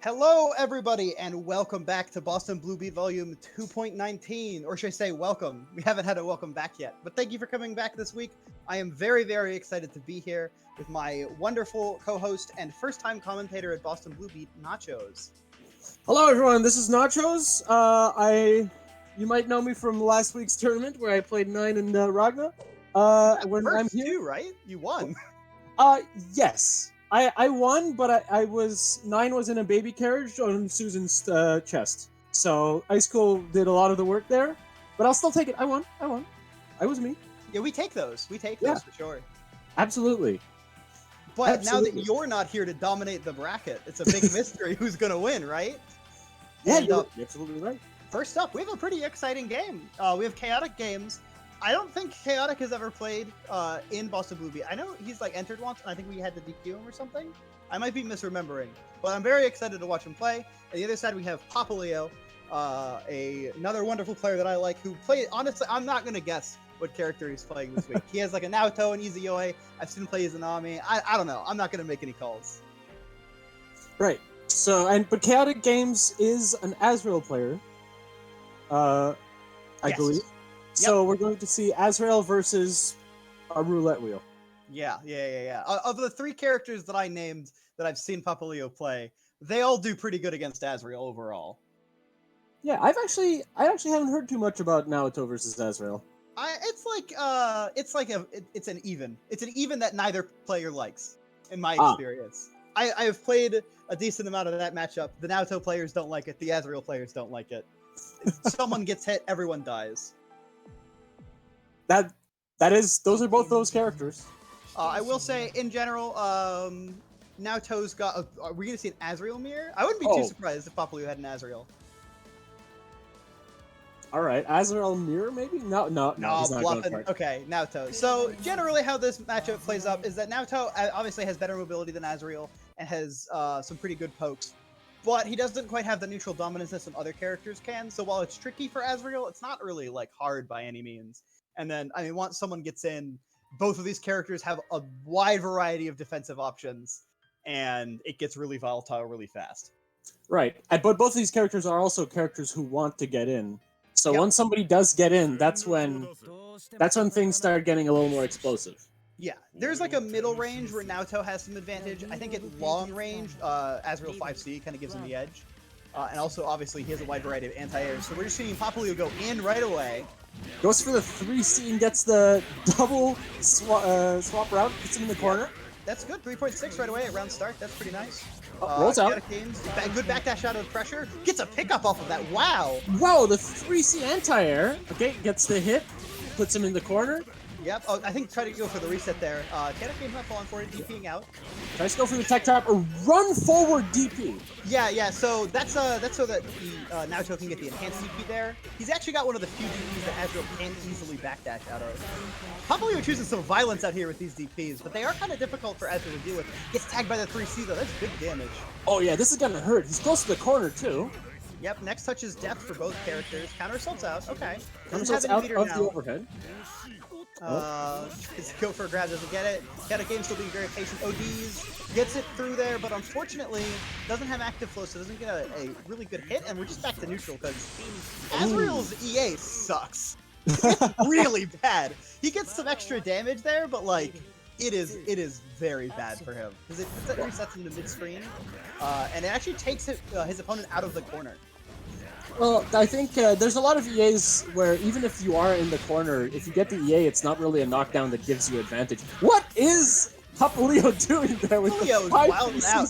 Hello, everybody, and welcome back to Boston Blue Beat Volume 2.19, or should I say welcome? We haven't had a welcome back yet, but thank you for coming back this week. I am very, very excited to be here with my wonderful co-host and first-time commentator at Boston Blue Beat, Nachos. Hello, everyone. This is Nachos. You might know me from last week's tournament where I played 9 in Ragna. When I'm here, too, right? You won. Yes. I won, but 9 was in a baby carriage on Susan's chest. So Ice Cool did a lot of the work there, but I'll still take it. I won. I was me. Yeah, we take those. We take those for sure. Absolutely. But now that you're not here to dominate the bracket, it's a big mystery who's going to win, right? Yeah, you're absolutely right. First up, we have a pretty exciting game. We have Chaotic Games. I don't think Chaotic has ever played in Boston Blue Beat. I know he's entered once, and I think we had to DQ him or something. I might be misremembering, but I'm very excited to watch him play. On the other side, we have Poppolio, another wonderful player that I like, who played. Honestly, I'm not gonna guess what character he's playing this week. He has a Naoto and Izanami. I've seen him play Izanami. I don't know. I'm not gonna make any calls. Right. So, but Chaotic Games is an Azrael player. I believe. So we're going to see Azrael versus a roulette wheel. Yeah. Of the 3 characters that I named that I've seen Poppolio play, they all do pretty good against Azrael overall. Yeah, I actually haven't heard too much about Naoto versus Azrael. It's an even. It's an even that neither player likes, in my experience. I have played a decent amount of that matchup. The Naoto players don't like it. The Azrael players don't like it. If someone gets hit, everyone dies. Those are both those characters. I will say, in general, Naoto's got. Are we gonna see an Azrael mirror? I wouldn't be too surprised if Poppolio had an Azrael. All right, Azrael mirror maybe? No, he's not bluffing. going for it. Okay, Naoto. So generally, how this matchup plays up is that Naoto obviously has better mobility than Azrael and has some pretty good pokes, but he doesn't quite have the neutral dominance that some other characters can. So while it's tricky for Azrael, it's not really hard by any means. And then, once someone gets in, both of these characters have a wide variety of defensive options, and it gets really volatile really fast. Right, but both of these characters are also characters who want to get in. So once somebody does get in, that's when things start getting a little more explosive. Yeah, there's a middle range where Naoto has some advantage. I think at long range, Azrael 5C kind of gives him the edge. And also, obviously, he has a wide variety of anti-airs. So we're just seeing Poppolio go in right away. Goes for the 3C and gets the double swap route, puts him in the corner. That's good, 3.6 right away at round start. That's pretty nice. Rolls out. Good backdash out of pressure. Gets a pickup off of that. Wow. Whoa, the 3C anti-air. Okay, gets the hit, puts him in the corner. Yep. Oh, I think try to go for the reset there. Chaotic Game's not falling for it, DPing out. Tries to go for the tech trap or run forward DP. Yeah. So that's so that Naoto can get the enhanced DP there. He's actually got one of the few DPs that Azrael can easily backdash out of. Poppolio chooses some violence out here with these DPs, but they are kind of difficult for Azrael to deal with. Gets tagged by the 3C though. That's big damage. Oh yeah, this is gonna hurt. He's close to the corner too. Yep. Next touch is death for both characters. Counter assaults out. Okay. Counter assaults out of the overhead. Go for a grab, doesn't get it. Chaotic Game still being very patient. ODs, gets it through there, but unfortunately doesn't have active flow, so doesn't get a really good hit, and we're just back to neutral, because Azrael's EA sucks. It's really bad. He gets some extra damage there, but it is very bad for him, because it resets into mid-screen, and it actually takes his opponent out of the corner. Well, I think there's a lot of EAs where even if you are in the corner, if you get the EA, it's not really a knockdown that gives you advantage. What is Poppolio doing there with Poppolio's wilding out?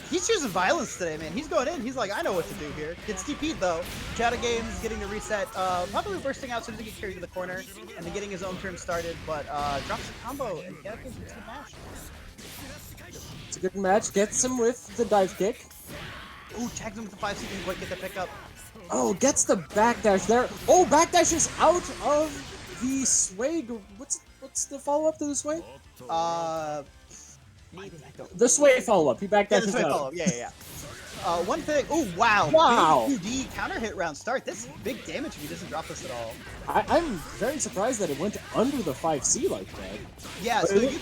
He's choosing violence today, man. He's going in. He's like, I know what to do here. Gets DP'd, though. Chaotic Games getting the reset. Probably bursting out so he doesn't get carried to the corner, and then getting his own turn started, but drops the combo, and Chaotic Games gets a good match. It's a good match. Gets him with the dive kick. Ooh, tags him with the 5C, didn't quite get the pickup. Oh, gets the backdash there. Oh, backdash is out of the sway. What's the follow-up to the sway? The sway follow-up. He backdashes the sway out. follow-up. Yeah. One thing. Oh wow! Wow. Big 2D counter hit round start. This is big damage if he doesn't drop this at all. I'm very surprised that it went under the 5C like that. Yeah, But so it-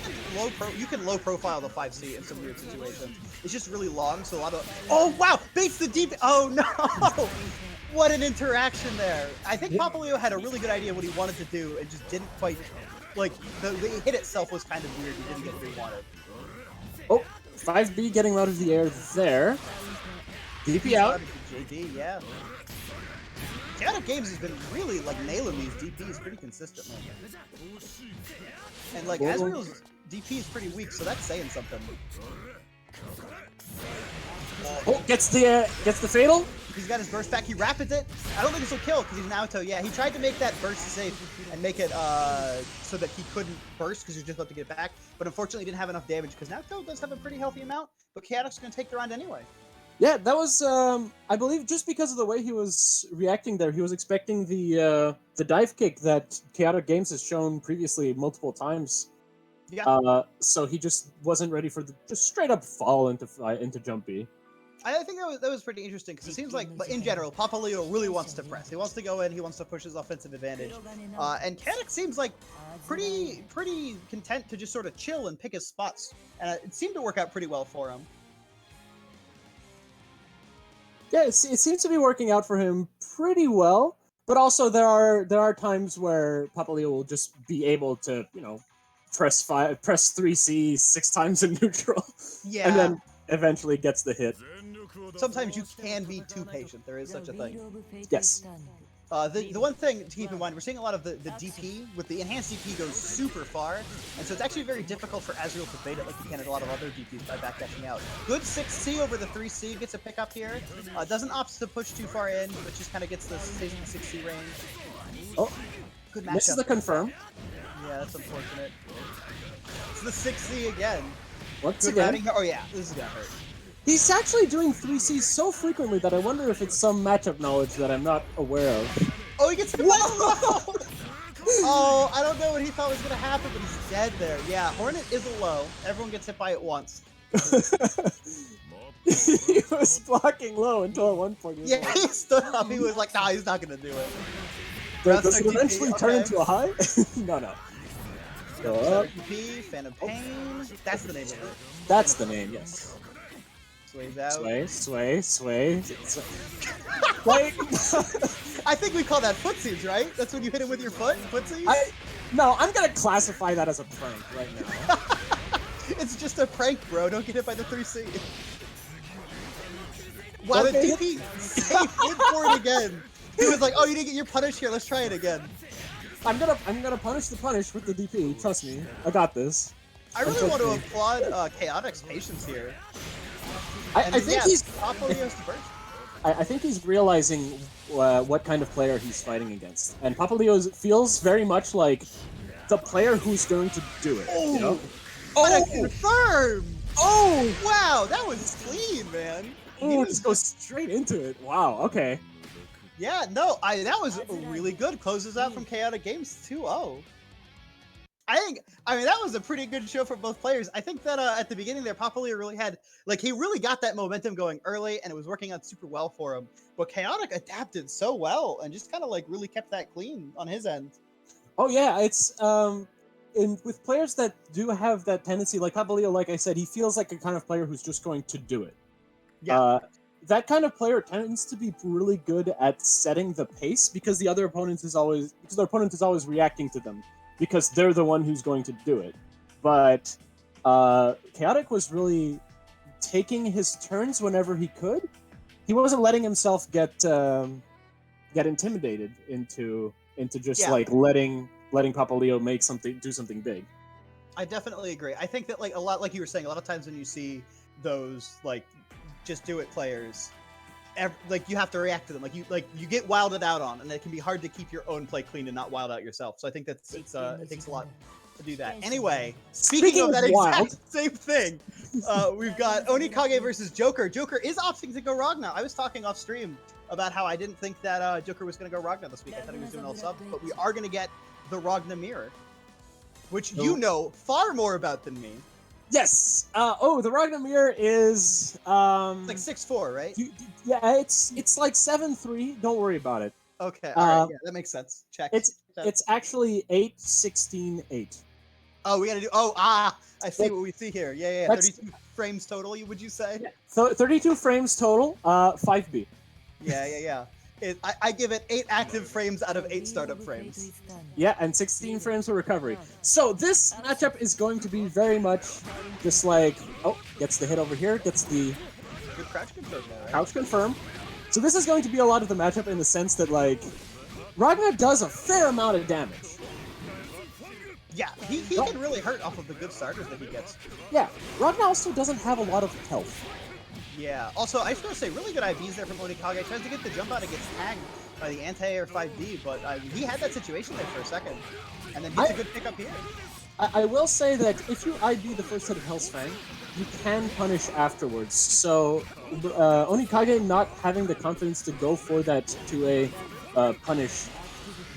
you can low profile the 5C in some weird situations. It's just really long, so a lot of. Oh wow! Baits the deep. Oh no! What an interaction there. I think Poppolio had a really good idea what he wanted to do and just didn't quite. Like the hit itself was kind of weird. He didn't get what he wanted. Oh, 5B getting out of the air there. DP out. JD, yeah. Chaotic Games has been really like nailing these DPs pretty consistently. And like Azrael's DP is pretty weak, so that's saying something. Oh, gets the fatal. He's got his burst back. He rapids it. I don't think this will kill because he's Naoto. Yeah, he tried to make that burst safe and make it so that he couldn't burst because he's just about to get back. But unfortunately, he didn't have enough damage because Naoto does have a pretty healthy amount. But Chaotic's going to take the round anyway. Yeah, that was I believe just because of the way he was reacting there, he was expecting the dive kick that Chaotic Games has shown previously multiple times. Yeah. So he just wasn't ready for the just straight up fall into jump B. I think that was pretty interesting because it seems like, in general, Poppolio really wants to press. He wants to go in. He wants to push his offensive advantage. And Chaotic seems like pretty content to just sort of chill and pick his spots. And it seemed to work out pretty well for him. Yeah, it seems to be working out for him pretty well. But also there are times where Poppolio will just be able to press 3C 6 times in neutral. Yeah. And then eventually gets the hit. Sometimes you can be too patient. There is such a thing. Yes. The one thing to keep in mind, we're seeing a lot of the DP, with the enhanced DP goes super far, and so it's actually very difficult for Azrael to bait it like he can at a lot of other DPs by backdashing out. Good 6C over the 3C, gets a pickup here. Doesn't opt to push too far in, but just kind of gets the stays in the 6C range. Oh, good matchup. misses the confirm. Yeah, that's unfortunate. It's the 6C again. Once Good again. routing. Oh yeah, this is gonna hurt. He's actually doing 3Cs so frequently that I wonder if it's some matchup knowledge that I'm not aware of. Oh, he gets hit by the low! Oh, I don't know what he thought was gonna happen, but he's dead there. Yeah, Hornet is a low. Everyone gets hit by it once. He was blocking low until at one point. Yeah, he stood up. He was like, nah, he's not gonna do it. Does it eventually turn into a high? No. Go up. DP, Phantom Pain. That's the name of it. That's the name, yes. Sways out. Sway. Like, I think we call that footsies, right? That's when you hit him with your foot? Footsies? No, I'm gonna classify that as a prank right now. It's just a prank, bro. Don't get hit by the 3C. Wow, Okay. the DP saved him for it again. He was like, oh, you didn't get your punish here. Let's try it again. I'm gonna punish the punish with the DP. Trust me, I got this. I really want to applaud Chaotic's patience here. I think he's. Poppolio's the burst. I think he's realizing what kind of player he's fighting against, and Poppolio feels very much like the player who's going to do it. Oh, you know? What a confirm! Oh! Wow, that was clean, man. Oh, just go straight into it. Wow. Okay. Yeah, no, that was really good. Closes out from Chaotic Games 2-0. I mean, that was a pretty good show for both players. I think that at the beginning there, Poppolio really had, like, he really got that momentum going early, and it was working out super well for him. But Chaotic adapted so well, and just kind of, like, really kept that clean on his end. Oh, yeah, it's, with players that do have that tendency, like Poppolio, like I said, he feels like a kind of player who's just going to do it. Yeah. That kind of player tends to be really good at setting the pace because their opponent is always reacting to them because they're the one who's going to do it. But Chaotic was really taking his turns whenever he could. He wasn't letting himself get intimidated into just like letting Poppolio do something big. I definitely agree. I think that, like, a lot, like you were saying, a lot of times when you see those, like, just do it players, like, you have to react to them. Like, you get wilded out on, and it can be hard to keep your own play clean and not wild out yourself. So I think it takes a lot to do that. Anyway, speaking of that exact same thing, we've got Onikage versus Joker. Joker is opting to go Ragna. I was talking off stream about how I didn't think that Joker was going to go Ragna this week. I thought he was doing all sub, but we are going to get the Ragna mirror, which you know far more about than me. Yes. The Ragnamir is Like 6'4", right? yeah, it's like 7'3". Don't worry about it. Okay, all right, yeah, that makes sense. Check. It's actually 8, 16, 8. Oh, we gotta do. I see what we see here. Yeah. 32 frames total. Would you say? Yeah. So 32 frames total. 5B. Yeah. I give it 8 active frames out of 8 startup frames. Yeah, and 16 frames for recovery. So this matchup is going to be very much just like, gets the hit over here, gets the Good crouch confirm there, right? crouch confirm. So this is going to be a lot of the matchup in the sense that, like, Ragnar does a fair amount of damage. Yeah, he can really hurt off of the good starters that he gets. Yeah, Ragnar also doesn't have a lot of health. Yeah, also, I was going to say, really good IVs there from Onikage. Tries to get the jump out and gets tagged by the anti-air 5D, but he had that situation there for a second. And then gets a good pickup here. I will say that if you IB the first hit of Hell's Fang, you can punish afterwards. So Onikage not having the confidence to go for that to a punish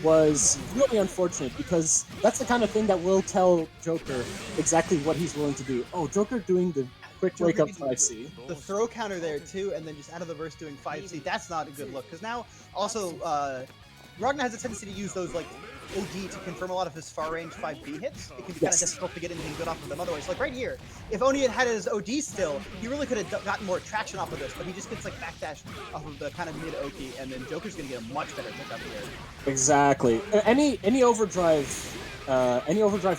was really unfortunate, because that's the kind of thing that will tell Joker exactly what he's willing to do. Oh, Joker doing the quick wake up 5C. The throw counter there too, and then just out of the burst doing 5C. That's not a good look, because now also Ragnar has a tendency to use those like OD to confirm a lot of his far range 5B hits. It can be kind of difficult to get anything good off of them otherwise. Like right here, if Oni had his OD still, he really could have gotten more traction off of this, but he just gets like backdash off of the kind of mid Oki, and then Joker's gonna get a much better pickup here. Exactly. Any overdrive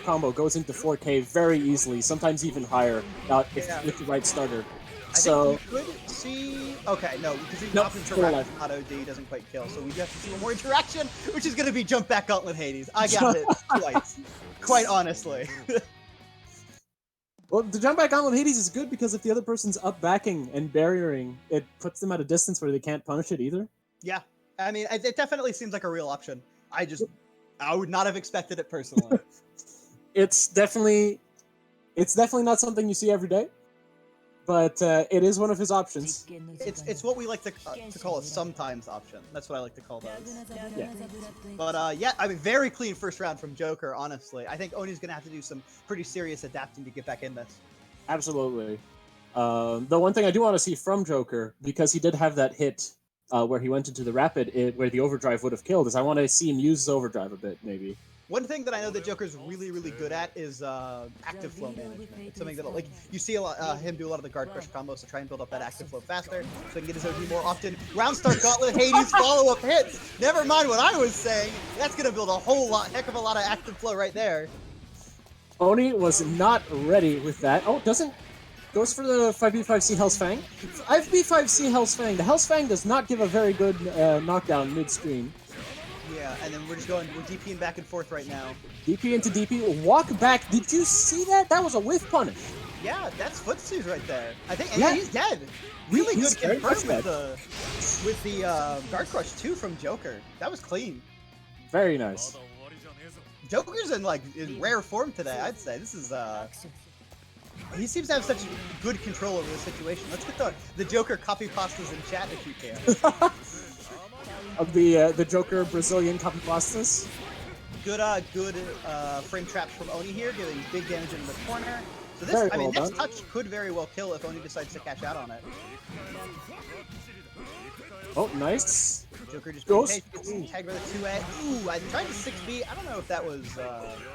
combo goes into 4K very easily, sometimes even higher, with the right starter. I think we could see... Okay, no, because the option for not OD doesn't quite kill, so we have to see one more interaction, which is going to be jump back Gauntlet Hades. I got it twice, quite honestly. Well, the jump back Gauntlet Hades is good because if the other person's up backing and barriering, it puts them at a distance where they can't punish it either. Yeah, I mean, it definitely seems like a real option. I would not have expected it personally. It's definitely not something you see every day. But it is one of his options. It's what we like to call a sometimes option. That's what I like to call those. Yeah. But yeah, I mean, very clean first round from Joker, honestly. I think Oni's going to have to do some pretty serious adapting to get back in this. Absolutely. The one thing I do want to see from Joker, because he did have that hit where he went into the rapid, where the overdrive would have killed, is I want to see him use his overdrive a bit, maybe. One thing that I know that Joker's really, really good at is active flow management. It's something that, like, you see him do a lot of the guard crush combos to try and build up that active flow faster, so he can get his OD more often. Round start Gauntlet Hades follow-up hits. Never mind what I was saying. That's gonna build a heck of a lot of active flow right there. Oni was not ready with that. Oh, goes for the 5B5C Hell's Fang. 5B5C Hell's Fang. The Hell's Fang does not give a very good knockdown mid-screen. Yeah, and then we're DPing back and forth right now. DP into DP, walk back. Did you see that? That was a whiff punish. Yeah, that's footstools right there. I think, and yeah, he's dead. Really good confirm with the guard crush too from Joker. That was clean. Very nice. Joker's in rare form today, I'd say. This is he seems to have such good control over the situation. Let's get the Joker copy pastas in chat if you can. Of the Joker Brazilian copy pastas. Good frame traps from Oni here, giving big damage in the corner. So this, next touch could very well kill if Oni decides to cash out on it. Oh, nice. Joker just goes tagged with a 2A. Ooh, I tried to 6B. I don't know if that was.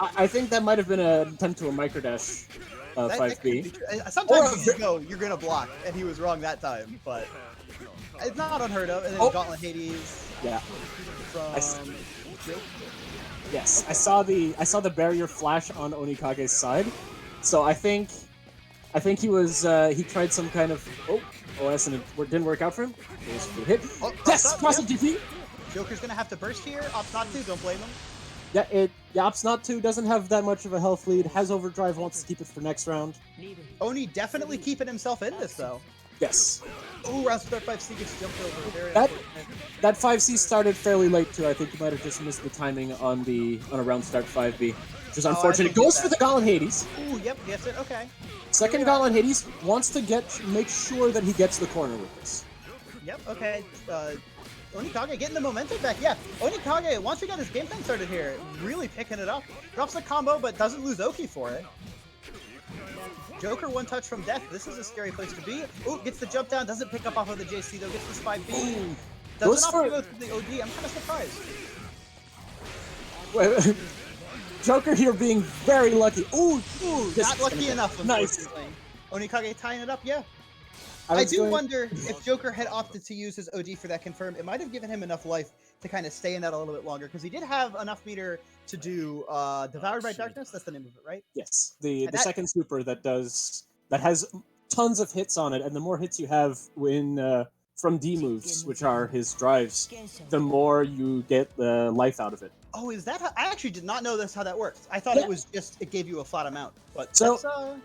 I think that might have been an attempt to a microdash 5B. Sometimes you're gonna block, and he was wrong that time, but it's not unheard of. And then Gauntlet Hades. Yeah. From yes, I saw the barrier flash on Onikage's side, so I think he was he tried some kind of OS and it didn't work out for him. It was a good hit. Yes, crossing DP. Joker's gonna have to burst here. Ops not to, don't blame him. Yeah, Ops not to doesn't have that much of a health lead. Has overdrive, wants to keep it for next round. Oni definitely keeping himself in this though. Yes. Ooh, round start 5C gets jumped over. That 5C started fairly late too. I think you might have just missed the timing on a round start 5B, which is unfortunate. Goes for the Gauntlet Hades. Ooh, yep, gets it. Okay. Second Gauntlet Hades wants to make sure that he gets the corner with this. Yep. Okay. Onikage getting the momentum back. Yeah, Onikage, once we got his game plan started here, really picking it up. Drops the combo, but doesn't lose Oki for it. Joker one touch from death. This is a scary place to be. Oh, gets the jump down. Doesn't pick up off of the JC though. Gets this 5B. Doesn't opt to go through the OD. I'm kind of surprised. Wait, Joker here being very lucky. Ooh, not lucky enough. Nice. Onikage tying it up. Yeah. I do wonder if Joker had opted to use his OD for that confirm. It might have given him enough life to kind of stay in that a little bit longer because he did have enough meter to do Devoured by Darkness. That's the name of it, right? Yes, the second super that has tons of hits on it, and the more hits you have from D moves, which are his drives, the more you get the life out of it. Oh, is that how? I actually did not know that's how that works. I thought it was just it gave you a flat amount, but so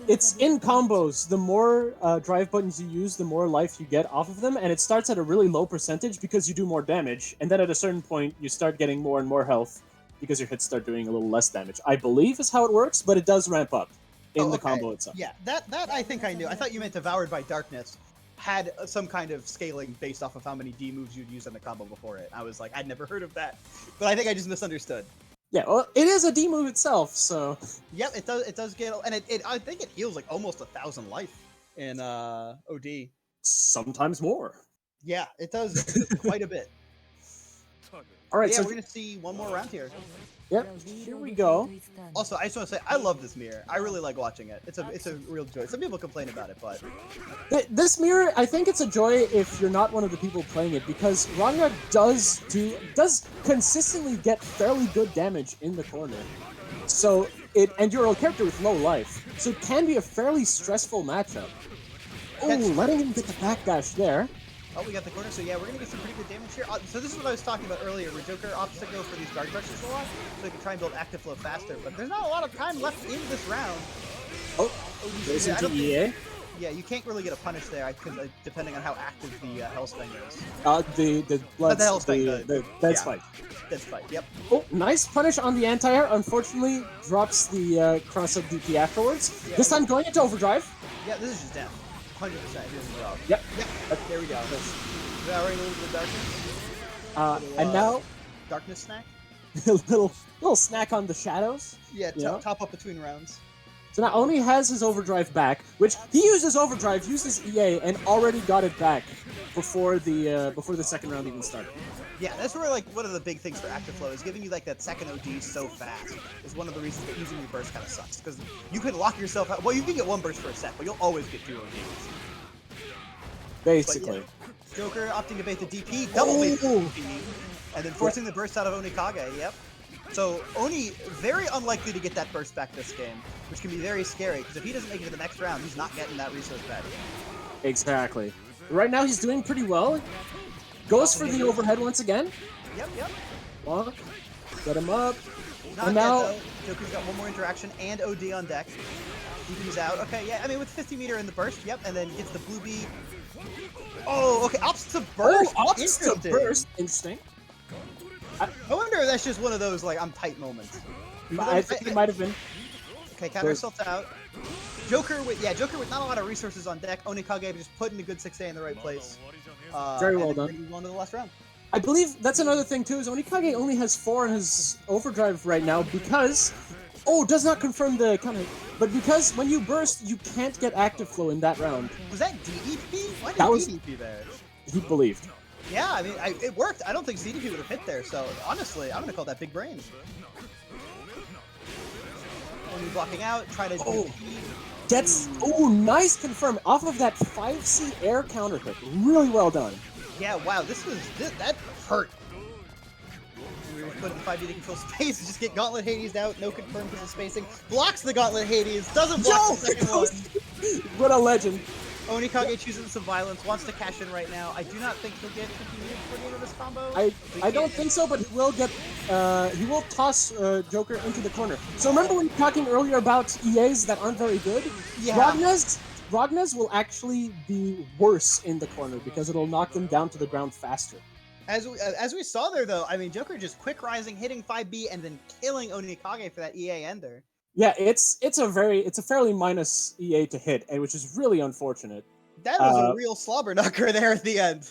it's in combos. The more drive buttons you use, the more life you get off of them, and it starts at a really low percentage because you do more damage, and then at a certain point you start getting more and more health because your hits start doing a little less damage. I believe is how it works, but it does ramp up in the combo itself. Yeah, that I think I knew. I thought you meant Devoured by Darkness had some kind of scaling based off of how many D moves you'd use in the combo before it. I was like, I'd never heard of that, but I think I just misunderstood. Yeah, well, it is a D move itself, so. Yep, it does get, and I think it heals like almost 1,000 life in OD. Sometimes more. Yeah, it does quite a bit. All right, yeah, so we're gonna see one more round here. Yep, here we go. Also, I just want to say I love this mirror. I really like watching it. It's a real joy. Some people complain about it, but this mirror, I think it's a joy if you're not one of the people playing it, because Ragnarok does consistently get fairly good damage in the corner. So and you're a character with low life, so it can be a fairly stressful matchup. Oh, letting him get the backdash there. Oh, we got the corner, so yeah, we're going to get some pretty good damage here. So this is what I was talking about earlier, where Joker opts to go for these guard brushes a lot, so he can try and build active flow faster, but there's not a lot of time left in this round. Oh, there's into EA. Yeah, you can't really get a punish there, depending on how active the Hellspang is. The blood, the dead spike. Dead spike, yep. Oh, nice punish on the anti-air. Unfortunately, drops the cross-up DP afterwards. Yeah, this time going into overdrive. Yeah, this is just death. 100% doing well. Yep. There we go. Devouring a little bit of darkness. And now darkness snack. little snack on the shadows. Yeah, top up between rounds. So now Oni has his overdrive back, which he uses overdrive, uses EA, and already got it back before the second round even started. Yeah, that's where like one of the big things for active flow is giving you like that second OD so fast is one of the reasons that using your burst kind of sucks because you can lock yourself out. Well, you can get one burst per set, but you'll always get 2 ODs. Basically. Yeah, Joker opting to bait the DP, double bait the DP, and then forcing the burst out of Onikage. Yep. So Oni very unlikely to get that burst back this game, which can be very scary because if he doesn't make it to the next round, he's not getting that resource back. Exactly. Right now he's doing pretty well. Goes for the overhead once again. Yep. Walk. Get him up. Not and now yet, though. Joker's got one more interaction and OD on deck. DP's out. Okay, yeah, I mean with 50 meter in the burst, yep, and then gets the blue B. Oh, okay, opts to burst. Oh, opts to burst. Interesting. I wonder if that's just one of those like I'm tight moments. I think it might have been. Okay, counter assault out. Joker with not a lot of resources on deck. Onikage just putting a good 6A in the right place. Very well done. Move on to the last round. I believe that's another thing too, is Onikage only has 4 in his overdrive right now because does not confirm the counter. But because when you burst, you can't get active flow in that round. Was that DDP? Why did DDP there? He believed. Yeah, I mean, it worked. I don't think CDP would have hit there, so honestly, I'm going to call that big brain. Only blocking out, try to... nice confirm. Off of that 5C air counter hit. Really well done. Yeah, wow, that hurt. We were putting 5D to control space, just get Gauntlet Hades out, no confirm because of spacing. Blocks the Gauntlet Hades, doesn't block the second one. What a legend. Onikage chooses some violence, wants to cash in right now. I do not think he'll get 50 meters for the end of this combo. I don't think so, but he will toss Joker into the corner. So remember when we were talking earlier about EAs that aren't very good? Yeah. Ragnar's will actually be worse in the corner because it'll knock them down to the ground faster. As we saw there, though, I mean, Joker just quick rising, hitting 5B, and then killing Onikage for that EA ender. Yeah, it's a fairly minus EA to hit, which is really unfortunate. That was a real slobber knocker there at the end.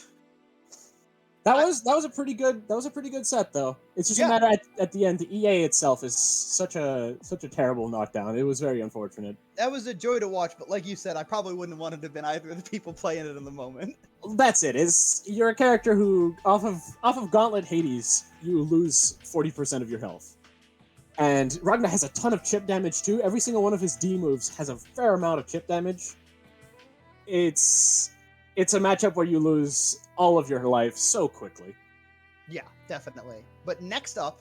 That was a pretty good set though. It's just a matter at the end. The EA itself is such a terrible knockdown. It was very unfortunate. That was a joy to watch, but like you said, I probably wouldn't have wanted to have been either of the people playing it in the moment. That's it. You're a character who off of Gauntlet Hades, you lose 40% of your health. And Ragnar has a ton of chip damage too. Every single one of his D moves has a fair amount of chip damage. It's a matchup where you lose all of your life so quickly. Yeah, definitely. But next up,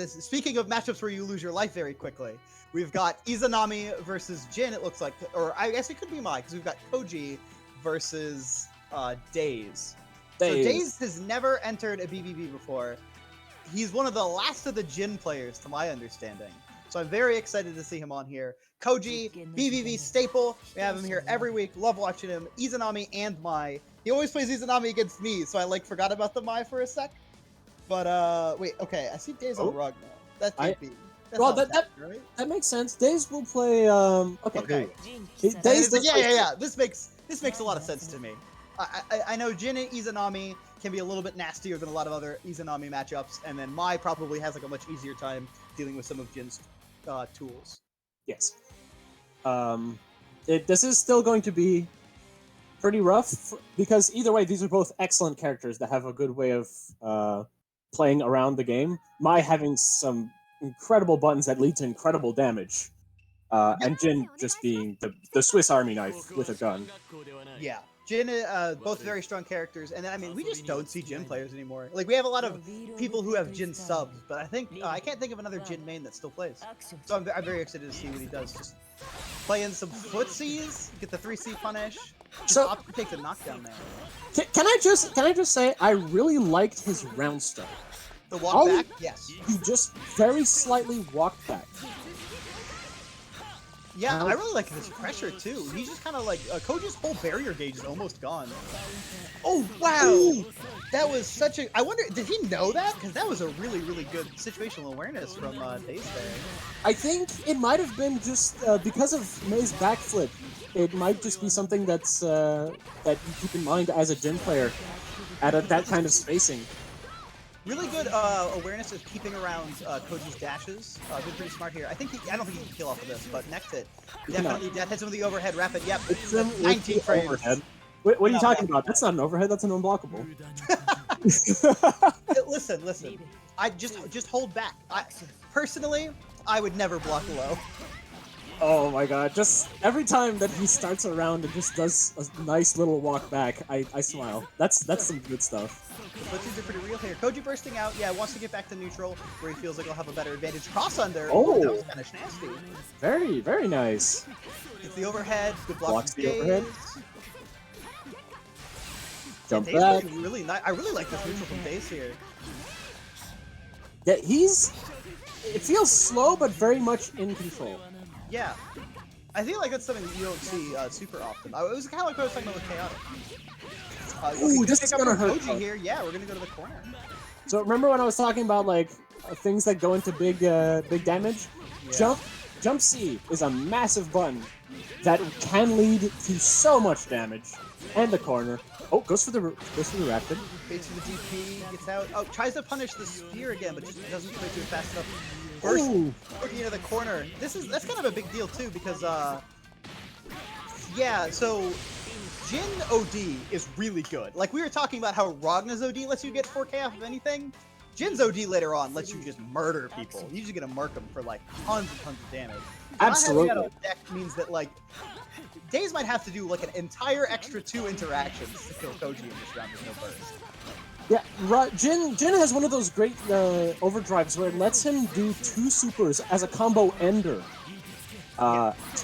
speaking of matchups where you lose your life very quickly, we've got Izanami versus Jin, it looks like, or I guess it could be Mai, because we've got Koji versus Daze. So Daze has never entered a BBB before. He's one of the last of the Jin players, to my understanding. So I'm very excited to see him on here. Koji, BBB staple. We have him here every week. Love watching him. Izanami and Mai. He always plays Izanami against me, so I forgot about the Mai for a sec. But wait, okay, I see Daze on Ragnar. That can't be. Right? That makes sense. Daze will play. Okay. Daze. Yeah. This makes a lot of sense to me. I know Jin and Izanami can be a little bit nastier than a lot of other Izanami matchups, and then Mai probably has a much easier time dealing with some of Jin's tools. Yes. This is still going to be pretty rough because either way, these are both excellent characters that have a good way of playing around the game. Mai having some incredible buttons that lead to incredible damage, and Jin just being the Swiss Army knife with a gun. Yeah. Jin, both very strong characters, and then I mean we just don't see Jin players anymore. We have a lot of people who have Jin subs, but I think I can't think of another Jin main that still plays. So I'm very excited to see what he does. Just play in some footsies, get the 3C punish. So take the knockdown there. Can I just say I really liked his round start. The walk back, yes. He just very slightly walked back. Yeah, I really like his pressure too. He's just kind of Koji's whole barrier gauge is almost gone. Oh wow, that was such a. I wonder, did he know that? Because that was a really good situational awareness from Daze there. I think it might have been just because of May's backflip. It might just be something that's that you keep in mind as a Jin player at that kind of spacing. Really good awareness of keeping around Koji's dashes. Been pretty smart here. I don't think he can kill off of this, but next hit. Definitely death hits him with the overhead rapid. Yep. It's 19 frames. Overhead. What are you talking about? That's not an overhead, that's an unblockable. Listen. I just hold back. Personally, I would never block low. Oh my god, just every time that he starts a round and just does a nice little walk back, I smile. That's some good stuff. The footsies are pretty real here. Koji bursting out, wants to get back to neutral, where he feels like he'll have a better advantage. Cross under. Oh, that was kind of nasty. Very nice. It's the overhead. Good block. Blocks the overhead. Jump back. Really nice. I really like this neutral from Daze here. Yeah, it feels slow, but very much in control. Yeah. I feel like that's something that you don't see super often. It was kind of like what I was talking about with Chaotic. Ooh, this is gonna hurt. Koji here. Yeah, we're gonna go to the corner. So remember when I was talking about things that go into big damage? Yeah. Jump C is a massive button that can lead to so much damage. And the corner. Oh, goes for the rapid. Baits for the DP, gets out. Oh, tries to punish the spear again, but just doesn't quite do it fast enough. Burst looking into the corner. That's kind of a big deal too because so Jin OD is really good. We were talking about how Ragnar's OD lets you get 4K off of anything. Jin's OD later on lets you just murder people. You just get to murk them for tons and tons of damage. Absolutely. Not having that on deck means that Daze might have to do an entire extra 2 interactions to kill Koji in this round with no burst. Yeah, Jin has one of those great overdrives where it lets him do 2 supers as a combo ender,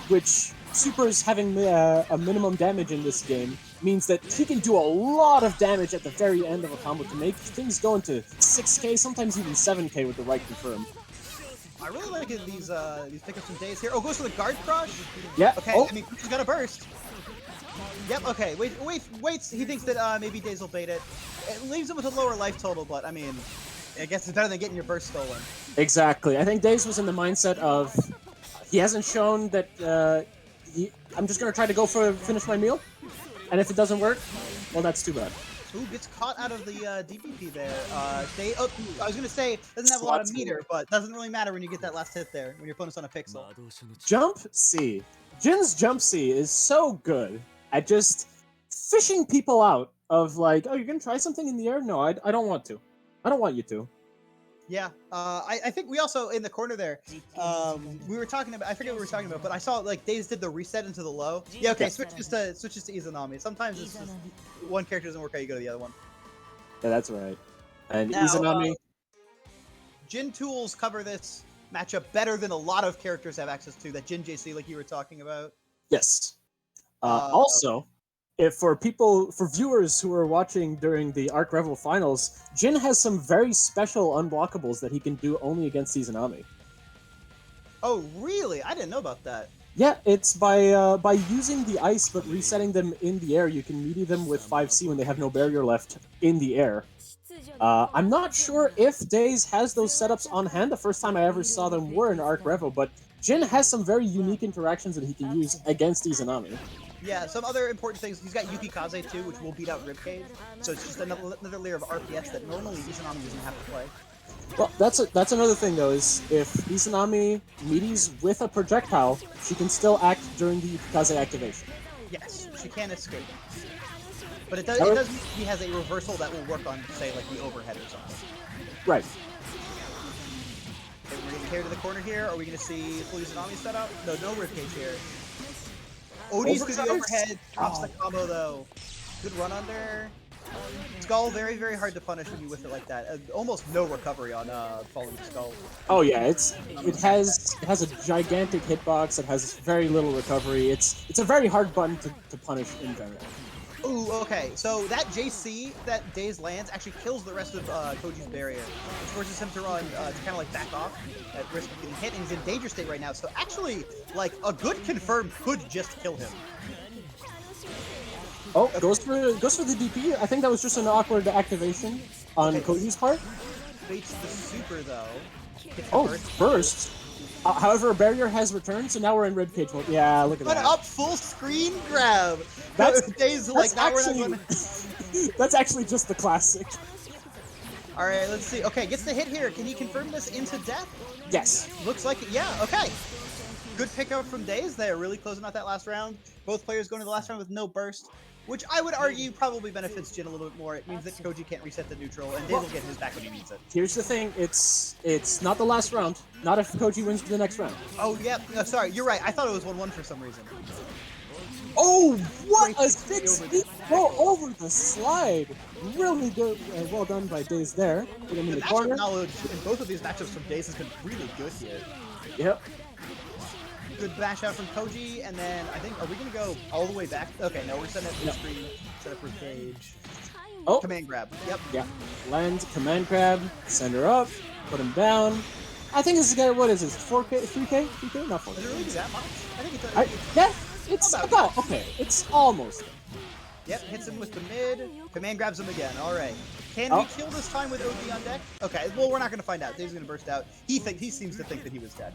which supers having a minimum damage in this game means that he can do a lot of damage at the very end of a combo to make things go into 6k, sometimes even 7k with the right confirm. I really like these pickups from Daze here. Oh, goes for the guard crush. Yeah. Okay. Oh. I mean, he's got a burst. Yep. Okay. Waits. He thinks that maybe Daze will bait it. It leaves him with a lower life total, but I mean, I guess it's better than getting your burst stolen. Exactly. I think Daze was in the mindset of he hasn't shown that I'm just gonna try to go finish my meal, and if it doesn't work, well, that's too bad. Ooh, gets caught out of the DPP there. I was gonna say doesn't have a lot of Slots meter, but doesn't really matter when you get that last hit there when your opponent's on a pixel. Jump C. Jin's Jump C is so good at just fishing people out of like, oh, you're gonna try something in the air? No, I don't want to. I don't want you to. Yeah, I think we also in the corner there. We were talking about I forget what we were talking about, but I saw like Days did the reset into the low. Yeah, okay, switches to Izanami. Sometimes it's just one character doesn't work out, you go to the other one. Yeah, that's right. And Now, Izanami. Jin tools cover this matchup better than a lot of characters have access to. That Jin JC, like you were talking about. Yes. Also, if for viewers who are watching during the Arc Revel finals, Jin has some very special unblockables that he can do only against Izanami. Oh, really? I didn't know about that. Yeah, it's by using the ice but resetting them in the air, you can melee them with 5C when they have no barrier left in the air. I'm not sure if Days has those setups on hand. The first time I ever saw them were in Arc Revo, but Jin has some very unique interactions that he can use against Izanami. Yeah, some other important things. He's got Yukikaze too, which will beat out Ribcage. So it's just another layer of RPS that normally Izanami doesn't have to play. Well, that's another thing though, is if Izanami meets with a projectile, she can still act during the Yukikaze activation. Yes, she can escape. But it does mean he has a reversal that will work on, say, like the overhead or something. Right. Okay, we're going to carry to the corner here. Are we going to see full Izanami set up? No Ribcage here. Odie's to the overhead. Drops the combo, though. Good run under. Skull, very, very hard to punish when you whiff it like that. Almost no recovery on falling Skull. Oh yeah, it has a gigantic hitbox. It has very little recovery. It's a very hard button to punish in general. Ooh, okay. So that JC that Days lands actually kills the rest of Koji's barrier, which forces him to run to kind of like back off at risk of getting hit, and he's in danger state right now. So actually, like a good confirm could just kill him. Oh, goes for the DP. I think that was just an awkward activation on Koji's part. Baits the super though. Oh, burst. However, a barrier has returned, so now we're in Ribcage mode. Yeah, look at that. Up full screen grab. That's Days like now actually, we're not going. That's actually just the classic. All right, let's see. Okay, gets the hit here. Can he confirm this into death? Yes. Looks like it. Yeah. Okay. Good pickup from Days there. Really closing out that last round. Both players going to the last round with no burst, which I would argue probably benefits Jin a little bit more. It means that Koji can't reset the neutral, and Days will get his back when he needs it. Here's the thing: it's not the last round. Not if Koji wins the next round. Oh yeah. No, sorry. You're right. I thought it was 1-1 for some reason. Oh, what a 6-feet throw over the slide! Really good. Well done by Days there. Put him in the corner. Knowledge in both of these matchups from Days has been really good here. Yep. Good bash out from Koji, and then I think, are we going to go all the way back? Okay, no, we're setting up the screen, set up for Cage. Oh. Command grab. Yep. Yeah. Land, command grab, send her up, put him down. I think this is gonna, what is this, 4K, 3K? 3K? Not 4K. Is it really that much? I think it's yeah, it's about, okay, it's almost. Yep, hits him with the mid, command grabs him again, alright. Can we kill this time with OD on deck? Okay, well, we're not going to find out. Dave's going to burst out. He seems to think that he was dead.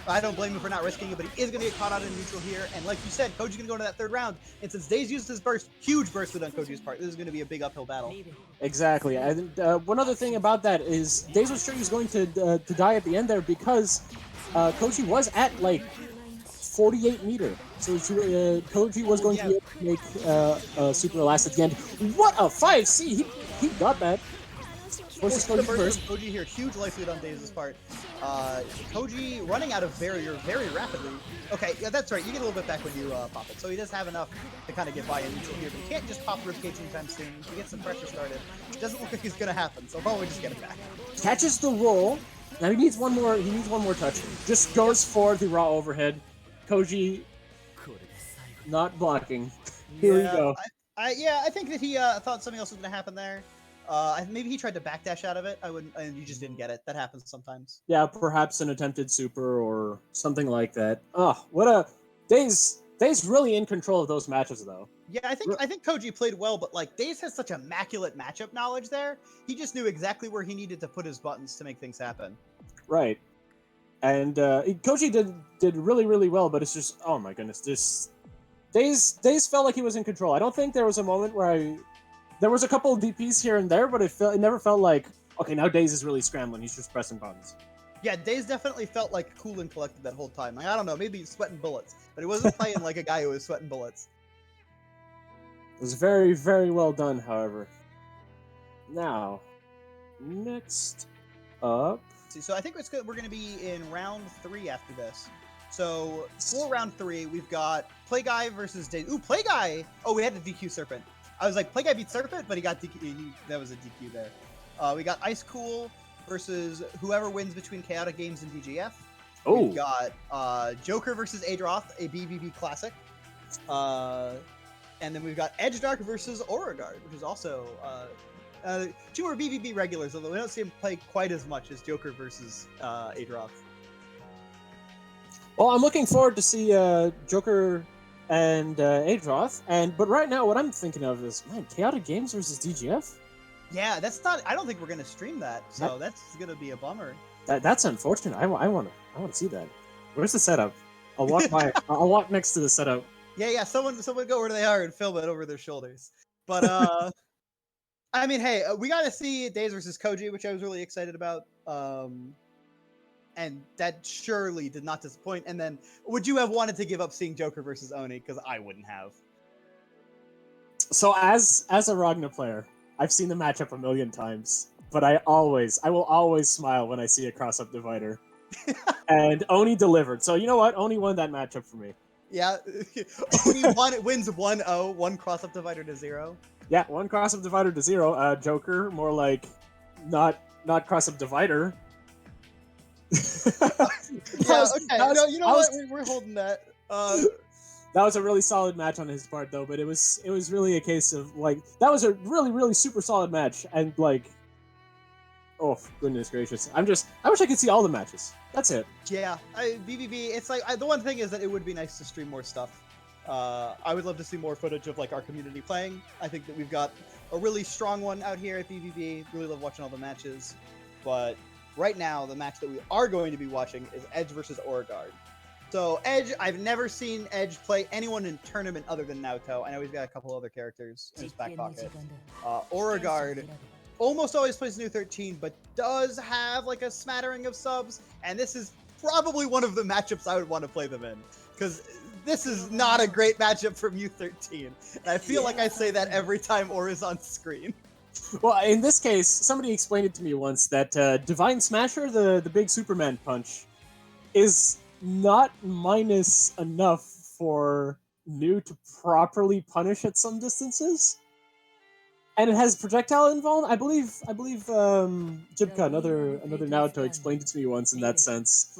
I don't blame him for not risking it, but he is going to get caught out in neutral here. And like you said, Koji's going to go into that third round. And since Dave's used his burst, huge burst on Koji's part, this is going to be a big uphill battle. Exactly. And one other thing about that is Dave's was sure he was going to die at the end there because Koji was at like 48 meter. So Koji was going to be able to make a super last at the end. What a 5C! He got that. Forces Koji first. Koji here, huge life lead on Dave's part. Koji running out of barrier very rapidly. Okay, yeah, that's right. You get a little bit back when you pop it. So he does have enough to kind of get by in neutral here, but he can't just pop Ribcage anytime soon. To get some pressure started, it doesn't look like it's gonna happen. So probably just get it back. Catches the roll. Now he needs one more. He needs one more touch. Just goes for the raw overhead. Koji not blocking. Here we go. I think that he thought something else was going to happen there. Maybe he tried to backdash out of it. And you just didn't get it. That happens sometimes. Yeah, perhaps an attempted super or something like that. Oh, what a Days really in control of those matches though. Yeah, I think Koji played well, but like Days has such immaculate matchup knowledge there. He just knew exactly where he needed to put his buttons to make things happen. Right. And Koji did really, really well, but it's just, oh my goodness, Days felt like he was in control. I don't think there was a moment where There was a couple of DPs here and there, but it never felt like, okay, now Daze is really scrambling. He's just pressing buttons. Yeah, Daze definitely felt like cool and collected that whole time. Like, I don't know, maybe he's sweating bullets, but he wasn't playing like a guy who was sweating bullets. It was very, very well done, however. Now, next up. See, so I think it's good. We're going to be in round 3 after this. So for round 3, we've got Play Guy versus Daze. Ooh, Play Guy! Oh, we had the DQ Serpent. I was like, Play Guy beat Serpent, but he got DQ. That was a DQ there. We got Ice Cool versus whoever wins between Chaotic Games and DGF. Oh. We've got Joker versus Adroth, a BBB classic. And then we've got Edge Dark versus Aura Guard, which is also 2 more BBB regulars, although we don't see him play quite as much as Joker versus Adroth. Well, I'm looking forward to see Joker and Adroth, but right now what I'm thinking of is, man, Chaotic Games versus DGF? Yeah, that's not. I don't think we're gonna stream that, so that's gonna be a bummer. That's unfortunate. I want to see that. Where's the setup? I'll walk by. I'll walk next to the setup. Yeah. Someone go where they are and film it over their shoulders. But I mean, hey, we got to see Daze versus Koji, which I was really excited about. And that surely did not disappoint. And then, would you have wanted to give up seeing Joker versus Oni? Because I wouldn't have. So as a Ragna player, I've seen the matchup a million times, but I will always smile when I see a cross-up divider. And Oni delivered. So you know what? Oni won that matchup for me. Yeah, Oni wins 1-0, 1 cross-up divider to 0. Yeah, 1 cross-up divider to 0. Joker, more like not cross-up divider. Yeah, okay. No, you know what? We're holding that. That was a really solid match on his part, though. But it was really a case of like that was a really, really super solid match, and like, oh goodness gracious, I wish I could see all the matches. That's it. Yeah, BBB. It's like the one thing is that it would be nice to stream more stuff. I would love to see more footage of like our community playing. I think that we've got a really strong one out here at BBB. Really love watching all the matches, but right now the match that we are going to be watching is Edge versus Aura Guard. So Edge, I've never seen Edge play anyone in tournament other than Naoto. I know he's got a couple other characters in his back pocket. Aura Guard almost always plays New 13, but does have like a smattering of subs, and this is probably one of the matchups I would want to play them in, because this is not a great matchup from U13. And I feel like I say that every time Aura's on screen. Well, in this case, somebody explained it to me once that Divine Smasher, the big Superman punch, is not minus enough for New to properly punish at some distances. And it has projectile involved. I believe Jibka, another Naoto, explained it to me once in that sense.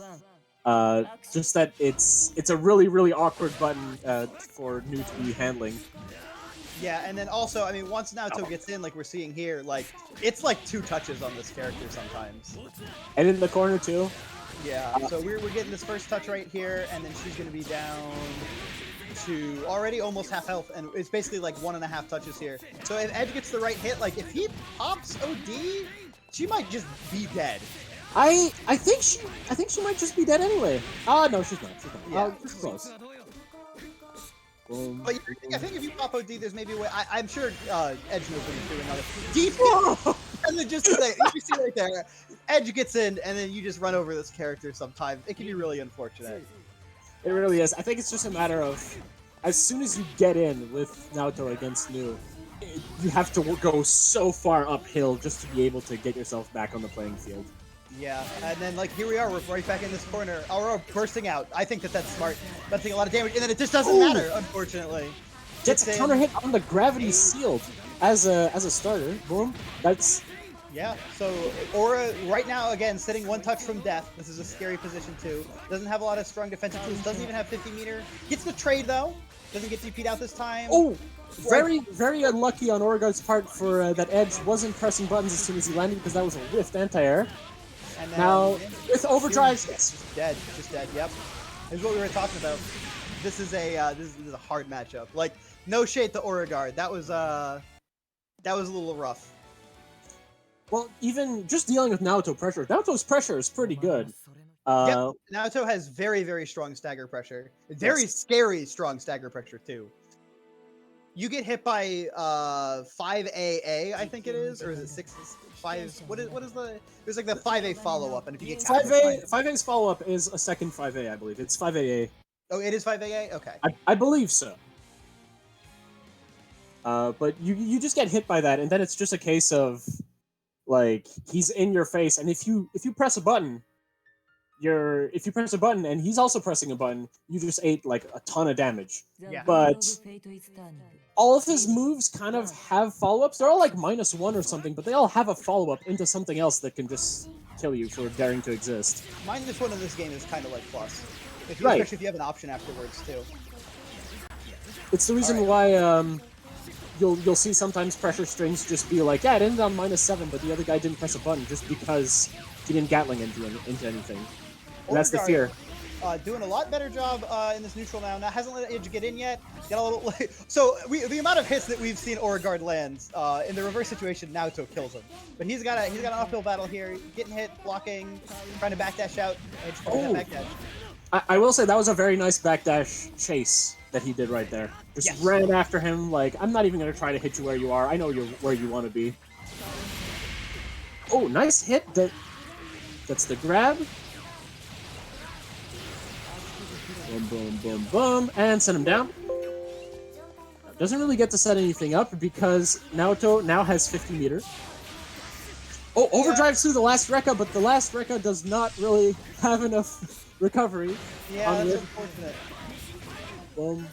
Just that it's a really, really awkward button for New to be handling. Yeah, and then also, I mean, once Naoto gets in, like we're seeing here, like, it's like 2 touches on this character sometimes. And in the corner, too. Yeah, so we're getting this first touch right here, and then she's going to be down to already almost half health, and it's basically like 1.5 touches here. So if Edge gets the right hit, like, if he pops OD, she might just be dead. I think she might just be dead anyway. No, she's not. Yeah. It's close. But I think if you pop OD, there's maybe a way. I'm sure Edge knows what he's doing now. Deep, and then just like you see right there, Edge gets in, and then you just run over this character. Sometimes it can be really unfortunate. It really is. I think it's just a matter of as soon as you get in with Naoto against New, you have to go so far uphill just to be able to get yourself back on the playing field. Yeah, and then like here we are, we're right back in this corner. Aurora bursting out. I think that's smart. That's doing a lot of damage, and then it just doesn't matter, unfortunately. Gets a counter hit on the gravity shield as a starter. Boom. That's yeah. So Aura right now again sitting 1 touch from death. This is a scary position too. Doesn't have a lot of strong defensive tools. Doesn't even have 50 meter. Gets the trade though. Doesn't get DP'd out this time. Oh. Very, very unlucky on Auraguard's part for that Edge wasn't pressing buttons as soon as he landed because that was a whiffed anti-air. And now, with overdrive, just dead, yep. This is what we were talking about. This is a hard matchup. Like, no shade to Aura Guard. That was a little rough. Well, even just dealing with Naoto pressure. Naoto's pressure is pretty good. Yep, Naoto has very, very strong stagger pressure. Very scary strong stagger pressure, too. you get hit by 5AA, I think it is, or is it 5? What is the? There's like the 5A follow up, and if you get countered, 5A's follow up is a second 5A, I believe. It's 5AA. Oh, it is 5AA. Okay. I believe so. But you just get hit by that, and then it's just a case of like he's in your face, and if you press a button, if you press a button and he's also pressing a button, you just ate like a ton of damage. Yeah. But all of his moves kind of have follow-ups. They're all like -1 or something, but they all have a follow-up into something else that can just kill you for daring to exist. -1 in this game is kind of like plus, Right. Especially if you have an option afterwards too. It's the reason why you'll see sometimes pressure strings just be like, yeah, it ended on -7, but the other guy didn't press a button just because he didn't Gatling into anything. And that's the fear. Doing a lot better job in this neutral now. Now hasn't let Edge get in yet. Got a little late. So the amount of hits that we've seen Orgard lands in the reverse situation, Naoto kills him. But he's got an uphill battle here. Getting hit, blocking, trying to backdash out. Edge trying to backdash. I will say that was a very nice backdash chase that he did right there. Just ran after him like, I'm not even going to try to hit you where you are. I know you're where you want to be. Oh, nice hit. That's the grab. Boom, boom, boom, boom. And send him down. Doesn't really get to set anything up because Naoto now has 50 meter. Oh, overdrives through the last Rekka, but the last Rekka does not really have enough recovery. Yeah, that's unfortunate. Boom.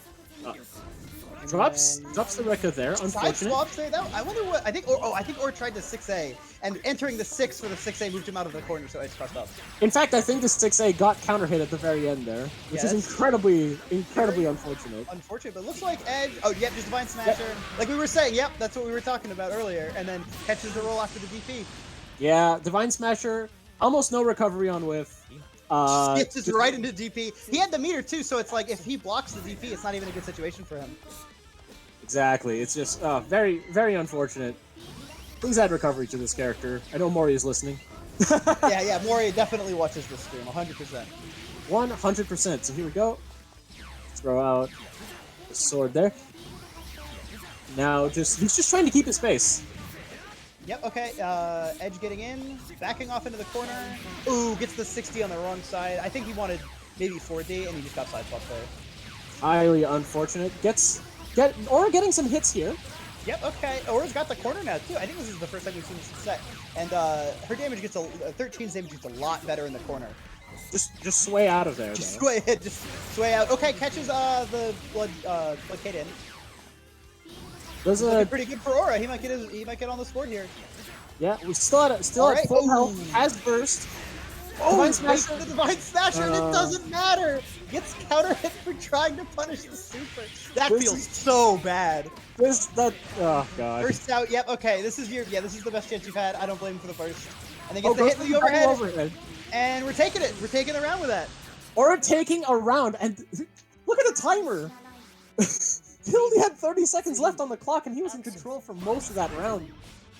Drops the Rekka there. Unfortunate. Swaps there. I wonder what. I think Or tried the 6A, and entering the 6 for the 6A moved him out of the corner, so Edge crossed up. In fact, I think the 6A got counter hit at the very end there, which is incredibly unfortunate. Unfortunate, but it looks like Edge. Oh, yep, just Divine Smasher. Yep. Like we were saying, yep, that's what we were talking about earlier, and then catches the roll after the DP. Yeah, Divine Smasher, almost no recovery on whiff. Gets just right into DP. He had the meter too, so it's like if he blocks the DP, it's not even a good situation for him. Exactly. It's just very, very unfortunate. Please add recovery to this character. I know Mori is listening. yeah, Mori definitely watches this stream, 100%. 100%. So here we go. Throw out the sword there. Now he's just trying to keep his space. Yep, okay, Edge getting in, backing off into the corner. Ooh, gets the 60 on the wrong side. I think he wanted maybe 4D, and he just got side swapped there. Highly unfortunate. Aura getting some hits here. Yep, okay. Aura's got the corner now, too. I think this is the first time we've seen this set. And her damage gets 13's damage gets a lot better in the corner. Just sway out of there, just sway out. Okay, catches the blood Kate in. Pretty good for Aura. He might get on the sword here. Yeah, we still at full health. Has burst. Oh, Divine Smasher. The Divine Smasher, and it doesn't matter. Gets counter hit for trying to punish the super. That feels so bad. Oh god. Burst out. Yep. Okay. This is the best chance you've had. I don't blame him for the burst. And then gets the hit in the overhead. And we're taking it. We're taking a round with that. Or taking a round, and look at the timer. He only had 30 seconds left on the clock, and he was in control for most of that round.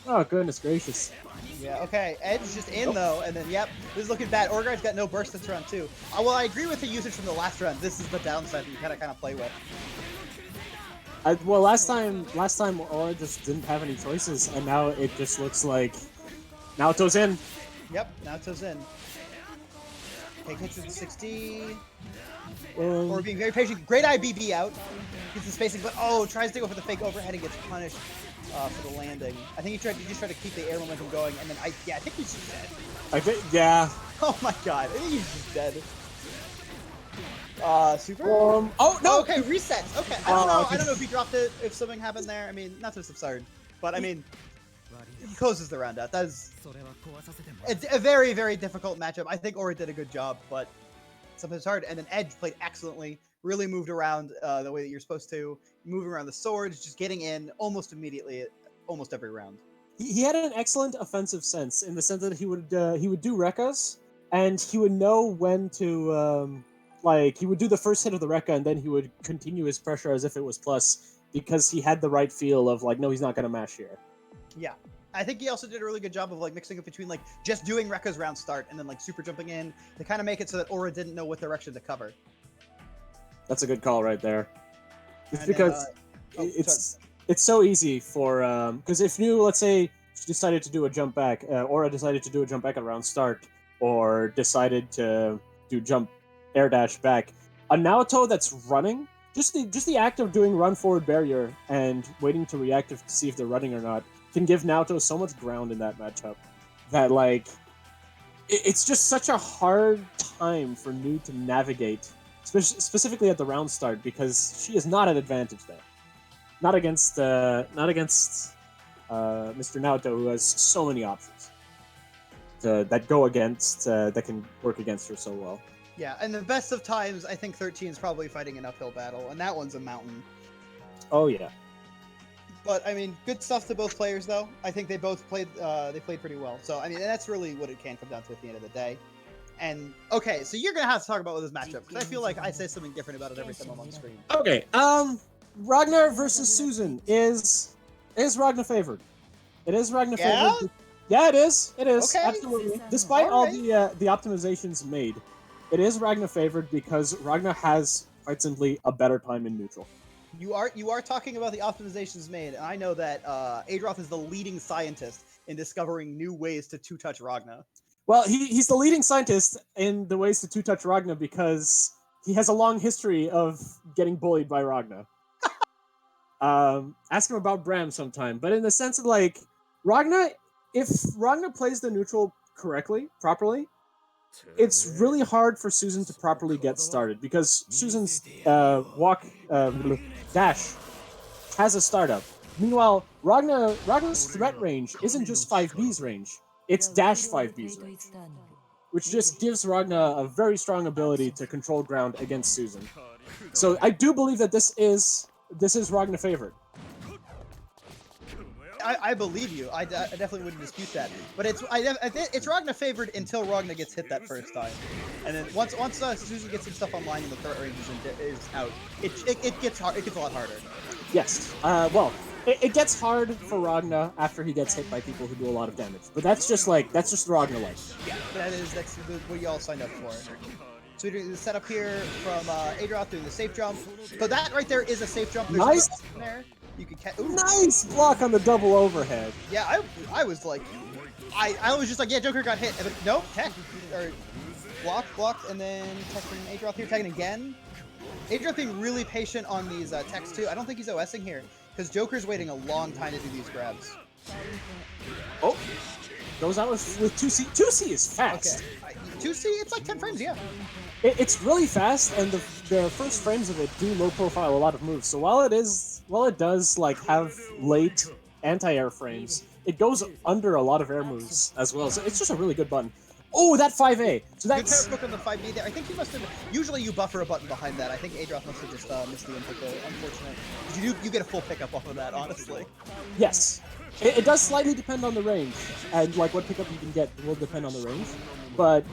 Oh, goodness gracious. Yeah, okay. Edge is just in, though, and then, yep, this is looking bad. Orgard's got no burst this round, too. Well, I agree with the usage from the last round. This is the downside that you kind of play with. Well, last time Aura just didn't have any choices, and now it just looks like Naoto's in. Yep, Naoto's in. Okay, gets to the 60. Or being very patient. Great IBB out. Gets the spacing, but tries to go for the fake overhead and gets punished for the landing. I think he just tried to keep the air momentum going, and then I think he's just dead. Yeah. Oh my god, I think he's just dead. Super? Oh no! Okay, resets. Okay, I don't know. I don't know if he dropped it, if something happened there. I mean, not to absurd, but I mean, he closes the round out. It's a very, very difficult matchup. I think Aura did a good job, but sometimes hard. And then Edge played excellently. Really moved around the way that you're supposed to. Moving around the swords, just getting in almost immediately, almost every round. He had an excellent offensive sense in the sense that he would do Rekkas, and he would know when to he would do the first hit of the Rekka, and then he would continue his pressure as if it was plus, because he had the right feel of no, he's not gonna mash here. Yeah. I think he also did a really good job of mixing it between just doing Rekka's round start and then super jumping in to kind of make it so that Aura didn't know what direction to cover. That's a good call right there. It's and because Oh, it's so easy for because if you, let's say, decided to do a jump back, or decided to do a jump back at round start, or decided to do jump air dash back, a Naoto that's running, just the act of doing run forward barrier and waiting to react to see if they're running or not can give Naoto so much ground in that matchup that like it's just such a hard time for New to navigate, specifically at the round start, because she is not at advantage there. Not against Mr. Naoto, who has so many options that go against that can work against her so well. Yeah, and the best of times, I think 13 is probably fighting an uphill battle, and that one's a mountain. Oh yeah. But I mean, good stuff to both players, though. I think they both played. They played pretty well. So I mean, that's really what it can come down to at the end of the day. And okay, so you're gonna have to talk about this matchup because I feel like I say something different about it every time I'm on screen. Okay. Ragnar versus Susan is Ragnar favored. It is Ragnar favored. Yeah, it is. It is Okay. absolutely. Despite all the optimizations made, it is Ragnar favored because Ragnar has quite simply a better time in neutral. You are talking about the optimizations made, and I know that Adroth is the leading scientist in discovering new ways to two-touch Ragnar. Well, he's the leading scientist in the ways to two-touch Ragnar because he has a long history of getting bullied by Ragnar. Ask him about Bram sometime. But in the sense of like Ragnar, if Ragnar plays the neutral properly, it's really hard for Susan to properly get started because Susan's dash has a startup. Meanwhile, Ragnar's threat range isn't just 5B's range, it's dash 5B's range, which just gives Ragnar a very strong ability to control ground against Susan. So I do believe that this is Ragnar favored. I believe you. I definitely wouldn't dispute that. But it's Ragnar favored until Ragnar gets hit that first time, and then once Susan gets some stuff online and the threat range is out, it gets hard. It gets a lot harder. Yes. Well, it gets hard for Ragnar after he gets hit by people who do a lot of damage. But that's just Ragnar life. Yeah, that's what you all signed up for. So we're doing the setup here from Adroth doing the safe jump. So that right there is a safe jump. There's nice. There. You can nice block on the double overhead. Yeah, I was like, I was just like, yeah, Joker got hit, but nope, tech or blocked, and then tech from Adroth here, tagging again. Adroth being really patient on these techs too. I don't think he's OSing here because Joker's waiting a long time to do these grabs. Oh, goes out with 2C. 2C is fast. Okay, 2C, it's like 10 frames, yeah. It's really fast, and the first frames of it do low profile a lot of moves. So while it does like have late anti-air frames, it goes under a lot of air moves as well. So it's just a really good button. Oh, that 5A. So that's good poke on the 5B there. I think he must have. Usually you buffer a button behind that. I think Adroth must have just missed the input there. Unfortunate. You get a full pickup off of that, honestly. Yes. It does slightly depend on the range, and like what pickup you can get will depend on the range. But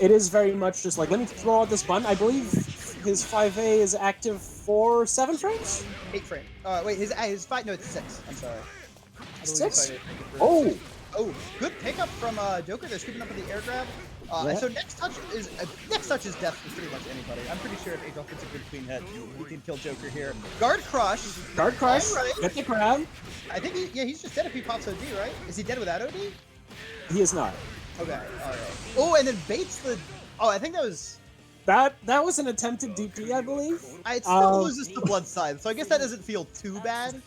it is very much just like, let me throw out this button. I believe his 5A is active for 7 frames? 8 frames. Wait, his 5, no, it's 6. I'm sorry. 6? Oh! Oh, good pickup from Joker. They're scooping up with the air grab. And so next touch is death for pretty much anybody. I'm pretty sure if Adroth gets a good clean hit, he can kill Joker here. Guard crush. Guard crush. Right. Get the grab. I think he's just dead if he pops OD, right? Is he dead without OD? He is not. Okay, alright. Oh, and then baits the... Oh, I think that was... That was an attempted DP, I believe. It still loses to Blood Scythe, so I guess that doesn't feel too bad.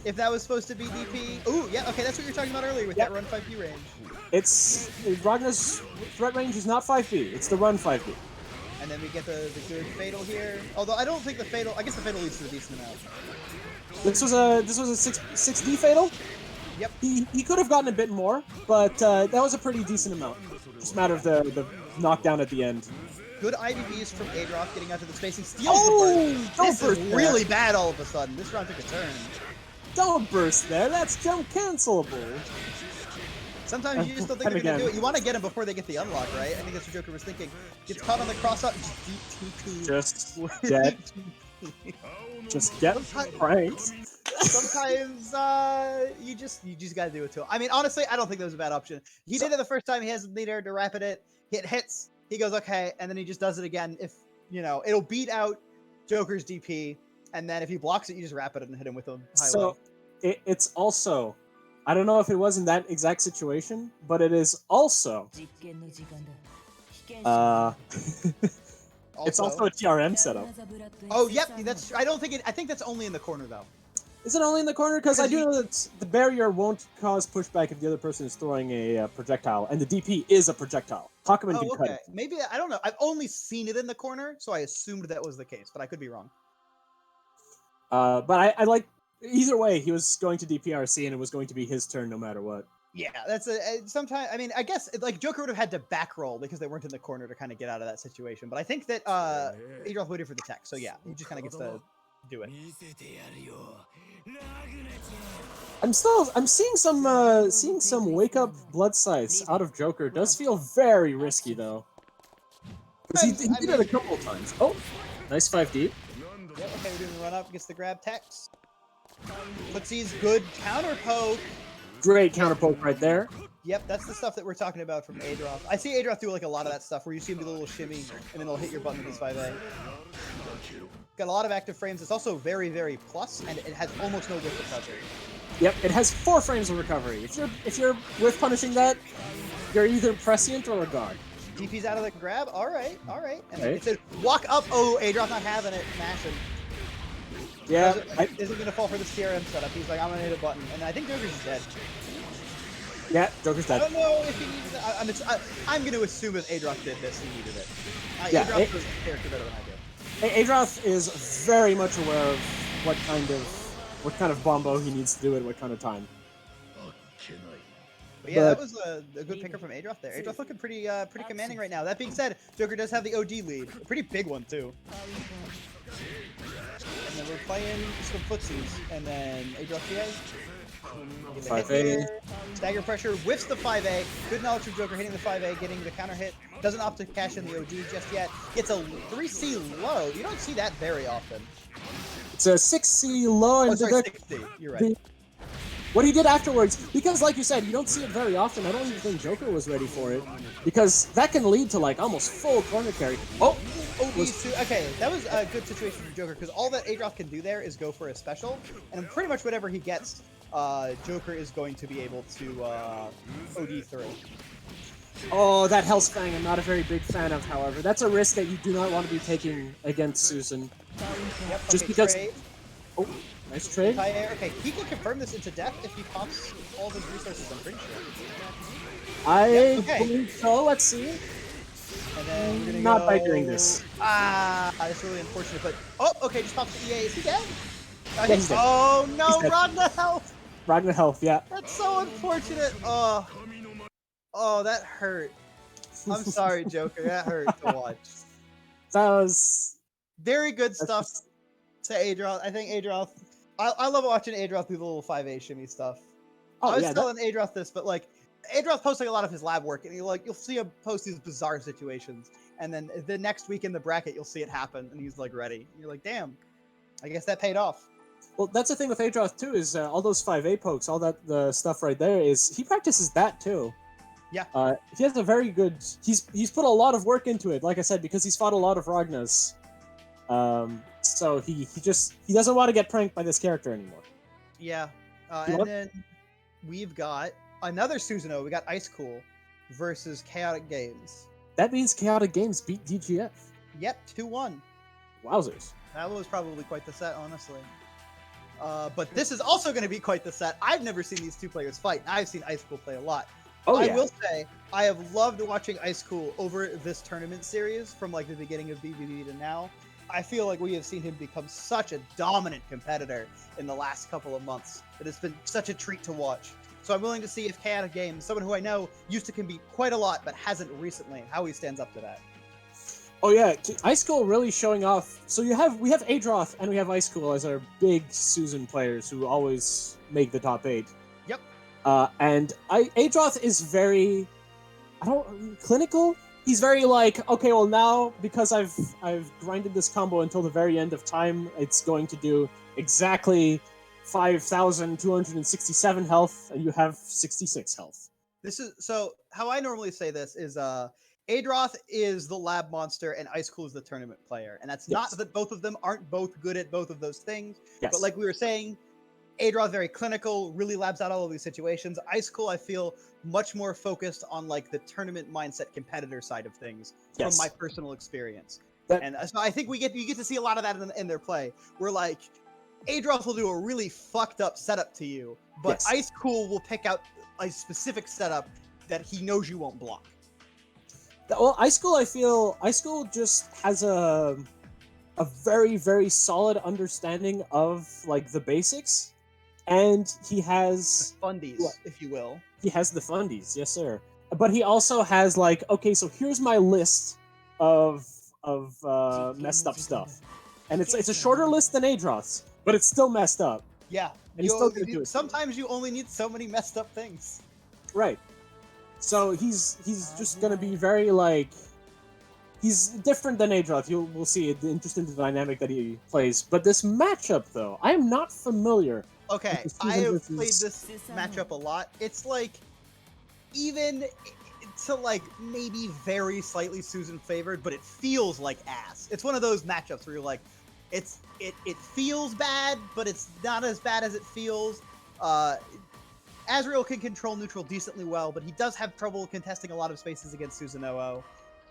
If that was supposed to be DP. Ooh, yeah, okay, that's what you were talking about earlier with that run 5B range. It's... Ragnar's threat range is not 5B, it's the run 5B. And then we get the good fatal here. Although I don't think the fatal... I guess the fatal leads to a decent amount. This was a 6D fatal? Yep. He could have gotten a bit more, but that was a pretty decent amount. Just a matter of the knockdown at the end. Good IVBs from Adroth getting out to the space. He steals the burst. This is really bad all of a sudden. This round took a turn. Don't burst there. That's jump cancelable. Sometimes you just don't think they're going to do it. You want to get him before they get the unlock, right? I think that's what Joker was thinking. Gets caught on the cross-up. Just get pranked. Sometimes you just gotta do it to him. I mean, honestly, I don't think that was a bad option. He did it the first time. He has the leader to rapid it. It hits. He goes okay, and then he just does it again. If you know, it'll beat out Joker's DP, and then if he blocks it, you just wrap it and hit him with a high So low. it's also, I don't know if it was in that exact situation, but it is also it's also a TRM setup. Oh, yep, that's. I don't think it. I think that's only in the corner though. Is it only in the corner? Because I do know that the barrier won't cause pushback if the other person is throwing a projectile, and the DP is a projectile. Hakumen can cut it. Maybe I don't know. I've only seen it in the corner, so I assumed that was the case, but I could be wrong. But I like either way. He was going to DPRC, and it was going to be his turn no matter what. Yeah, that's sometimes. I mean, I guess like Joker would have had to back roll because they weren't in the corner to kind of get out of that situation. But I think that Adroth waited for the tech, so yeah, he just kind of gets to do it. I'm seeing some wake up blood sites out of Joker. Does feel very risky though. Because he did it a couple of times. Oh, nice 5D. Yep, okay, we're doing the run up, gets the grab techs. Footsie's good counter poke. Great counter poke right there. Yep, that's the stuff that we're talking about from Adroth. I see Adroth do like a lot of that stuff where you see him do a little shimmy and then he'll hit your button with his 5A. Got a lot of active frames. It's also very, very plus, and it has almost no whiff recovery. Yep, it has 4 frames of recovery. If you're whiff punishing that, you're either prescient or a guard. DP's out of the grab. All right. And then it says walk up. Oh, Adroth not having it, mashing. Yeah, isn't gonna fall for the CRM setup. He's like, I'm gonna hit a button, and I think Joker's dead. Yeah, Joker's dead. I don't know if he needed it. I'm gonna assume if Adroth did this, he needed it. Yeah, Adroth knows the character better than I do. Adroth is very much aware of what kind of bombo he needs to do at what kind of time. But yeah, that was a good picker from Adroth there. Adroth looking pretty commanding right now. That being said, Joker does have the OD lead. A pretty big one, too. And then we're playing some footsies. And then Adroth PA. 5A. Stagger pressure, whiffs the 5A. Good knowledge from Joker hitting the 5A, getting the counter hit. Doesn't opt to cash in the OD just yet. Gets a 3C low. You don't see that very often. It's a 6C low. And 6C. You're right. What he did afterwards, because like you said, you don't see it very often. I don't even think Joker was ready for it, because that can lead to like almost full corner carry. Oh, okay, that was a good situation for Joker, because all that Adroth can do there is go for a special, and pretty much whatever he gets, Joker is going to be able to OD through. Oh, that Hellsfang I'm not a very big fan of, however. That's a risk that you do not want to be taking against Susan. Yep, just because... Trade. Oh, nice trade. Okay, he can confirm this into death if he pops all of his resources, I'm pretty sure. I believe so, let's see. And then we're gonna not by doing this. That's really unfortunate, but... Oh, okay, just pops the EA. Is he dead? Yeah, he's dead. Oh, no, Ragna Health! Ragna Health, yeah. That's so unfortunate. Oh, that hurt. I'm sorry, Joker. That hurt to watch. That was... Very good stuff to Adroth. I think Adroth... I love watching Adroth do the little 5A shimmy stuff. Oh, I was yeah, telling Adroth this, but like, Adroth posts like a lot of his lab work, and you'll see him post these bizarre situations, and then the next week in the bracket, you'll see it happen, and he's like ready. And you're like, damn, I guess that paid off. Well, that's the thing with Adroth too, is all those 5A pokes, all that the stuff right there is he practices that too. Yeah. He has a very good. He's put a lot of work into it. Like I said, because he's fought a lot of Ragnas. So he doesn't want to get pranked by this character anymore. Yeah. And then we've got another Susanoo. We got Ice Cool versus Chaotic Games. That means Chaotic Games beat DGF. Yep, 2-1. Wowzers. That was probably quite the set, honestly. But this is also going to be quite the set. I've never seen these two players fight. I've seen Ice Cool play a lot. Oh, I will say, I have loved watching Ice Cool over this tournament series from like the beginning of BBB to now. I feel like we have seen him become such a dominant competitor in the last couple of months. It has been such a treat to watch. So I'm willing to see if Chaotic Games, someone who I know used to compete quite a lot but hasn't recently, how he stands up to that. Oh yeah, Ice Cool really showing off. So we have Adroth and we have Ice Cool as our big Susan players who always make the top 8. Yep. And Adroth is very, clinical. He's very like, okay, well now because I've grinded this combo until the very end of time, it's going to do exactly 5,267 health, and you have 66 health. This is so how I normally say this is Adroth is the lab monster and Ice Cool is the tournament player. And that's not Yes. that both of them aren't both good at both of those things. Yes. But like we were saying, Adroth very clinical, really labs out all of these situations. Ice Cool, I feel, much more focused on like the tournament mindset competitor side of things from my personal experience. And so I think you get to see a lot of that in their play. Where like Adroth will do a really fucked up setup to you, but Ice Cool will pick out a specific setup that he knows you won't block. Well, Ice Cool just has a very, very solid understanding of like the basics, and he has the fundies, if you will. He has the fundies, yes, sir. But he also has like, okay, so here's my list of messed up stuff, and it's a shorter list than Adroth's, but it's still messed up. Yeah, and sometimes you only need so many messed up things. Right. So he's just gonna be very like, he's different than Adroth. We'll see the interesting dynamic that he plays. But this matchup, though, I am not familiar. Okay, I have played this matchup a lot. It's like even to like maybe very slightly Susan favored, but it feels like ass. It's one of those matchups where you're like, it feels bad, but it's not as bad as it feels. Azrael can control neutral decently well, but he does have trouble contesting a lot of spaces against Susanoo.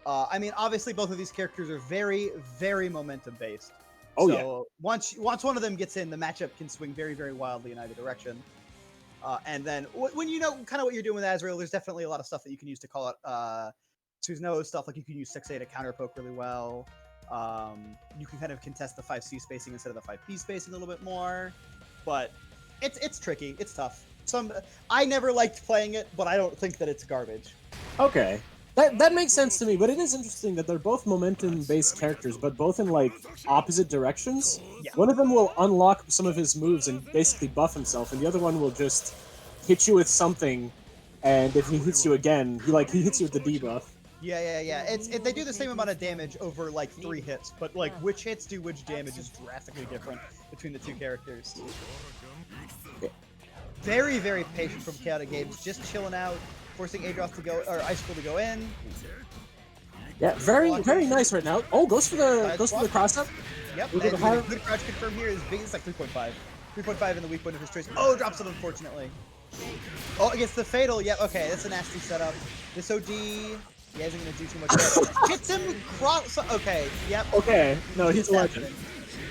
I mean, obviously, both of these characters are very, very momentum-based. Oh, so once one of them gets in, the matchup can swing very, very wildly in either direction. And then when you know kind of what you're doing with Azrael, there's definitely a lot of stuff that you can use to call out Susanoo stuff. Like you can use 6A to counter poke really well. You can kind of contest the 5C spacing instead of the 5B spacing a little bit more. But it's tricky. It's tough. I never liked playing it, but I don't think that it's garbage. Okay. That makes sense to me, but it is interesting that they're both momentum-based characters, but both in, like, opposite directions. Yeah. One of them will unlock some of his moves and basically buff himself, and the other one will just hit you with something, and if he hits you again, he hits you with the debuff. Yeah. They do the same amount of damage over, like, 3 hits, but, like, which hits do which damage is drastically different between the two characters. Very, very patient from Chaotic Games, just chilling out, forcing Adroth to go, or Ice Cool to go in. Yeah, very, very nice right now. Oh, goes for the cross up. Yep, and good crouch confirm here is big. It's like 3.5. 3.5 in the weak point of his choice. Oh, drops it unfortunately. Oh, it gets the fatal. Yep, okay, that's a nasty setup. This OD, he isn't gonna do too much damage. Hits him cross. Okay, yep. Okay, no, he's a legend.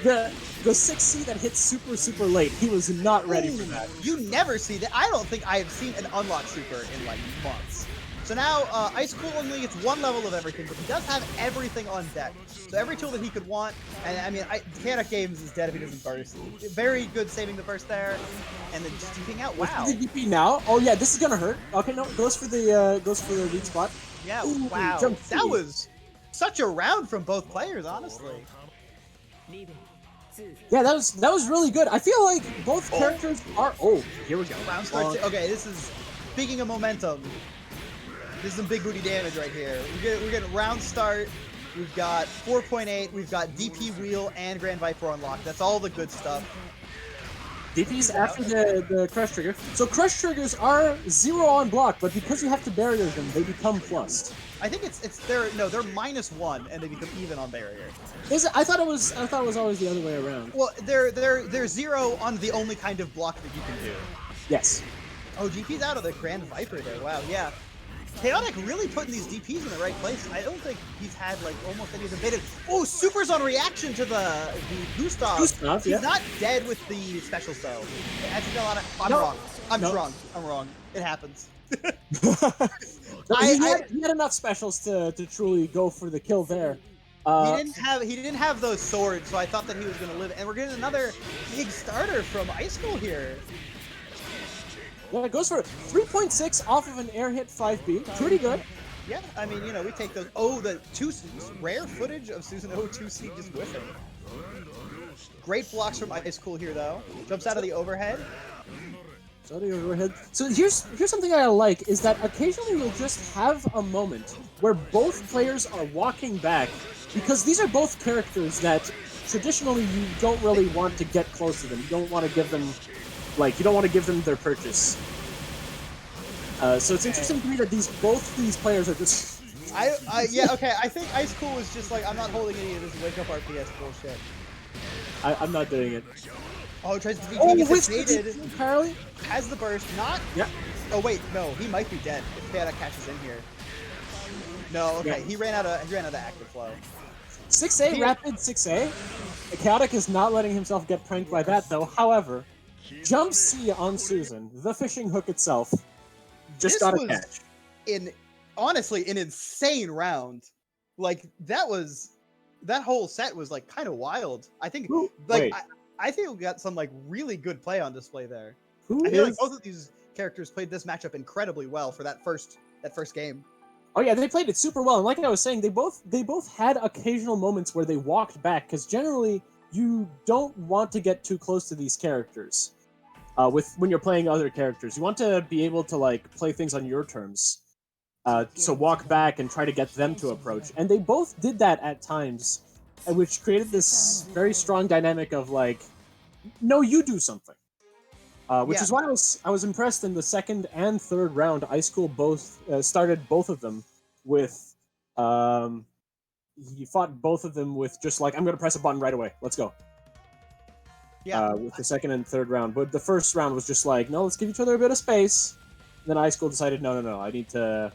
The 6C that hits super, super late, he was not ready for that. You never see that. I don't think I have seen an unlock super in like months. So now Ice Cool only gets 1 level of everything, but he does have everything on deck. So every tool that he could want, and I mean, Chaotic Games is dead if he doesn't burst. Very good saving the burst there, and then just DPing out. Wow. The DP now? Oh yeah, this is gonna hurt. Okay, no, goes for the weak spot. Yeah. Ooh, wow. That was such a round from both players, honestly. Yeah, that was really good. I feel like both characters are. Oh, here we go. Round start. Okay, this is speaking of momentum. This is some big booty damage right here. We're getting round start. We've got 4.8. We've got DP wheel and Grand Viper unlocked. That's all the good stuff. DP's after the crush trigger. So crush triggers are 0 on block, but because you have to barrier them, they become plussed. I think they're -1 and they become even on barrier. Is it? I thought it was always the other way around. Well, they're 0 on the only kind of block that you can do. Yes. Oh, DP's out of the Grand Viper there. Wow, yeah. Chaotic really putting these DPs in the right place. I don't think he's had like almost any of them baited. Oh, Super's on reaction to the Gustav. He's not dead with the specials though. I'm wrong. I'm wrong. It happens. He had enough specials to truly go for the kill there. He didn't have those swords, so I thought that he was gonna live. And we're getting another big starter from Ice Cool here. Yeah, it goes for 3.6 off of an air hit 5B. Pretty good. Yeah, I mean, we take those. Oh, the rare footage of Susanoo 2C just whiffing. Great blocks from Ice Cool here, though. Jumps out of the overhead. So here's something I like, is that occasionally you'll just have a moment where both players are walking back, because these are both characters that traditionally you don't really want to get close to them. You don't want to give them, their purchase. So it's interesting to me that both these players are just Yeah, okay. I think Ice Cool was just like, I'm not holding any of this wake up RPS bullshit. I'm not doing it. Oh, tries to be Oh, gets with baited. Apparently. Has the burst, not. Yeah. Oh wait, no, he might be dead if Chaotic catches in here. No, okay, Yeah. he ran out of active flow. 6A, rapid 6A. Chaotic is not letting himself get pranked by that, though. However, Jump C on Susan, the fishing hook itself, just got a catch. Honestly, an insane round. Like, that whole set was, like, kind of wild. I think, I think we got some, like, really good play on display there. I feel like both of these characters played this matchup incredibly well for that first game. Oh yeah, they played it super well, and like I was saying, they both had occasional moments where they walked back, because generally you don't want to get too close to these characters. When you're playing other characters, you want to be able to like play things on your terms. So walk back and try to get them to approach, and they both did that at times, which created this very strong dynamic of like, no, you do something. Which is why I was impressed in the second and third round. Ice Cool both started both of them with he fought both of them with just like, I'm going to press a button right away. Let's go. Yeah. With the second and third round, but the first round was just like, no, let's give each other a bit of space. And then Ice Cool decided, no, I need to.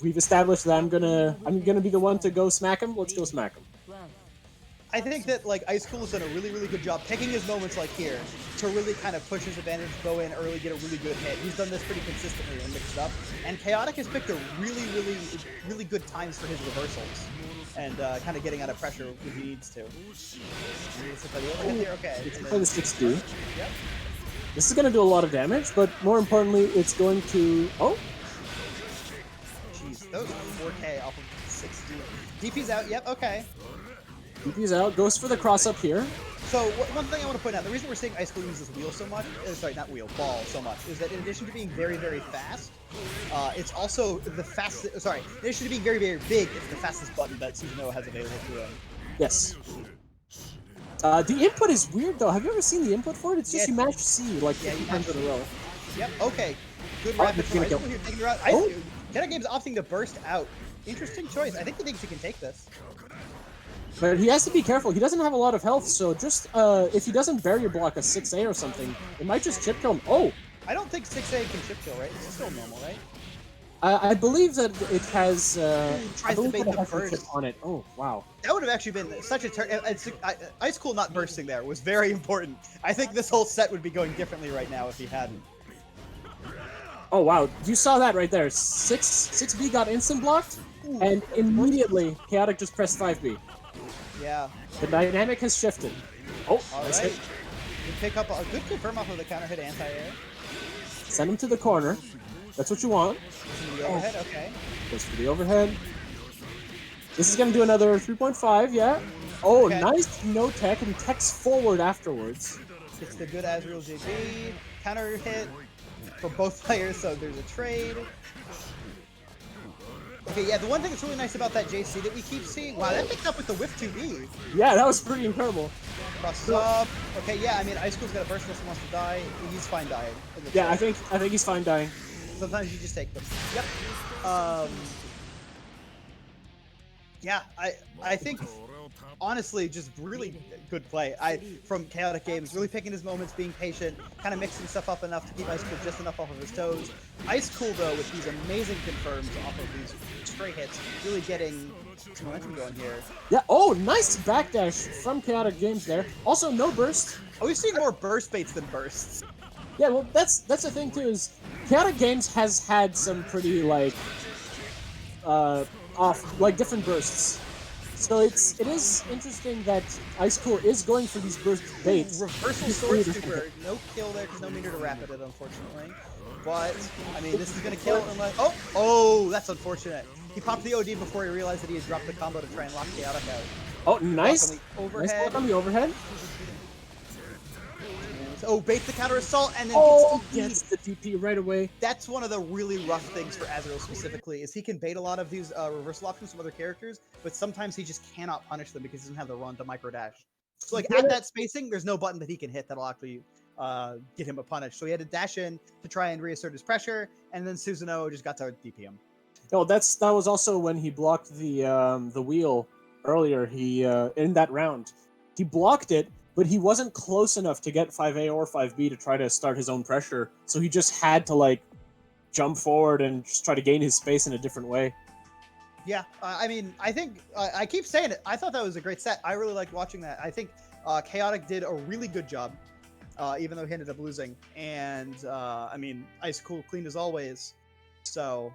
We've established that I'm gonna be the one to go smack him. Let's go smack him. I think that like Ice Cool has done a really, really good job picking his moments like here to really kind of push his advantage, go in early, get a really good hit. He's done this pretty consistently and mixed up. And Chaotic has picked a really, really, really good times for his reversals and kind of getting out of pressure when he needs to. Okay. Play the 6D. Yep. This is going to do a lot of damage, but more importantly, it's going to... Oh! Jeez, those 4K off of 6D. DP's out, yep, okay. DP's out, goes for the cross-up here. So, one thing I want to point out, the reason we're seeing Ice Cool use this wheel so much, sorry, not wheel, ball so much, is that in addition to being very, very fast, it's also the fastest, sorry, in addition to being very, very big, it's the fastest button that Susanoo has available to him. Yes. The input is weird, though. Have you ever seen the input for it? It's just you mash C, like 50 times in a row. Yep, okay. Good rapid from Ice Cool here, taking her out. Jedi Game's opting to burst out. Interesting choice. I think he thinks he can take this. But he has to be careful. He doesn't have a lot of health, so just if he doesn't barrier block a 6A or something, it might just chip kill him. Oh! I don't think 6A can chip kill, right? It's still normal, right? I believe that it has. Tries to bait the burst chip on it. Oh wow! That would have actually been such a turn. Ice Cool not bursting there was very important. I think this whole set would be going differently right now if he hadn't. Oh wow! You saw that right there. 6B got instant blocked, and immediately Chaotic just pressed 5B. Yeah. The dynamic has shifted. Oh, all nice right. hit. You pick up a good confirm off of the counter hit anti-air. Send him to the corner. That's what you want. The overhead, okay. Goes for the overhead. This is going to do another 3.5, yeah. Oh, okay. Nice no tech, and tech's forward afterwards. It's the good Azrael JB. Counter hit for both players, so there's a trade. Okay, yeah, the one thing that's really nice about that JC that we keep seeing... Wow, that picked up with the whiff 2B. Yeah, that was pretty incredible. Cross up. Okay, yeah, I mean, Ice Cool's got a burst unless he wants to die. He's fine dying. Yeah, I think he's fine dying. Sometimes you just take them. Yep. Yeah, I think honestly just really good play. From Chaotic Games, really picking his moments, being patient, kind of mixing stuff up enough to keep Ice Cool just enough off of his toes. Ice Cool though, with these amazing confirms off of these stray hits, really getting some momentum going here. Yeah. Oh, nice backdash from Chaotic Games there. Also, no burst. Oh, we've seen more burst baits than bursts. Yeah, well, that's the thing too. Is Chaotic Games has had some pretty like different bursts. So it is interesting that Ice Cool is going for these burst baits. Reversal Sword Super, no kill there because no meter to rapid it, unfortunately. But I mean, this is gonna kill unless oh, that's unfortunate. He popped the OD before he realized that he had dropped the combo to try and lock Chaotic out. Oh, nice! Overhead. Nice block on the overhead. Oh, bait the counter assault and then gets the DP right away. That's one of the really rough things for Azrael specifically, is he can bait a lot of these reversal options from other characters, but sometimes he just cannot punish them because he doesn't have the run to micro dash. So like at that spacing, there's no button that he can hit that'll actually get him a punish. So he had to dash in to try and reassert his pressure, and then Susanoo just got to DP him. No, that was also when he blocked the wheel earlier. He in that round, he blocked it, but he wasn't close enough to get 5A or 5B to try to start his own pressure. So he just had to like jump forward and just try to gain his space in a different way. Yeah, I mean, I think I keep saying it. I thought that was a great set. I really liked watching that. I think Chaotic did a really good job, even though he ended up losing. And I mean, Ice Cool clean as always. So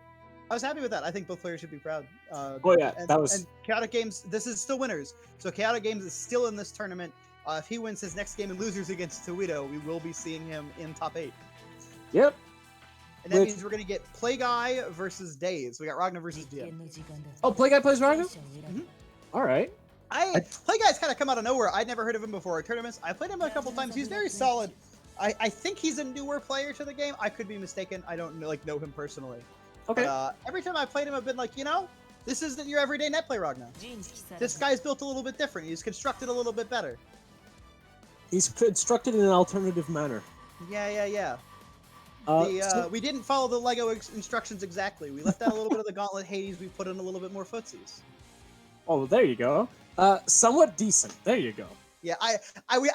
I was happy with that. I think both players should be proud. Oh yeah, that was. And Chaotic Games. This is still winners. So Chaotic Games is still in this tournament. If he wins his next game and losers against Toledo, we will be seeing him in top 8. Yep. And that means we're going to get Play Guy versus Days. We got Ragnar versus DM. Oh, Play Guy plays Ragnar? Mm-hmm. All right. Play Guy's kind of come out of nowhere. I'd never heard of him before at tournaments. I played him a couple times. He's very solid. I think he's a newer player to the game. I could be mistaken. I don't know him personally. Okay. But, every time I played him, I've been like, this isn't your everyday net play Ragnar. This guy's built a little bit different. He's constructed a little bit better. He's constructed in an alternative manner. Yeah. We didn't follow the Lego instructions exactly. We left out a little bit of the Gauntlet Hades. We put in a little bit more footsies. Oh, there you go. Somewhat decent. There you go. Yeah, I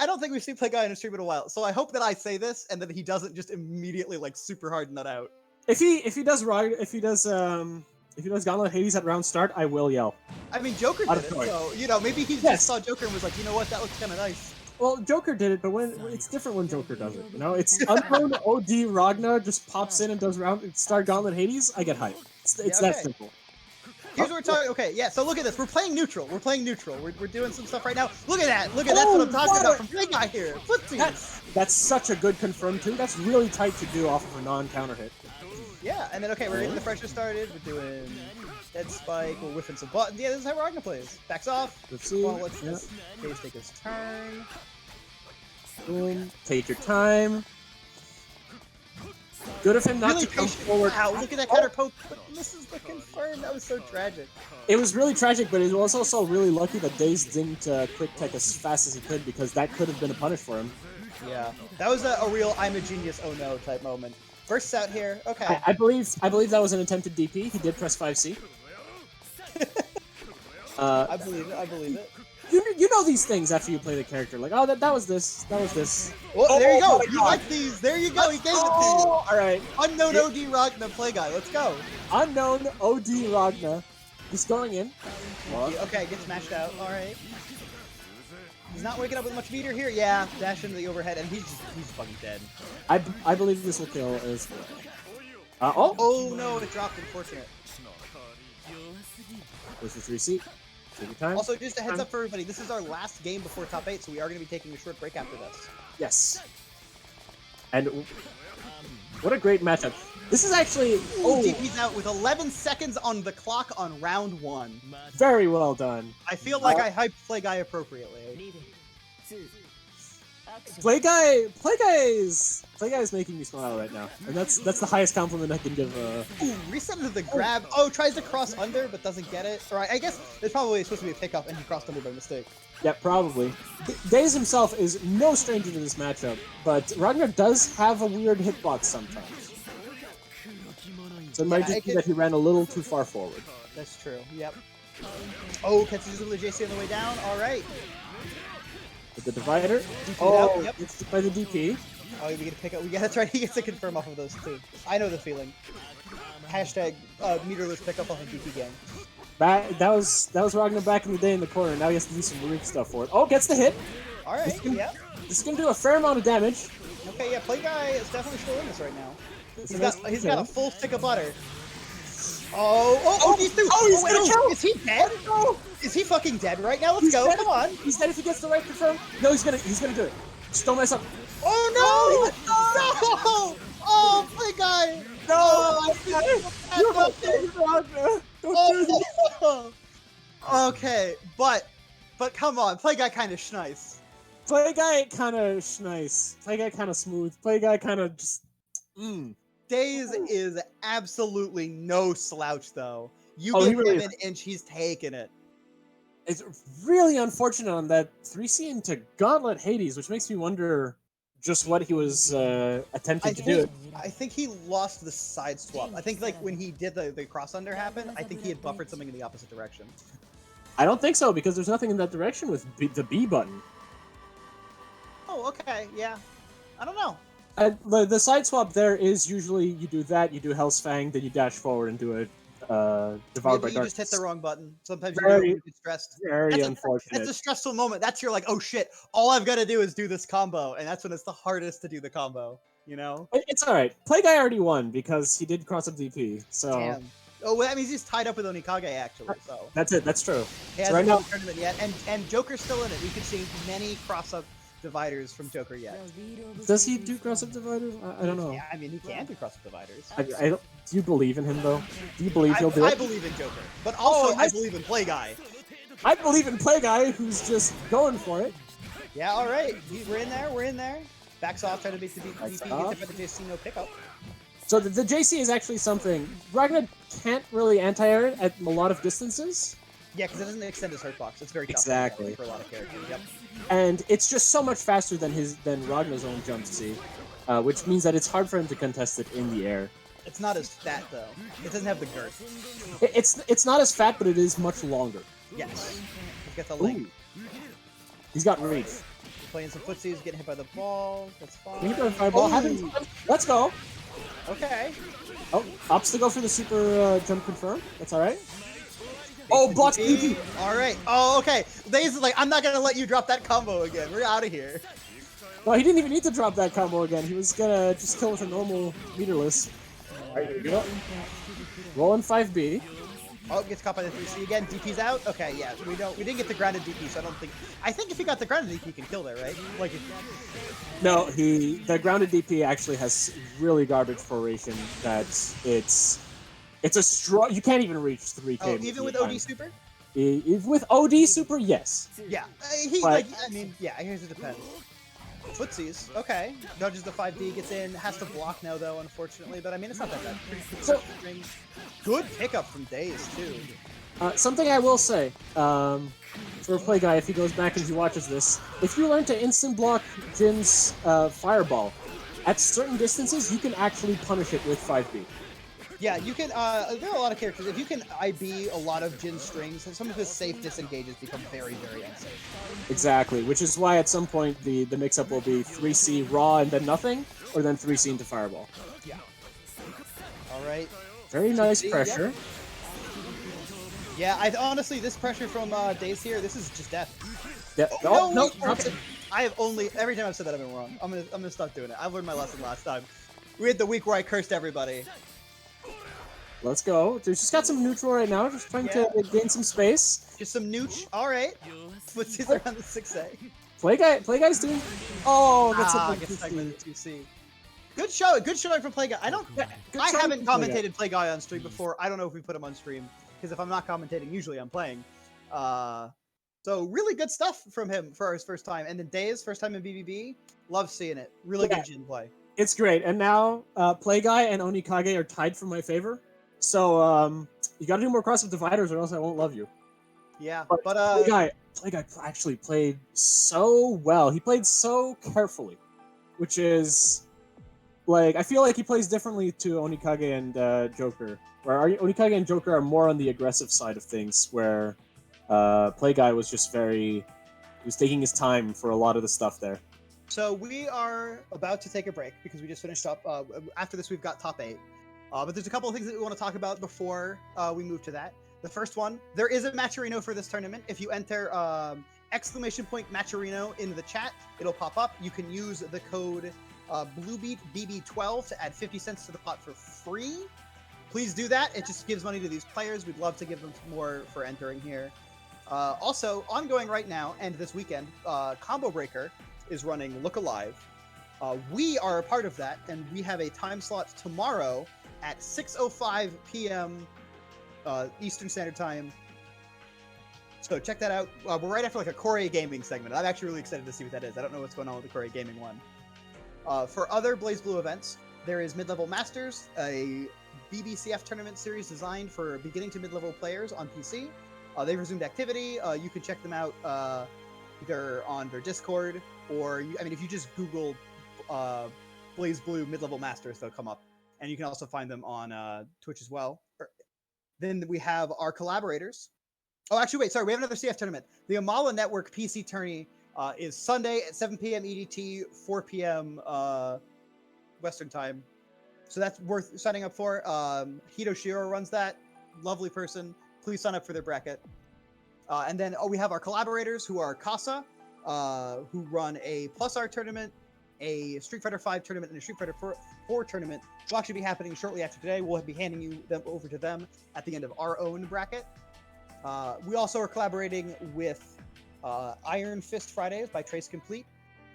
don't think we've seen Play Guy in a stream in a while. So I hope that I say this and that he doesn't just immediately like super hard nut out. If he does Gauntlet Hades at round start, I will yell. I mean, Joker did it, so maybe he just saw Joker and was like, you know what, that looks kind of nice. Well, Joker did it, but it's different when Joker does it. It's unknown OD Ragnar just pops in and does start Gauntlet Hades. I get hyped. It's that simple. Here's what we're talking. Okay, yeah. So look at this. We're playing neutral. We're doing some stuff right now. Look at that. That's what I'm talking about from Big Guy here. That's such a good confirmed too. That's really tight to do off of a non-counter hit. Yeah, and then we're getting the pressure started. We're doing dead spike. We're whiffing some buttons. Yeah, this is how Ragnar plays. Backs off. Let's see. Well, let's Days take his turn. Boom. Take your time. Good of him not to come forward. Wow, look at that counter poke. But this is the confirm. That was so tragic. It was really tragic, but it was also really lucky that Days didn't quick tech as fast as he could, because that could have been a punish for him. Yeah, that was a real I'm a genius, oh no type moment. Bursts out here. Okay. I believe that was an attempted DP. He did press 5C. I believe it. You know these things after you play the character. Like, oh, that was this. That was this. Well, there you go. You like these. There you go. He gave it to you. All right. Unknown OD Ragnar Play Guy. Let's go. Unknown OD Ragnar. He's going in. Okay, gets smashed out. All right. He's not waking up with much meter here. Yeah, dash into the overhead, and he's fucking dead. I believe this will kill as well. Oh no, it dropped. Unfortunate. There's the 3C. Take your time. Also, just a heads up for everybody, this is our last game before top 8, so we are going to be taking a short break after this. Yes. And what a great matchup. This is actually... DP's out with 11 seconds on the clock on round 1. Very well done. I feel like I hyped Play Guy appropriately. Play Guy is making me smile right now, and that's the highest compliment I can give. Ooh, reset into the grab. Oh, tries to cross under but doesn't get it. Or I guess it's probably supposed to be a pickup and he crossed under by mistake. Yeah, probably. Days himself is no stranger to this matchup, but Ragnar does have a weird hitbox sometimes. So it might just be that he ran a little too far forward. That's true. Yep. Oh, catches the JC on the way down. All right. With the divider. Yep. It's by the DP. Oh, we get to pick up. That's right. He gets to confirm off of those too. I know the feeling. Hashtag meterless pickup off of DP gang. That was Ragnar back in the day in the corner. Now he has to do some weird stuff for it. Oh, gets the hit. All right. This is gonna do a fair amount of damage. Okay. Yeah. Play Guy is definitely still in this right now. He's got a full stick of butter. He's through. He's gonna kill. Is he dead? No. Is he fucking dead right now? Let's go. Come on. He's dead if he gets the right confirm. No, he's gonna do it. Just don't mess up. Oh no! No! Oh, Play Guy! No! Don't do this. Okay, but come on, Play Guy kind of schnice. Play Guy kind of schnice. Play Guy kind of smooth. Play Guy kind of just. Days is absolutely no slouch though. You give him an inch, he's taking it. It's really unfortunate on that 3C into Gauntlet Hades, which makes me wonder, just what he was attempting I to do. think he lost the side swap. I think like when he did the cross under happen, I think he had buffered something in the opposite direction. I don't think so because there's nothing in that direction with the B button. Oh, okay, yeah. I don't know. The side swap there is usually you do that, you do Hell's Fang, then you dash forward and do a Devoured by Maybe you Darkness. just hit the wrong button. Sometimes Very- you get stressed. Very That's unfortunate. a stressful moment. That's you're like, oh shit, all I've got to do is do this combo, and that's when it's the hardest to do the combo. You know? It's all right. Play Guy already won because he did cross up DP. So Damn. Oh, well, that means he's tied up with Onikage actually. So that's it. That's true. he So hasn't right won now, the tournament yet, and Joker's still in it. We could see many cross-up dividers from Joker yet. does he do cross up dividers? I don't know. Yeah, I mean he can do cross-up dividers. I don't, do you believe in him though? Do you believe he'll do I it? believe in Joker, but also I nice. believe in Play Guy. I believe in Play Guy who's just going for it. Yeah, all right, we're in there. We're in there. Backs off, trying to beat the DP. Backs Gets off. hit by the JC, no pickup. So the JC is actually something Ragnar can't really anti-air it at a lot of distances. Yeah, because it doesn't extend his hurt box. It's very tough Exactly. for a lot of characters. Yep. And it's just so much faster than Ragnar's own jump C, which means that it's hard for him to contest it in the air. It's not as fat though. It doesn't have the girth. It's not as fat, but it is much longer. Yes. He's got the length. Ooh. He's got reach. Playing some footsies, getting hit by the ball. That's fine. He got a fireball. Oh. Let's go. Okay. Oh, opts to go for the super jump confirm. That's all right. Oh, blocks DP. All right. Oh, okay. Daze is like, I'm not gonna let you drop that combo again. We're out of here. No, he didn't even need to drop that combo again. He was gonna just kill with a normal meterless. All right, here we go. Rolling 5B. Oh, gets caught by the 3C again. DP's out. Okay, yeah. We didn't get the grounded DP, so I think if he got the grounded DP, he can kill there, right? Like. No, the grounded DP actually has really garbage formation that it's a strong. You can't even reach 3K. Oh, even with OD super? With OD super, yes. Yeah, I mean, yeah. I guess it depends. Footsies, okay. Dodges the 5D, gets in, has to block now though, unfortunately. But I mean, it's not that bad. So good pickup from Daze too. Something I will say for a Play Guy, if he goes back and he watches this, if you learn to instant block Jin's fireball at certain distances, you can actually punish it with 5B. Yeah, you can. There are a lot of characters. If you can IB a lot of Jin's strings, some of his safe disengages become very, very unsafe. Exactly, which is why at some point the mix-up will be 3C raw and then nothing, or then 3C into fireball. Yeah. All right. Very nice pressure. Yeah, honestly, this pressure from Daze here, this is just death. Yep. Oh, no, okay. I have every time I've said that I've been wrong. I'm gonna stop doing it. I've learned my lesson last time. We had the week where I cursed everybody. Let's go. There's just got some neutral right now, just trying to gain some space. Just some nooch. All right. Footsies around the 6A. Play Guy's doing. Oh, that's a gets big stuck by the 2C. Good showing from Play Guy. I haven't commentated Play Guy on stream before. I don't know if we put him on stream because if I'm not commentating, usually I'm playing. So really good stuff from him for his first time. And then Daze, first time in BBB. Love seeing it. Really good Jin play. It's great. And now Play Guy and Onikage are tied for my favor. So you got to do more cross-up dividers, or else I won't love you. Yeah, but Play Guy actually played so well. He played so carefully, which is like I feel like he plays differently to Onikage and Joker. Where Onikage and Joker are more on the aggressive side of things, where Play Guy was just he was taking his time for a lot of the stuff there. So we are about to take a break because we just finished up. After this, we've got top 8. But there's a couple of things that we want to talk about before we move to that. The first one, there is a Matcherino for this tournament. If you enter !Matcherino in the chat, it'll pop up. You can use the code BluebeatBB12 to add 50 cents to the pot for free. Please do that. It just gives money to these players. We'd love to give them more for entering here. Also, ongoing right now and this weekend, Combo Breaker is running Look Alive. We are a part of that, and we have a time slot tomorrow at 6:05 p.m. Eastern Standard Time. So check that out. We're right after like a Korea Gaming segment. I'm actually really excited to see what that is. I don't know what's going on with the Korea Gaming one. For other Blaze Blue events, there is Mid-Level Masters, a BBCF tournament series designed for beginning to mid-level players on PC. They've resumed activity. You can check them out either on their Discord or, if you just Google Blaze Blue mid-level masters. They'll come up, and you can also find them on Twitch as well. Then we have our collaborators. Oh, actually, wait, sorry, we have another CF tournament. The Amala Network PC tourney is Sunday at 7 p.m. EDT, 4 p.m. Western time. So that's worth signing up for. Hito Shiro runs that. Lovely person. Please sign up for their bracket. And then we have our collaborators who are Casa, who run a Plus R tournament, a Street Fighter V tournament, and a Street Fighter 4 tournament. Will actually be happening shortly after today. We'll be handing you them over to them at the end of our own bracket. We also are collaborating with Iron Fist Fridays by Trace Complete.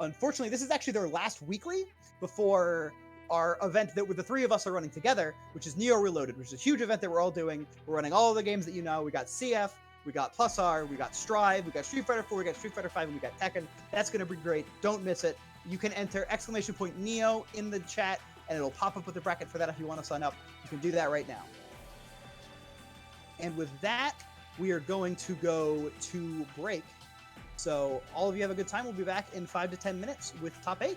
Unfortunately, this is actually their last weekly before our event that the three of us are running together, which is Neo Reloaded, which is a huge event that we're all doing. We're running all of the games that you know. We got CF, we got Plus R, we got Strive, we got Street Fighter 4, we got Street Fighter 5, and we got Tekken. That's going to be great. Don't miss it. You can enter !Neo in the chat, and it'll pop up with the bracket for that if you want to sign up. You can do that right now. And with that, we are going to go to break. So all of you have a good time. We'll be back in 5 to 10 minutes with Top 8.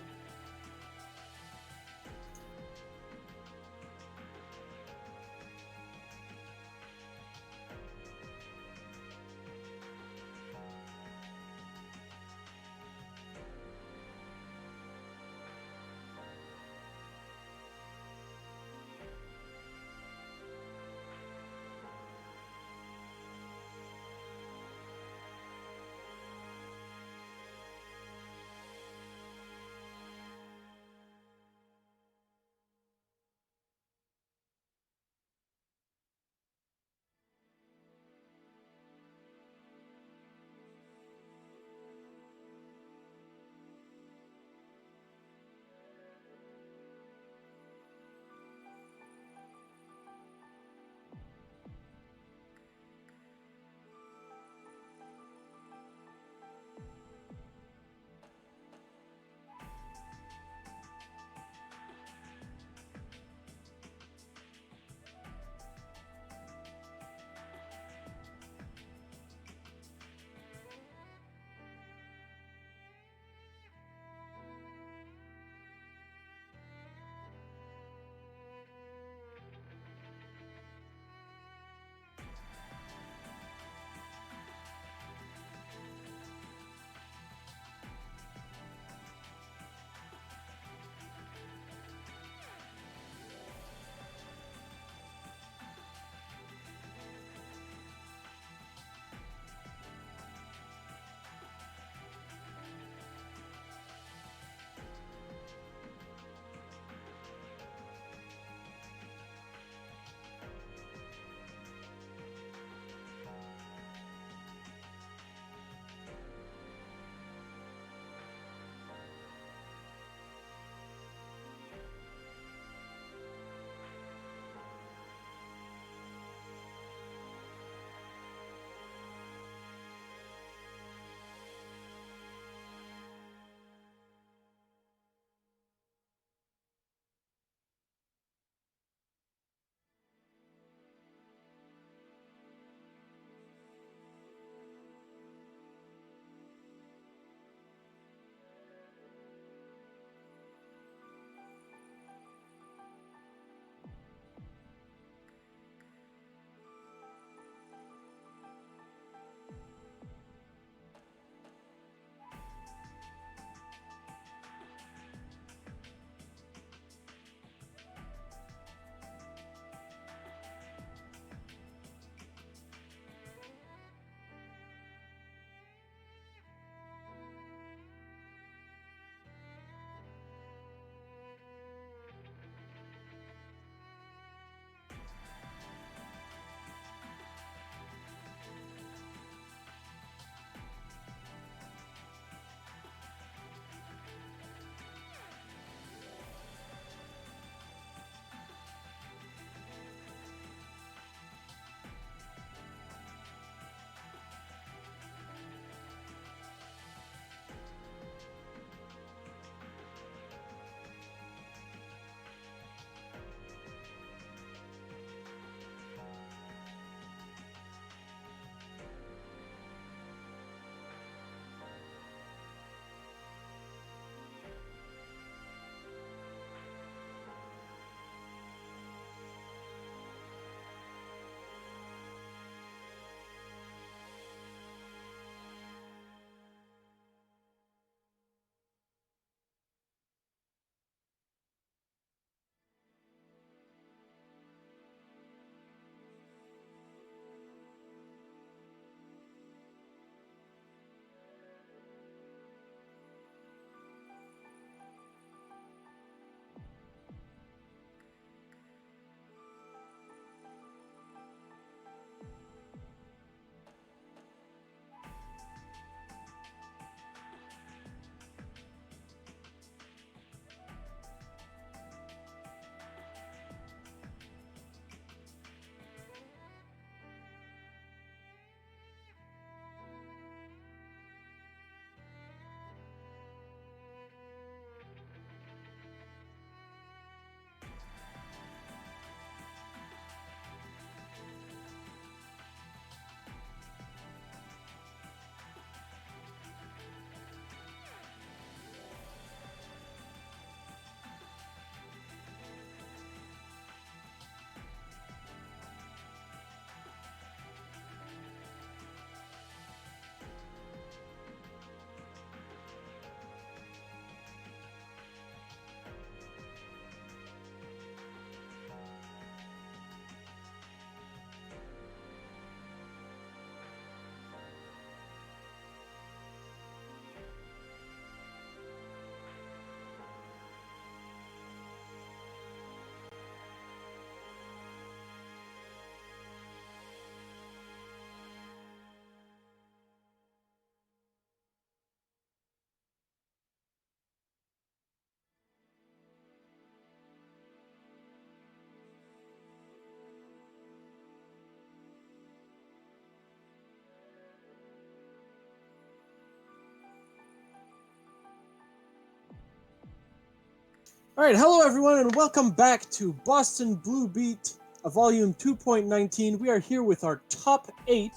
All right, hello everyone, and welcome back to Boston Blue Beat, volume 2.19. We are here with our top 8.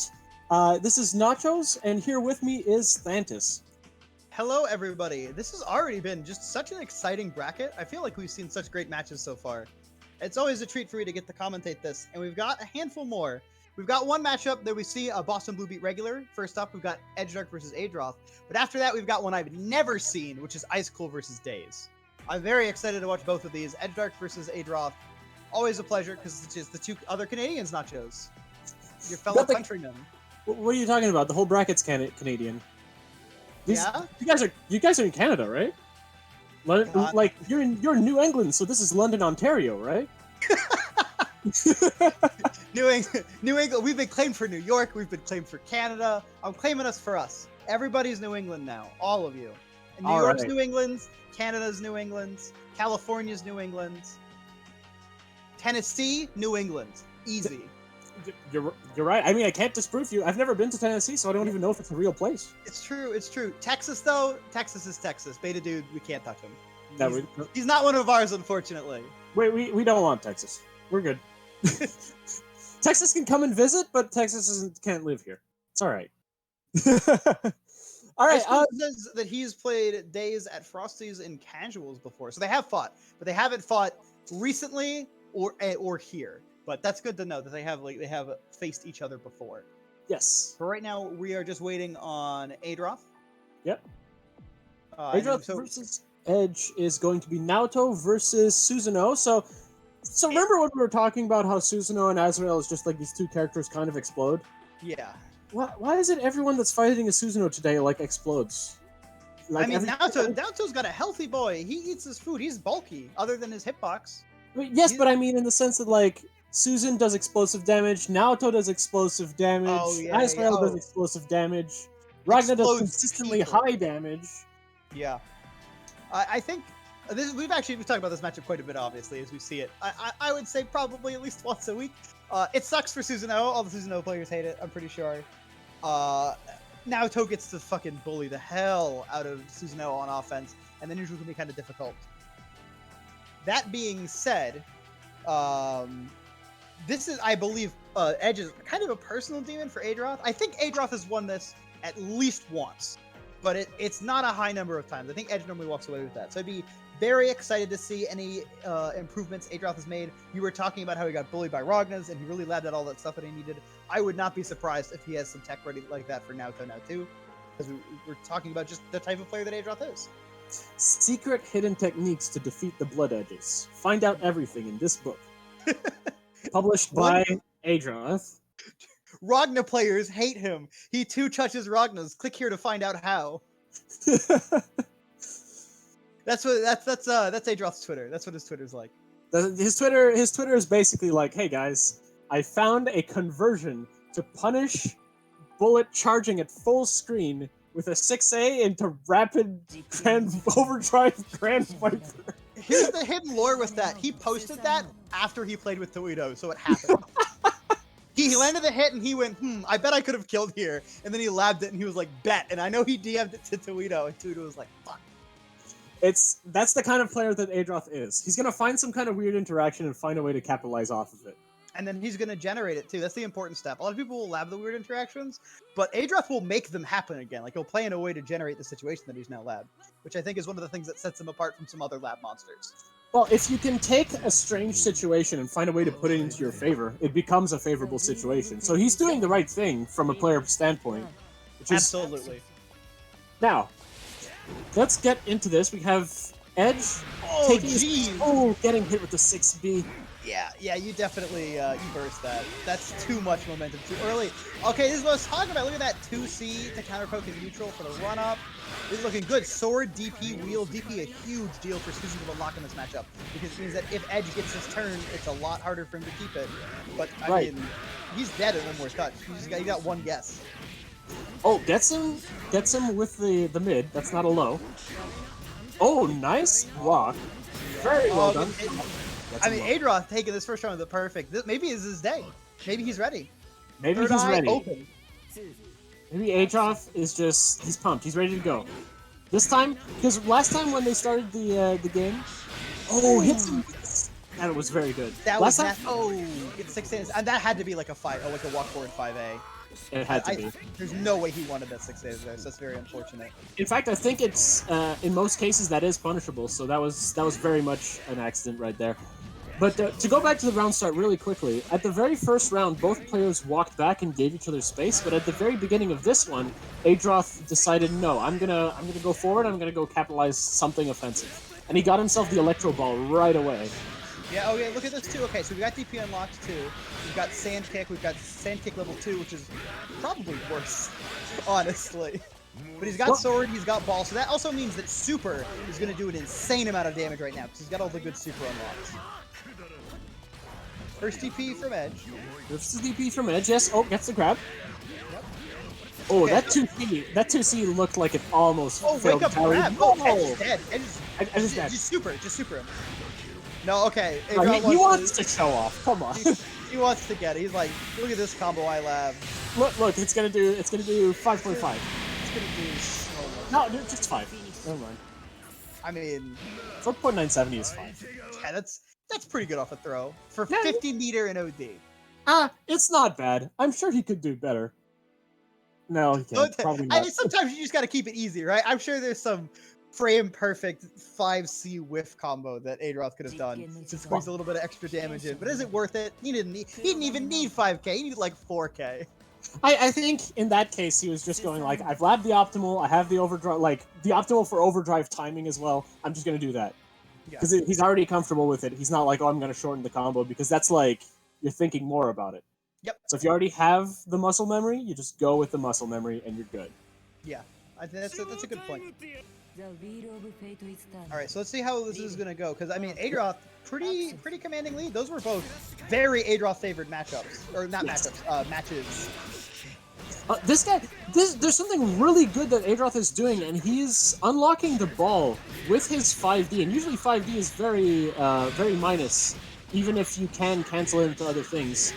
This is Nachos, and here with me is Thantis. Hello, everybody. This has already been just such an exciting bracket. I feel like we've seen such great matches so far. It's always a treat for me to get to commentate this, and we've got a handful more. We've got one matchup that we see a Boston Blue Beat regular. First up, we've got Edgedark versus Adroth. But after that, we've got one I've never seen, which is Ice Cool versus Daze. I'm very excited to watch both of these. Edgedark versus Adroth. Always a pleasure, because it's just the two other Canadians, Nachos. Your fellow countrymen. What are you talking about? The whole bracket's Canadian. Yeah? You guys are in Canada, right? Like you're in New England, so this is London, Ontario, right? New England. We've been claimed for New York. We've been claimed for Canada. I'm claiming us for us. Everybody's New England now. All of you. And New York's New England. Canada's New England. California's New England. Tennessee, New England. Easy. You're right. I mean, I can't disprove you. I've never been to Tennessee, so I don't even know if it's a real place. It's true. It's true. Texas, though. Texas is Texas. Beta dude, we can't touch him. He's not one of ours, unfortunately. Wait, we don't want Texas. We're good. Texas can come and visit, but Texas can't live here. It's all right. All right. Says that he's played Daze at Frosty's in casuals before, so they have fought, but they haven't fought recently or here. But that's good to know that they have faced each other before. Yes. For right now, we are just waiting on Adroth. Yep. Adroth versus Edge is going to be Naoto versus Susanoo. So remember when we were talking about how Susanoo and Azrael is just like these two characters kind of explode? Yeah. Why is it everyone that's fighting a Susanoo today explodes? Like, I mean, Naoto's got a healthy boy. He eats his food. He's bulky, other than his hitbox. Yes, but I mean in the sense that Susan does explosive damage, Naoto does explosive damage, Azrael does explosive damage, Ragnar does consistently high damage. Yeah. I think we've talked about this matchup quite a bit, obviously, as we see it. I would say probably at least once a week. It sucks for Susanoo. All the Susanoo players hate it, I'm pretty sure. Naoto gets to fucking bully the hell out of Susanoo on offense, and the neutral can be kind of difficult. That being said, this is, I believe, Edge is kind of a personal demon for Adroth. I think Adroth has won this at least once, but it's not a high number of times. I think Edge normally walks away with that. So I'd be very excited to see any improvements Adroth has made. You were talking about how he got bullied by Ragnas, and he really labbed at all that stuff that he needed. I would not be surprised if he has some tech ready like that for Naoto now too, because we're talking about just the type of player that Adroth is. Secret hidden techniques to defeat the Blood Edges. Find out everything in this book. Published by Adroth. Ragna players hate him. He too touches Ragnas. Click here to find out how. That's Adroth's Twitter. That's what his Twitter's like. His Twitter is basically like, hey guys, I found a conversion to punish bullet charging at full screen with a 6A into rapid overdrive Grand Viper. Here's the hidden lore with that. He posted that after he played with Toledo, so it happened. He landed the hit and he went, I bet I could have killed here. And then he labbed it and he was like, bet. And I know he DM'd it to Toledo, and Toledo was like, fuck. That's the kind of player that Adroth is. He's gonna find some kind of weird interaction and find a way to capitalize off of it. And then he's gonna generate it too. That's the important step. A lot of people will lab the weird interactions, but Adroth will make them happen again. Like, he'll play in a way to generate the situation that he's now labbed, which I think is one of the things that sets him apart from some other lab monsters. Well, if you can take a strange situation and find a way to put it into your favor, it becomes a favorable situation. So he's doing the right thing from a player standpoint. Absolutely. Now, let's get into this. We have Edge getting hit with the 6B. Yeah, you definitely you burst that. That's too much momentum too early. Okay, this is what I was talking about. Look at that 2C to counter poke in neutral for the run up. This is looking good. Sword, DP, wheel, DP, a huge deal for Susan to lock in this matchup, because it means that if Edge gets his turn, it's a lot harder for him to keep it. But I mean, he's dead in one more touch. He got one guess. Oh, gets him with the mid. That's not a low. Oh, nice block. Very well done. I mean, Adroth taking this first round with the perfect. Maybe this is his day. Maybe he's ready. Maybe he's ready. Open. Maybe Adroth is he's pumped. He's ready to go. This time, because last time when they started the game, Oh, hits him with this. That was very good. That Last was time, oh, it's 6A, and that had to be like a fight, like a walk forward 5A. it had to be. There's no way he wanted that 6A there, so that's very unfortunate. In fact, I think it's in most cases that is punishable. So that was very much an accident right there. But to go back to the round start really quickly, at the very first round, both players walked back and gave each other space. But at the very beginning of this one, Adroth decided, no, I'm gonna go forward. I'm gonna go capitalize something offensive, and he got himself the Electro Ball right away. Yeah, okay, look at this too. Okay, so we got DP unlocked too. We've got Sand Kick. We've got Sand Kick level 2, which is probably worse, honestly. But he's got Sword, he's got Ball, so that also means that Super is going to do an insane amount of damage right now, because he's got all the good Super unlocks. First DP from Edge. This is DP from Edge, yes. Oh, gets the grab. Yep. Oh, Okay, that 2C looked like it almost failed. Wake up grab! Oh, Edge is dead. Edge is dead. Just super him. No, okay. He wants to show off. Come on. He wants to get it. He's like, look at this combo I lab. Look, it's gonna do 5.5. It's gonna do so much. No, dude, just 5. Never mind. I mean, 4.970 is fine. Yeah, that's pretty good off a throw for 50 meter in OD. It's not bad. I'm sure he could do better. No, he can't. Probably not. I mean, sometimes you just gotta keep it easy, right? I'm sure there's some frame perfect 5C whiff combo that Adroth could have done to squeeze a little bit of extra damage in. But is it worth it? He didn't even need 5K. He needed like 4K. I think in that case he was just going like, I've labbed the optimal, I have the overdrive, like the optimal for overdrive timing as well. I'm just gonna do that because he's already comfortable with it. He's not like, oh, I'm gonna shorten the combo, because that's like you're thinking more about it. Yep. So if you already have the muscle memory, you just go with the muscle memory and you're good. Yeah, I think that's a good point. All right, so let's see how this is gonna go. Because I mean, Adroth, pretty commanding lead. Those were both very Adroth favored matchups, or not matchups, matches. There's something really good that Adroth is doing, and he's unlocking the ball with his 5D. And usually 5D is very minus, even if you can cancel it into other things.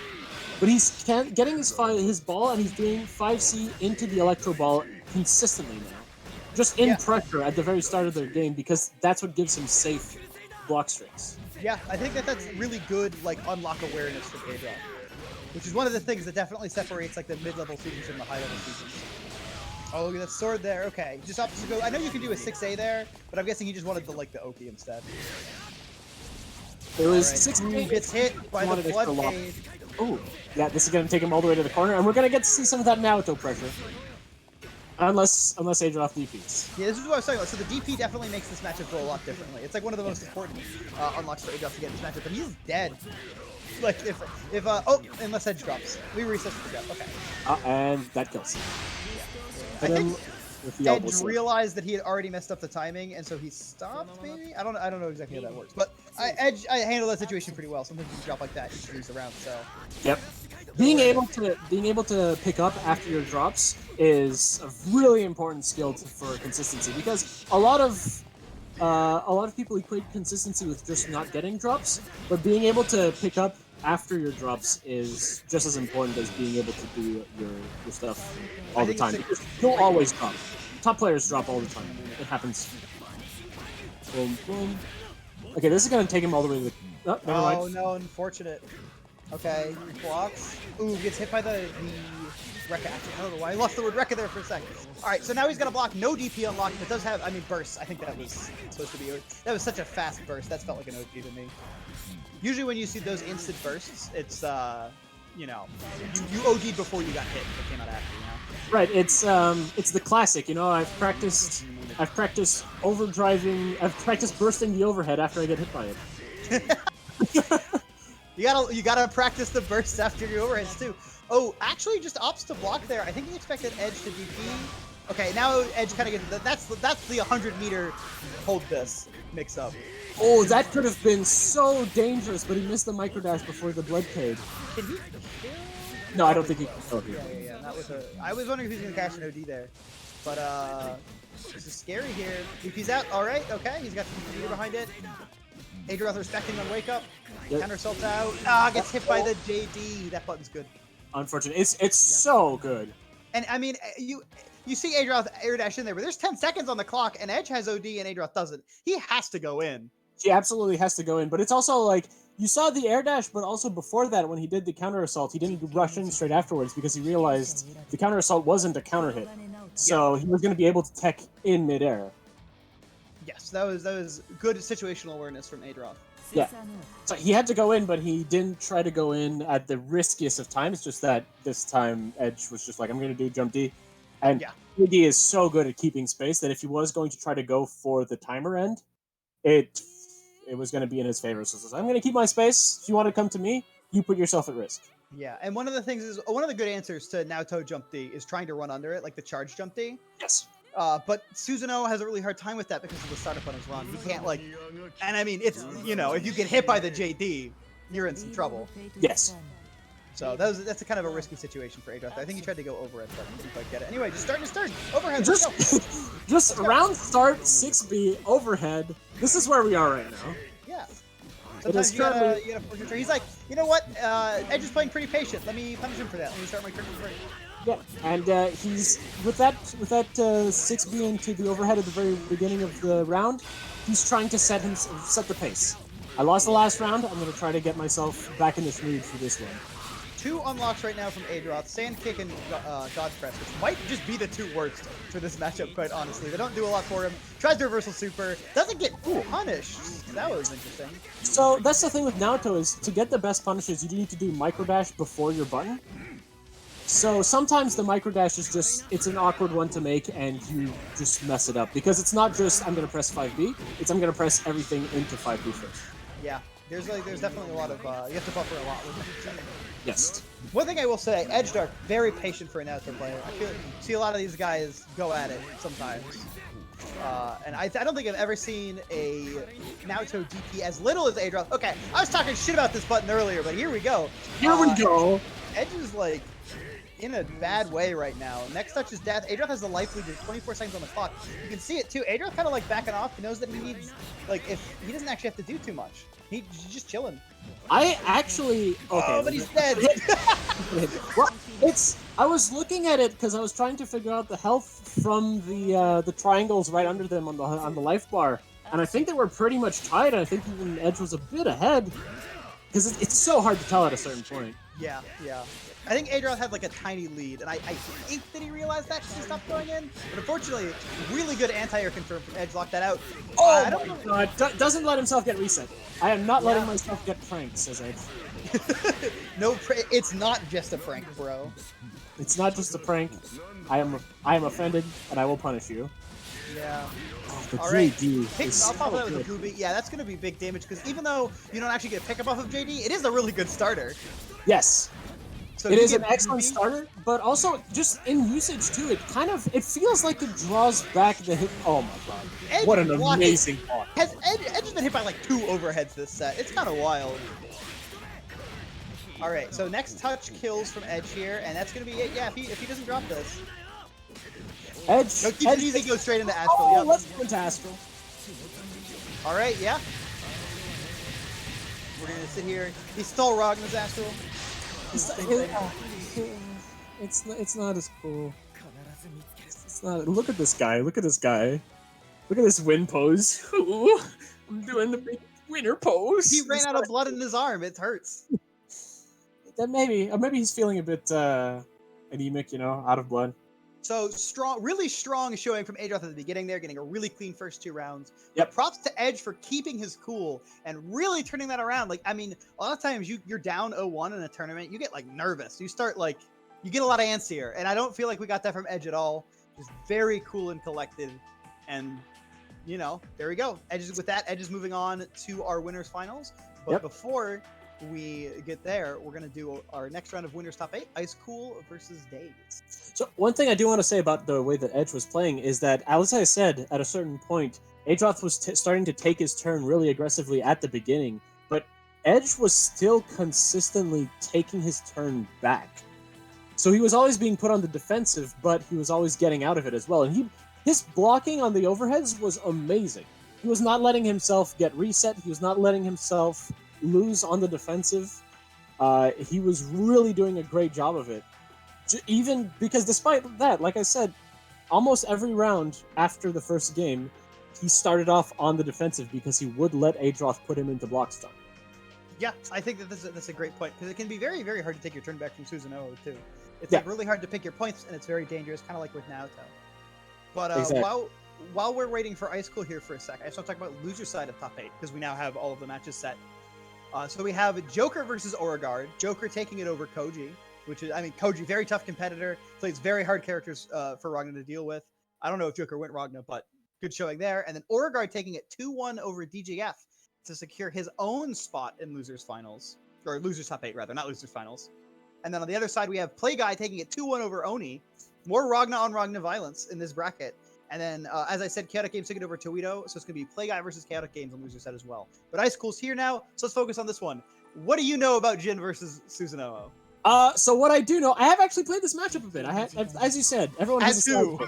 But he's getting his ball, and he's doing 5C into the Electro Ball consistently now. Just in pressure at the very start of their game, because that's what gives him safe block strings. Yeah, I think that's really good, like, unlock awareness for Adroth, which is one of the things that definitely separates, like, the mid-level seasons from the high-level seasons. Oh, look at that sword there. Okay, just opts to go. I know you can do a 6A there, but I'm guessing he just wanted the Oki instead. It was 6A. Gets hit by the Bloodcade. Oh, yeah, this is going to take him all the way to the corner, and we're going to get to see some of that Naruto pressure. Unless Adroth DPs. Yeah, this is what I was talking about. So the DP definitely makes this matchup go a lot differently. It's like one of the most important unlocks for Adroth to get in this matchup, and he's dead. Like unless Edge drops. We reset the jump. Okay. And that kills him. Yeah. I think Edge realized that he had already messed up the timing, and so he stopped. Maybe I don't know exactly how that works, but Edge handled that situation pretty well. Sometimes you drop like that, you just lose the round. So. Yep. Being able to pick up after your drops is a really important skill for consistency, because a lot of people equate consistency with just not getting drops, but being able to pick up after your drops is just as important as being able to do your stuff all the time. You'll always drop. Top players drop all the time. It happens. Boom, boom. Okay, this is gonna take him all the way to the. Oh, never mind. Oh no, unfortunate. Okay, blocks. Ooh, gets hit by the Rekka. Actually, I don't know why I lost the word Rekka there for a second. Alright, so now he's gonna block. No DP unlocked. It does have, I mean, bursts. I think that was supposed to be. That was such a fast burst. That felt like an OG to me. Usually when you see those instant bursts, it's, you know, you OG'd before you got hit. It came out after, you know? Right, it's the classic, you know, I've practiced overdriving, I've practiced bursting the overhead after I get hit by it. You gotta practice the bursts after your overheads too. Oh, actually just opts to block there. I think he expected Edge to DP. Okay, now Edge kind of gets, that's the 100-meter hold this mix up. Oh, that could have been so dangerous, but he missed the micro dash before the Bloodcade. Can he? No, I don't think he can kill here. Yeah. Not with I was wondering if he was gonna catch an OD there, but this is scary here. DP's out. All right, okay. He's got the meter behind it. Adroth respecting on wake up. Counter assault out. Gets hit by the JD. That button's good. Unfortunate. It's so good. And I mean, you see Adroth air dash in there, but there's 10 seconds on the clock, and Edge has OD and Adroth doesn't. He has to go in. She absolutely has to go in, but it's also like you saw the air dash, but also before that, when he did the counter assault, he didn't rush in straight afterwards because he realized the counter assault wasn't a counter hit, so he was going to be able to tech in midair. Yes, that was good situational awareness from Adroth. Yeah, so he had to go in, but he didn't try to go in at the riskiest of times. Just that this time, Edge was just like, "I'm going to do jump D," and D is so good at keeping space that if he was going to try to go for the timer end, it was going to be in his favor. So I'm going to keep my space. If you want to come to me, you put yourself at risk. Yeah, and one of the things is one of the good answers to Naoto jump D is trying to run under it, like the charge jump D. Yes. But Susanoo has a really hard time with that because of the startup on his run. He can't like, and I mean, it's, you know, if you get hit by the JD, you're in some trouble. Yes. So that's a kind of a risky situation for Adroth. I think he tried to go over it, but didn't quite get it. Anyway, just starting his turn. Overhead. Just round start 6B overhead. This is where we are right now. Yeah. Sometimes you gotta force your turn. He's like, you know what? Edge is playing pretty patient. Let me punish him for that. Let me start my turn first. Yeah, and he's with that 6B into the overhead at the very beginning of the round. He's trying to set the pace. I lost the last round. I'm going to try to get myself back in this mood for this one. 2 unlocks right now from Adroth, Sand Kick and Dodge Press, which might just be the 2 worst for this matchup, quite honestly. They don't do a lot for him. Tries to reversal super, doesn't get punished. That was interesting. So that's the thing with Naoto is to get the best punishes, you need to do micro dash before your button. So sometimes the micro dash is just, it's an awkward one to make and you just mess it up. Because it's not just, I'm going to press 5B, it's I'm going to press everything into 5B first. Yeah, there's definitely a lot of, you have to buffer a lot with it. Yes. One thing I will say, Edge Dark, very patient for a Naoto player. I see a lot of these guys go at it sometimes. And I don't think I've ever seen a Naoto DP as little as Adroth. Okay, I was talking shit about this button earlier, but here we go. Here we go. Edge is like in a bad way right now. Next touch is death. Adroth has the life lead. There's 24 seconds on the clock. You can see it too. Adroth kind of like backing off. He knows that he needs, like, if he doesn't actually have to do too much. He's just chilling. I actually... Okay. Oh, but he's dead. Well, I was looking at it because I was trying to figure out the health from the triangles right under them on the life bar, and I think they were pretty much tied. I think even Edge was a bit ahead because it's so hard to tell at a certain point. Yeah. I think Adroth had like a tiny lead, and I think that he realized that because he stopped going in. But unfortunately, really good anti-air confirm from Edge, locked that out. Oh I don't know. Doesn't let himself get reset. I am not letting myself get pranked, says Edge. No, it's not just a prank, bro. It's not just a prank. I am offended, and I will punish you. Yeah. Oh, the All JD right. is I'll pop so that with the good. Gooby. Yeah, that's going to be big damage because even though you don't actually get a pickup off of JD, it is a really good starter. Yes. So it is an excellent starter, but also just in usage too, it feels like it draws back the hit. Oh my god. Edge what an amazing block. Edge has been hit by like 2 overheads this set. It's kind of wild. Alright, so next touch kills from Edge here, and that's going to be it. Yeah, if he doesn't drop this. Edge. No, keep it easy, go straight into Astral. Oh, yep. let's go into Astral. Alright, yeah. We're going to sit here. He's still rogging his Astral. It's not as cool. It's not. Look at this guy. Look at this guy. Look at this win pose. Ooh, I'm doing the big winner pose. He ran out of blood in his arm. It hurts. That maybe he's feeling a bit anemic, you know, out of blood. So strong, really strong showing from Adroth at the beginning there, getting a really clean first 2 rounds. Yep. But props to Edge for keeping his cool and really turning that around. Like, I mean, a lot of times you're down 0-1 in a tournament, you get like nervous. You start like, you get a lot of antsier. And I don't feel like we got that from Edge at all. Just very cool and collected. And, you know, there we go. Edge is moving on to our winners finals. But before we get there, we're going to do our next round of winners top 8, Ice Cool versus Days. So one thing I do want to say about the way that Edge was playing is that, as I said, at a certain point, Adroth was starting to take his turn really aggressively at the beginning, but Edge was still consistently taking his turn back. So he was always being put on the defensive, but he was always getting out of it as well. And his blocking on the overheads was amazing. He was not letting himself get reset. He was not letting himself lose on the defensive. He was really doing a great job of it. Even because despite that, like I said, almost every round after the first game, he started off on the defensive because he would let Adroth put him into block stun. Yeah, I think that that's a great point, because it can be very, very hard to take your turn back from Susanoo, too. It's Yeah. like really hard to pick your points, and it's very dangerous, kind of like with Naoto. But Exactly. while we're waiting for Ice Cool here for a sec, I just want to talk about loser side of top 8, because we now have all of the matches set. So we have Joker versus Beauregard. Joker taking it over Koji, which is, I mean, Koji, very tough competitor, plays very hard characters for Ragna to deal with. I don't know if Joker went Ragna, but good showing there. And then Beauregard taking it 2-1 over DJF to secure his own spot in Losers Finals. Or Losers Top 8, rather, not Losers Finals. And then on the other side, we have Play Guy taking it 2-1 over Oni. More Ragna on Ragna violence in this bracket. And then, as I said, Chaotic Games taking it over Toledo, so it's going to be Play Guy versus Chaotic Games on Loser set as well. But Ice Cool's here now, so let's focus on this one. What do you know about Jin versus Susanoo? So what I do know, I have actually played this matchup a bit. As you said, everyone has a side.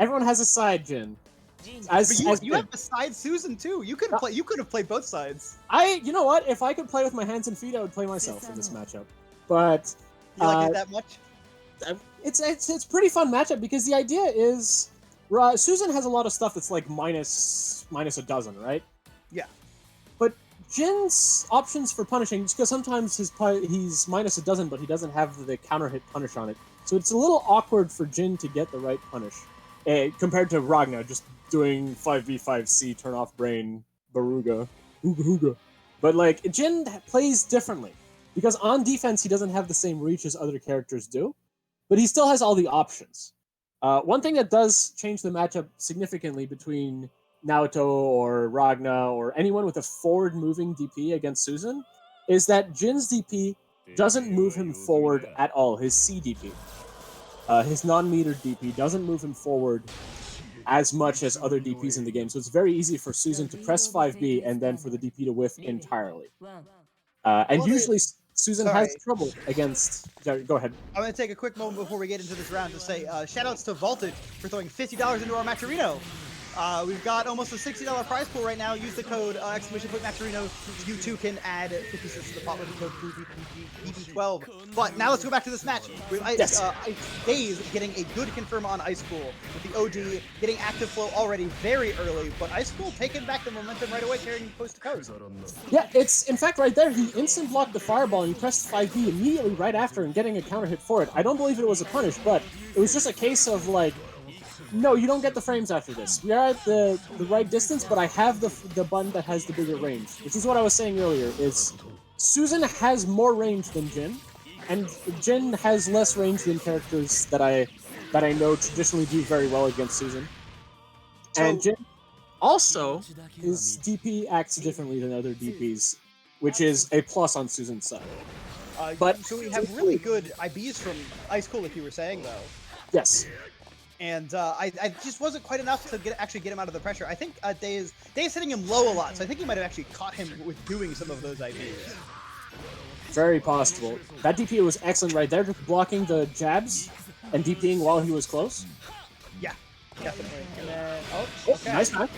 Everyone has a side, Jin. But you have the side Susan too. You could have played both sides. You know what? If I could play with my hands and feet, I would play myself in this matchup. But you like it that much? It's a pretty fun matchup because the idea is Susan has a lot of stuff that's like minus a dozen, right? Yeah. But Jin's options for punishing, because sometimes he's minus a dozen, but he doesn't have the counter hit punish on it. So it's a little awkward for Jin to get the right punish compared to Ragna just doing 5v5c turn off brain Baruga hooga. But like Jin plays differently because on defense he doesn't have the same reach as other characters do, but he still has all the options. One thing that does change the matchup significantly between Naoto or Ragna or anyone with a forward-moving DP against Susan is that Jin's DP doesn't move him forward at all. His C DP, his non-metered DP, doesn't move him forward as much as other DPs in the game. So it's very easy for Susan to press 5B and then for the DP to whiff entirely. And usually Susan has trouble against... Go ahead. I'm going to take a quick moment before we get into this round to say shoutouts to Voltage for throwing $50 into our Matcherino. We've got almost a $60 prize pool right now. Use the code !Matcherino. You too can add 50 cents to the pot with the code BB12. But now let's go back to this match. With Days getting a good confirm on Ice Cool, with the OG getting active flow already very early, but Ice Cool taking back the momentum right away, carrying coast to coast. Yeah, it's in fact right there. He instant blocked the fireball and he pressed 5B immediately right after and getting a counter hit for it. I don't believe it was a punish, but it was just a case of like, no, you don't get the frames after this. We are at the right distance, but I have the button that has the bigger range, which is what I was saying earlier, is Susan has more range than Jin, and Jin has less range than characters that I know traditionally do very well against Susan. And Jin also, his DP acts differently than other DPs, which is a plus on Susan's side. So we have really good IBs from Ice Cool, like you were saying, though. Yes. And I just wasn't quite enough to actually get him out of the pressure. I think Days hitting him low a lot, so I think he might have actually caught him with doing some of those IVs. Very possible. That DP was excellent right there, just blocking the jabs and DPing while he was close. Yeah, definitely. And then, okay. Nice match.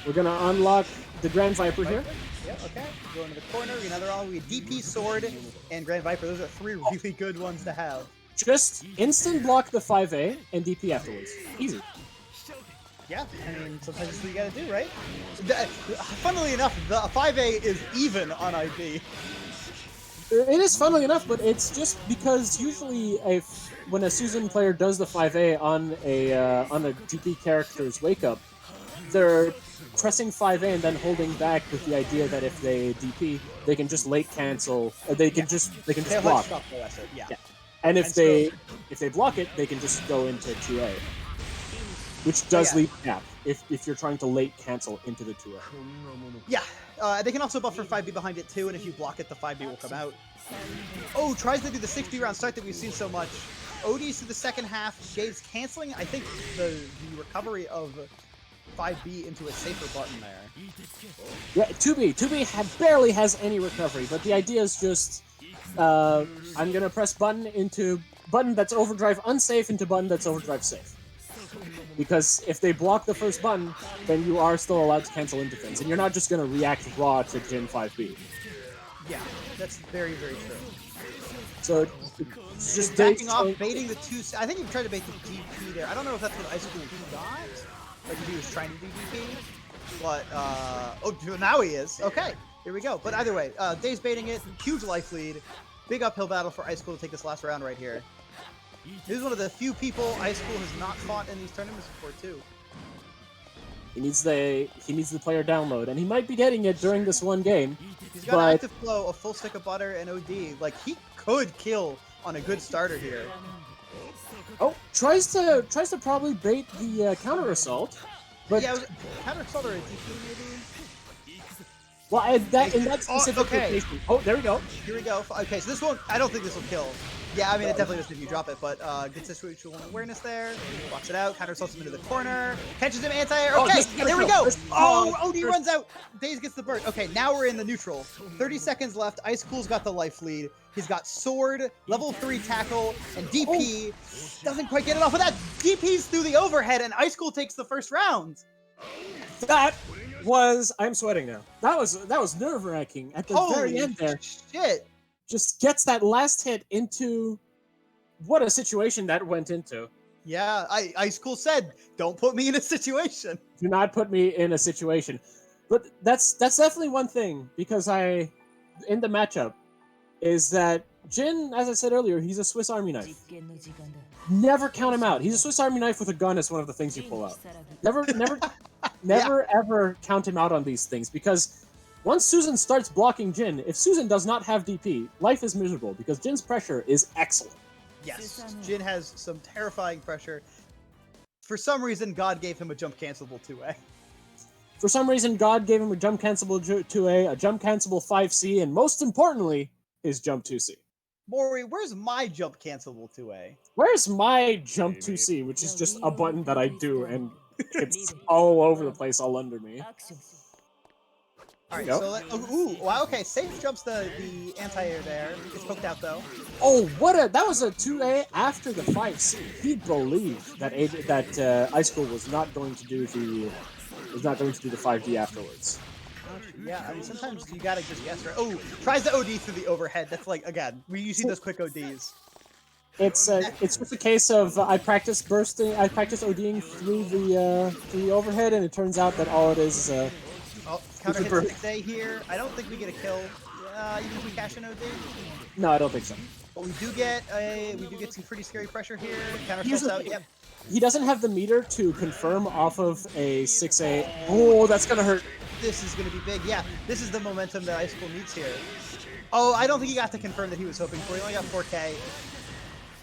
We're gonna unlock the Grand Viper here. Yeah, okay. Go into the corner. Another all. We DP Sword and Grand Viper. Those are three really good ones to have. Just instant block the 5A and DP afterwards. Easy. Yeah, I mean, sometimes that's what you gotta do, right? Funnily enough, the 5A is even on IB. It is funnily enough, but it's just because usually when a Susan player does the 5A on a DP character's wake up, they're pressing 5A and then holding back with the idea that if they DP, they can just late cancel. They can just block. Yeah. And if they block it, they can just go into 2A, which does leave a gap if you're trying to late cancel into the 2A. Yeah, they can also buffer 5B behind it too, and if you block it, the 5B will come out. Oh, tries to do the 60-round start that we've seen so much. ODs to the second half, Gaze canceling, I think, the recovery of 5B into a safer button there. Yeah, 2B barely has any recovery, but the idea is just... I'm gonna press button into button that's overdrive unsafe into button that's overdrive safe. Because if they block the first button, then you are still allowed to cancel into things, and you're not just gonna react raw to Jin 5B. Yeah, that's very, very true. So it's just backing off, baiting the two. I think he tried to bait the DP there. I don't know if that's what Ice School got. Like if he was trying to do DP. But, oh, now he is. Okay, here we go. But either way, Dave's baiting it. Huge life lead. Big uphill battle for Ice School to take this last round right here. This is one of the few people Ice School has not fought in these tournaments before, too. He needs the player download, and he might be getting it during this one game. He's got active flow, a full stick of butter, and OD. Like, he could kill on a good starter here. Oh, tries to probably bait the counter assault. But yeah, counter assault or a DP maybe? Well, in that specific location. Oh, there we go. Here we go. Okay, so this won't. I don't think this will kill. Yeah, I mean, it definitely doesn't if you drop it, but good situational awareness there. Walks it out, counter assaults him into the corner, catches him anti-air. Okay, there we go. Oh, OD runs out. Daze gets the burst. Okay, now we're in the neutral. 30 seconds left. Ice Cool's got the life lead. He's got sword, level 3 tackle, and DP. Doesn't quite get it off of that. DP's through the overhead, and Ice Cool takes the first round. That was, I'm sweating now. That was nerve-wracking at the very end there. Shit. Just gets that last hit into what a situation that went into. Yeah, Ice Cool said, "Don't put me in a situation." Do not put me in a situation. But that's definitely one thing, because in the matchup is that Jin, as I said earlier, he's a Swiss Army knife. Never count him out. He's a Swiss Army knife with a gun is one of the things you pull out. Never ever count him out on these things, because once Susan starts blocking Jin, if Susan does not have DP, life is miserable, because Jin's pressure is excellent. Yes, Jin has some terrifying pressure. For some reason, God gave him a jump cancelable 2A. For some reason, God gave him a jump cancelable 2A, a jump cancelable 5C, and most importantly, his jump 2C. Maury, where's my jump cancelable 2A? Where's my jump 2C, which is just a button that I do, and it's all over the place, all under me. Alright, so ooh, wow, okay, safe jumps the anti-air there. Gets poked out though. Oh, that was a 2A after the 5C. He believed that Ice School was not going to do the 5D afterwards. Yeah, I mean sometimes you gotta just guess, right? Oh, tries to OD through the overhead. That's like, again, we usually see those quick ODs. It's just a case of I practice ODing through the overhead, and it turns out that all it is oh, counter hit 6A here. I don't think we get a kill. Even if we cash an OD. No, I don't think so. But we do get some pretty scary pressure here. Counter assaults out. Yep. He doesn't have the meter to confirm off of a 6A. Oh, that's gonna hurt. This is gonna be big. Yeah, this is the momentum that Ice School needs here. Oh, I don't think he got to confirm that he was hoping for. He only got 4K.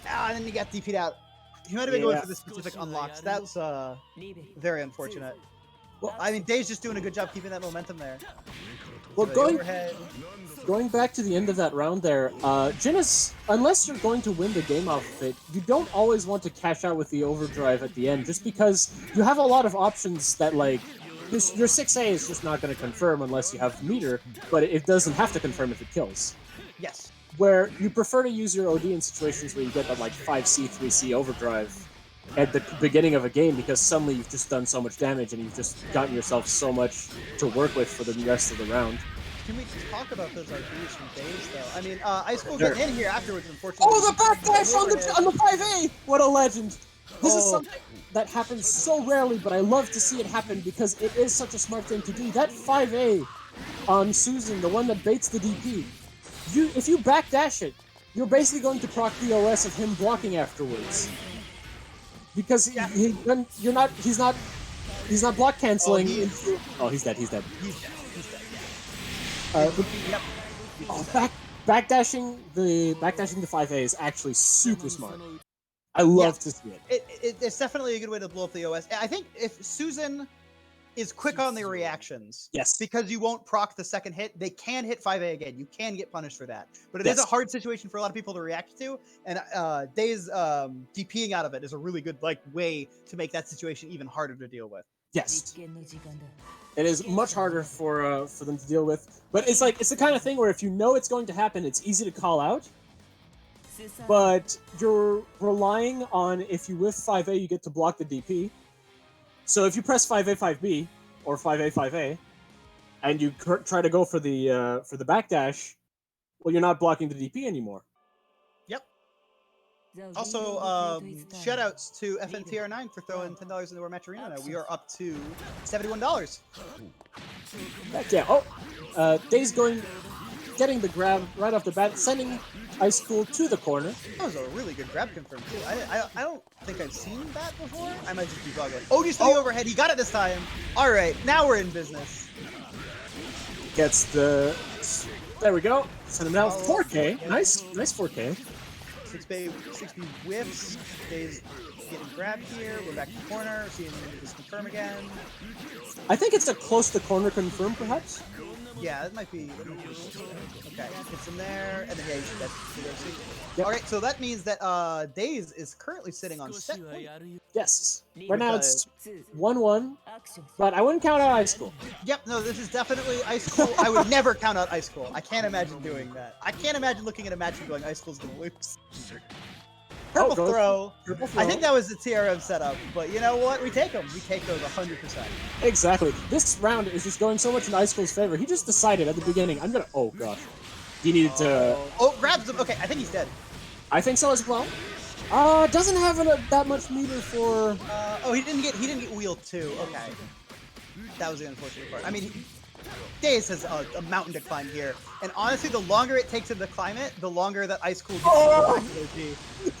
And then he got DP'd out. He might have been going for the specific unlocks. That's very unfortunate. Well, I mean, Dave's just doing a good job keeping that momentum there. Well, going back to the end of that round there, Jin is, unless you're going to win the game off of it, you don't always want to cash out with the overdrive at the end, just because you have a lot of options that, like, your 6A is just not going to confirm unless you have meter, but it doesn't have to confirm if it kills. Yes. Where you prefer to use your OD in situations where you get that, like, 5C, 3C overdrive at the beginning of a game, because suddenly you've just done so much damage and you've just gotten yourself so much to work with for the rest of the round. Can we talk about those ideas from Days, though? I mean, Ice School got in here afterwards, unfortunately. Oh, the backdash on the 5A! What a legend! This is something that happens so rarely, but I love to see it happen because it is such a smart thing to do. That 5A on Susan, the one that baits the DP, if you backdash it, you're basically going to proc the OS of him blocking afterwards. Because he's not block canceling. Oh, he's dead. He's dead. Backdashing the 5A is actually super smart. I love to see it. It's definitely a good way to blow up the OS. I think if Susan is quick on their reactions, yes, because you won't proc the second hit, they can hit 5A again. You can get punished for that. But it is a hard situation for a lot of people to react to, and Days DPing out of it is a really good way to make that situation even harder to deal with. Yes. It is much harder for them to deal with, but it's the kind of thing where if you know it's going to happen, it's easy to call out. But you're relying on, if you whiff 5A, you get to block the DP. So if you press 5A 5B or 5A 5A, and you try to go for the backdash, well, you're not blocking the DP anymore. Also, shoutouts to FNTR9 for throwing $10 into our match arena. Now we are up to $71. Heck yeah. Oh, Days getting the grab right off the bat, sending Ice Cool to the corner. That was a really good grab confirm too. I don't think I've seen that before. I might just be bugging. Oh, just for the overhead. He got it this time. All right, now we're in business. Gets the... There we go. Send him down. 4K. Nice 4K. 6B whiffs. Days getting grabbed here. We're back to the corner. Seeing this confirm again. I think it's a close to corner confirm, perhaps. Yeah, that might be. Okay, gets him there, and then yeah, that's Yep. All right, so that means that Days is currently sitting on set point. Yes. Right now it's 1-1, but I wouldn't count out Ice Cool. Yep, no, this is definitely Ice Cool. I would never count out Ice Cool. I can't imagine doing that. I can't imagine looking at a match and going, Ice Cool's gonna lose. Purple throw. I think that was the TRM setup, but you know what? We take them. We take those 100%. Exactly. This round is just going so much in Ice Cool's favor. He just decided at the beginning, I'm gonna... Oh, gosh. He needed to... Oh, grabs him. Okay, I think he's dead. I think so as well. Doesn't have that much meter for... Oh, he didn't get wheeled too. Okay. That was the unfortunate part. I mean, Days has a mountain to climb here, and honestly, the longer it takes him to climb it, the longer that Ice Cool gets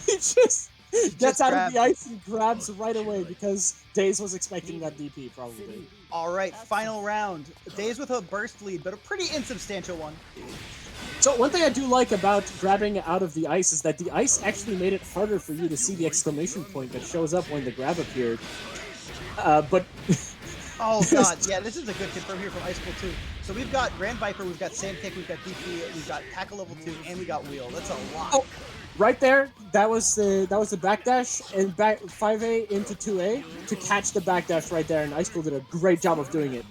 He just gets out of the ice and grabs right away because Days was expecting that DP, probably. All right, final round. Days with a burst lead, but a pretty insubstantial one. So one thing I do like about grabbing out of the ice is that the ice actually made it harder for you to see the exclamation point that shows up when the grab appeared. But... Oh god, yeah, this is a good confirm here from Ice Cool too. So we've got Grand Viper, we've got Sand Kick, we've got DP, we've got Tackle level 2, and we got Wheel. That's a lot. Oh, right there, that was the backdash and back 5A into 2A to catch the backdash right there, and Ice Cool did a great job of doing it.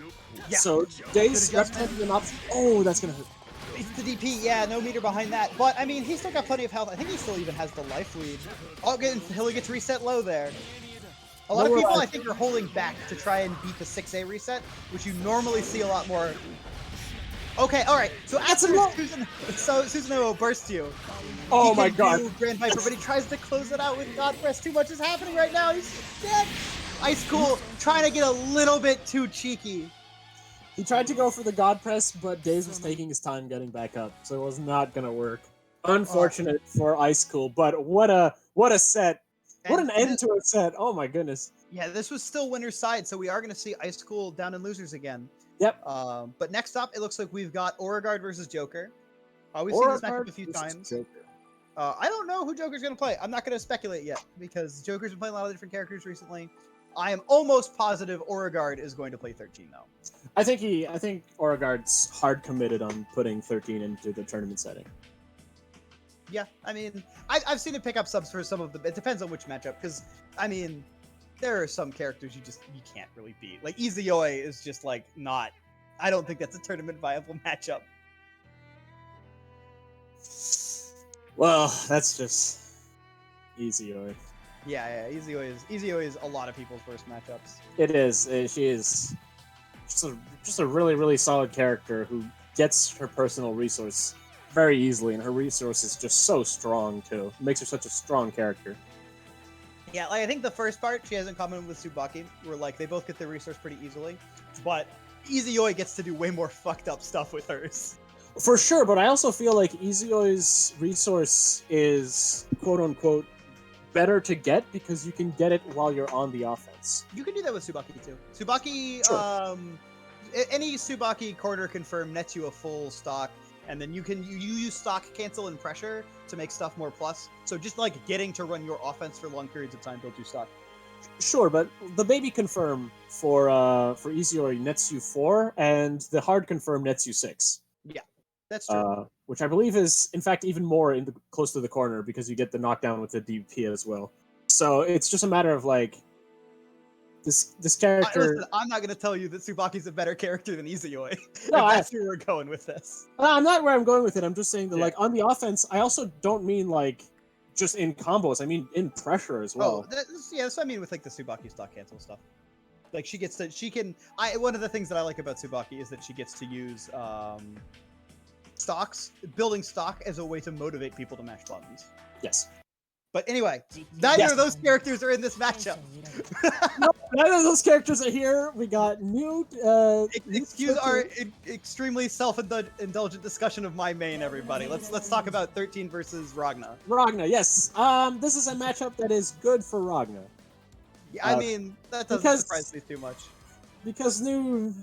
Yeah. So Days represented an option. Oh, that's gonna hurt. It's the DP, yeah, no meter behind that. But I mean, he's still got plenty of health. I think he still even has the life lead. Oh, Hilly gets reset low there. A lot of people, I think, are holding back to try and beat the 6A reset, which you normally see a lot more. Okay, all right. So after Susanoo will burst you. Oh my god. Grand Viper, but he tries to close it out with God Press. Too much is happening right now. He's dead. Ice Cool trying to get a little bit too cheeky. He tried to go for the God Press, but Days was taking his time getting back up, so it was not gonna work. Unfortunate for Ice Cool, but what a set. What an end to a set. Oh my goodness. Yeah, this was still winner's side, so we are going to see Ice Cool down in losers again. Yep. But next up, it looks like we've got Beauregard versus Joker. We've seen this matchup a few times. I don't know who Joker's going to play. I'm not going to speculate yet, because Joker's been playing a lot of different characters recently. I am almost positive Beauregard is going to play 13, though. I think Beauregard's hard committed on putting 13 into the tournament setting. Yeah, I mean, I've seen him pick up subs for some of them. It depends on which matchup, because, I mean, there are some characters you can't really beat. Like, Izanami is just, like, not... I don't think that's a tournament viable matchup. Well, that's just... Izanami. Yeah, Izanami is a lot of people's worst matchups. It is. She is just a really, really solid character who gets her personal resource very easily, and her resource is just so strong too. It makes her such a strong character. Yeah, like I think the first part she has in common with Tsubaki, where like they both get their resource pretty easily, but Izanami gets to do way more fucked up stuff with hers. For sure, but I also feel like Izanami's resource is quote unquote better to get because you can get it while you're on the offense. You can do that with Tsubaki too. Tsubaki, sure. Any Tsubaki quarter confirm nets you a full stock. And then you use stock cancel and pressure to make stuff more plus. So just like getting to run your offense for long periods of time builds you stock. Sure, but the baby confirm for Izanami nets you 4, and the hard confirm nets you 6. Yeah, that's true. Which I believe is in fact even more close to the corner because you get the knockdown with the DP as well. So it's just a matter of like this character. Listen, I'm not going to tell you that Tsubaki's a better character than Izanami. No, that's where we're going with this. I'm not where I'm going with it. I'm just saying that, like, on the offense, I also don't mean, like, just in combos. I mean in pressure as well. Oh, that's what I mean with, like, the Tsubaki stock cancel stuff. Like, one of the things that I like about Tsubaki is that she gets to use building stock as a way to motivate people to mash buttons. Yes. But anyway, neither Yes. of those characters are in this matchup. Nope, none of those characters are here. We got new. Excuse our extremely self-indulgent discussion of my main, everybody. Let's talk about 13 versus Ragna. Ragna, yes. This is a matchup that is good for Ragna. Yeah, I mean, that doesn't surprise me too much. Because New's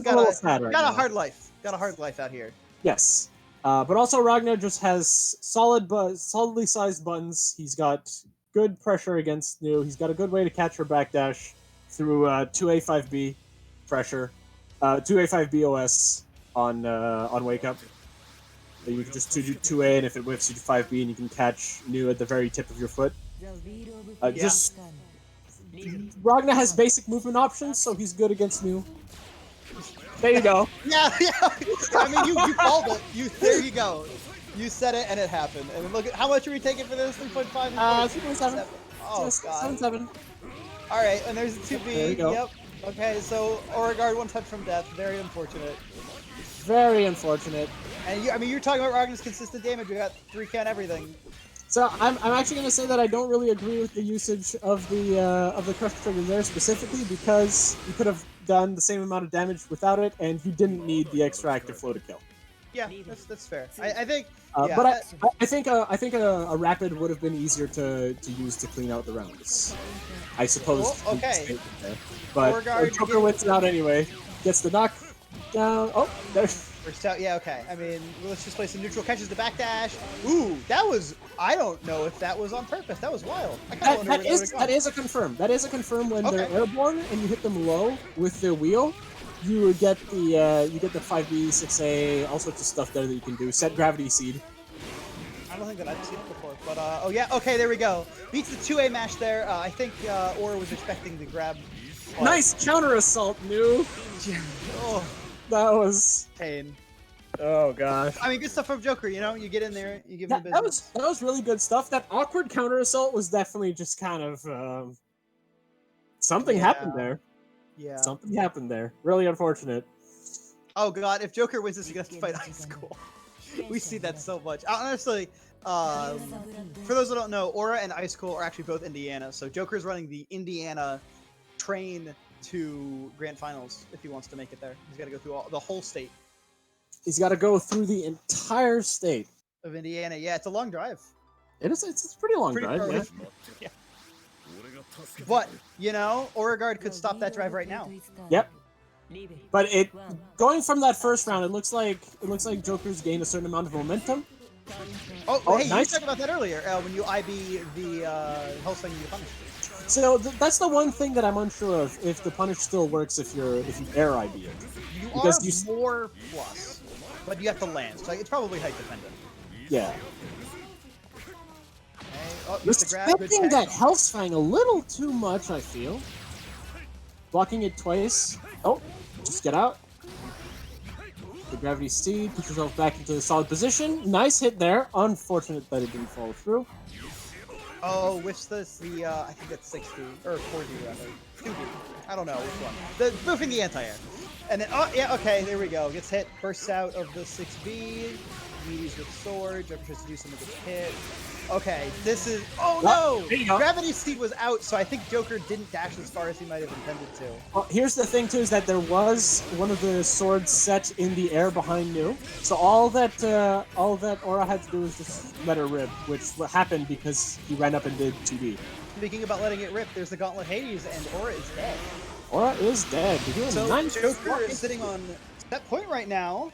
got a sad right got now. a hard life. Got a hard life out here. Yes. But also Ragnar just has solidly sized buttons. He's got good pressure against New. He's got a good way to catch her backdash through 2A5B pressure, 2A5B OS on wake up. You can just do 2A, and if it whiffs you to 5B, and you can catch New at the very tip of your foot. Just Ragnar has basic movement options, so he's good against New. There you go. Yeah. I mean, you called it. There you go. You said it, and it happened. And look at how much are we taking for this? 3.5. 3.7. Oh god. 7.7. All right, and there's a 2B. There you go. Yep. Okay, so Beauregard one touch from death. Very unfortunate. Very unfortunate. And I mean, you're talking about Ragnar's consistent damage. We got 3K everything. So I'm actually going to say that I don't really agree with the usage of the crush trigger there specifically, because you could have done the same amount of damage without it, and you didn't need the extra active flow to kill. Yeah, that's fair. I think. Yeah, but I think a rapid would have been easier to use to clean out the rounds. I suppose. Well, okay. But Joker wins it out anyway. Gets the knock down. Oh, there's. First out, yeah, okay. I mean, let's just play some neutral catches to backdash. Ooh, that was. I don't know if that was on purpose. That was wild. I kind of wonder where that would have gone. That is a confirm. That is a confirm when they're airborne and you hit them low with the wheel. You would get the 5B, 6A, all sorts of stuff there that you can do. Set gravity seed. I don't think that I've seen it before, but oh yeah, okay, there we go. Beats the 2A mash there. I think Aura was expecting to grab. Nice counter assault, New. Oh, that was pain. Oh gosh. I mean, good stuff from Joker. You know, you get in there, you give him business. That was really good stuff. That awkward counter assault was definitely just kind of something happened there. Yeah. Something happened there. Really unfortunate. Oh god, if Joker wins this, he has to fight High School. We see that so much. Honestly, for those who don't know, Aura and Ice Cool are actually both Indiana. So Joker's running the Indiana train to Grand Finals if he wants to make it there. He's got to go through the whole state. He's got to go through the entire state of Indiana. Yeah, it's a long drive. It is. It's a pretty long drive. Yeah. But you know, Beauregard could stop that drive right now. Yep. But going from that first round, it looks like Joker's gained a certain amount of momentum. Oh hey, nice. You talked about that earlier when you IB the Hellsing you punish. So that's the one thing that I'm unsure of, if the punish still works if you air IB it. You are more plus, but you have to land. So it's probably height dependent. Yeah. Okay. Oh, respecting that Hellsfang a little too much, I feel. Blocking it twice. Oh, just get out. The gravity seed, put yourself back into the solid position. Nice hit there. Unfortunate that it didn't follow through. Oh, which I think that's 6D, or 4D rather. 2D. I don't know which one. The boofing the anti-air. And then, oh yeah, okay, there we go. Gets hit, bursts out of the 6B. Meaties with sword. Joker tries to do something with hit. Okay, this is. Oh no! Gravity Seed was out, so I think Joker didn't dash as far as he might have intended to. Well, here's the thing too: is that there was one of the swords set in the air behind New, so all that Aura had to do was just let her rip, which happened because he ran up and did 2D. Speaking about letting it rip, there's the Gauntlet Hades, and Aura is dead. Aura is dead. So Joker is sitting on set point right now.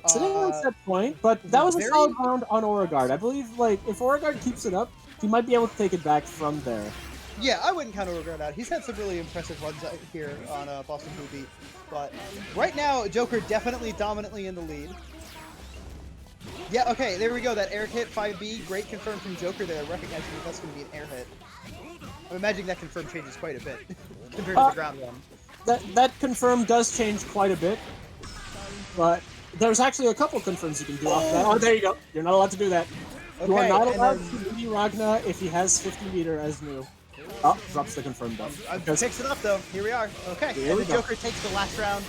Sitting on set point, but that was a solid round on Beauregard. I believe, like, if Beauregard keeps it up, he might be able to take it back from there. Yeah, I wouldn't count Beauregard out. He's had some really impressive runs out here on Boston Blue Beat, but right now, Joker definitely dominantly in the lead. Yeah, okay, there we go. That air hit 5B, great confirm from Joker there, recognizing that that's going to be an air hit. I'm imagining that confirm changes quite a bit compared to the ground one. That confirm does change quite a bit, but there's actually a couple confirms you can do off that. Oh, there you go. You're not allowed to do that. Okay, you are not allowed to mini Ragna if he has 50 meter as New. Oh, drops the confirm down. Picks it up though. Here we are. Okay, and the Joker takes the last round.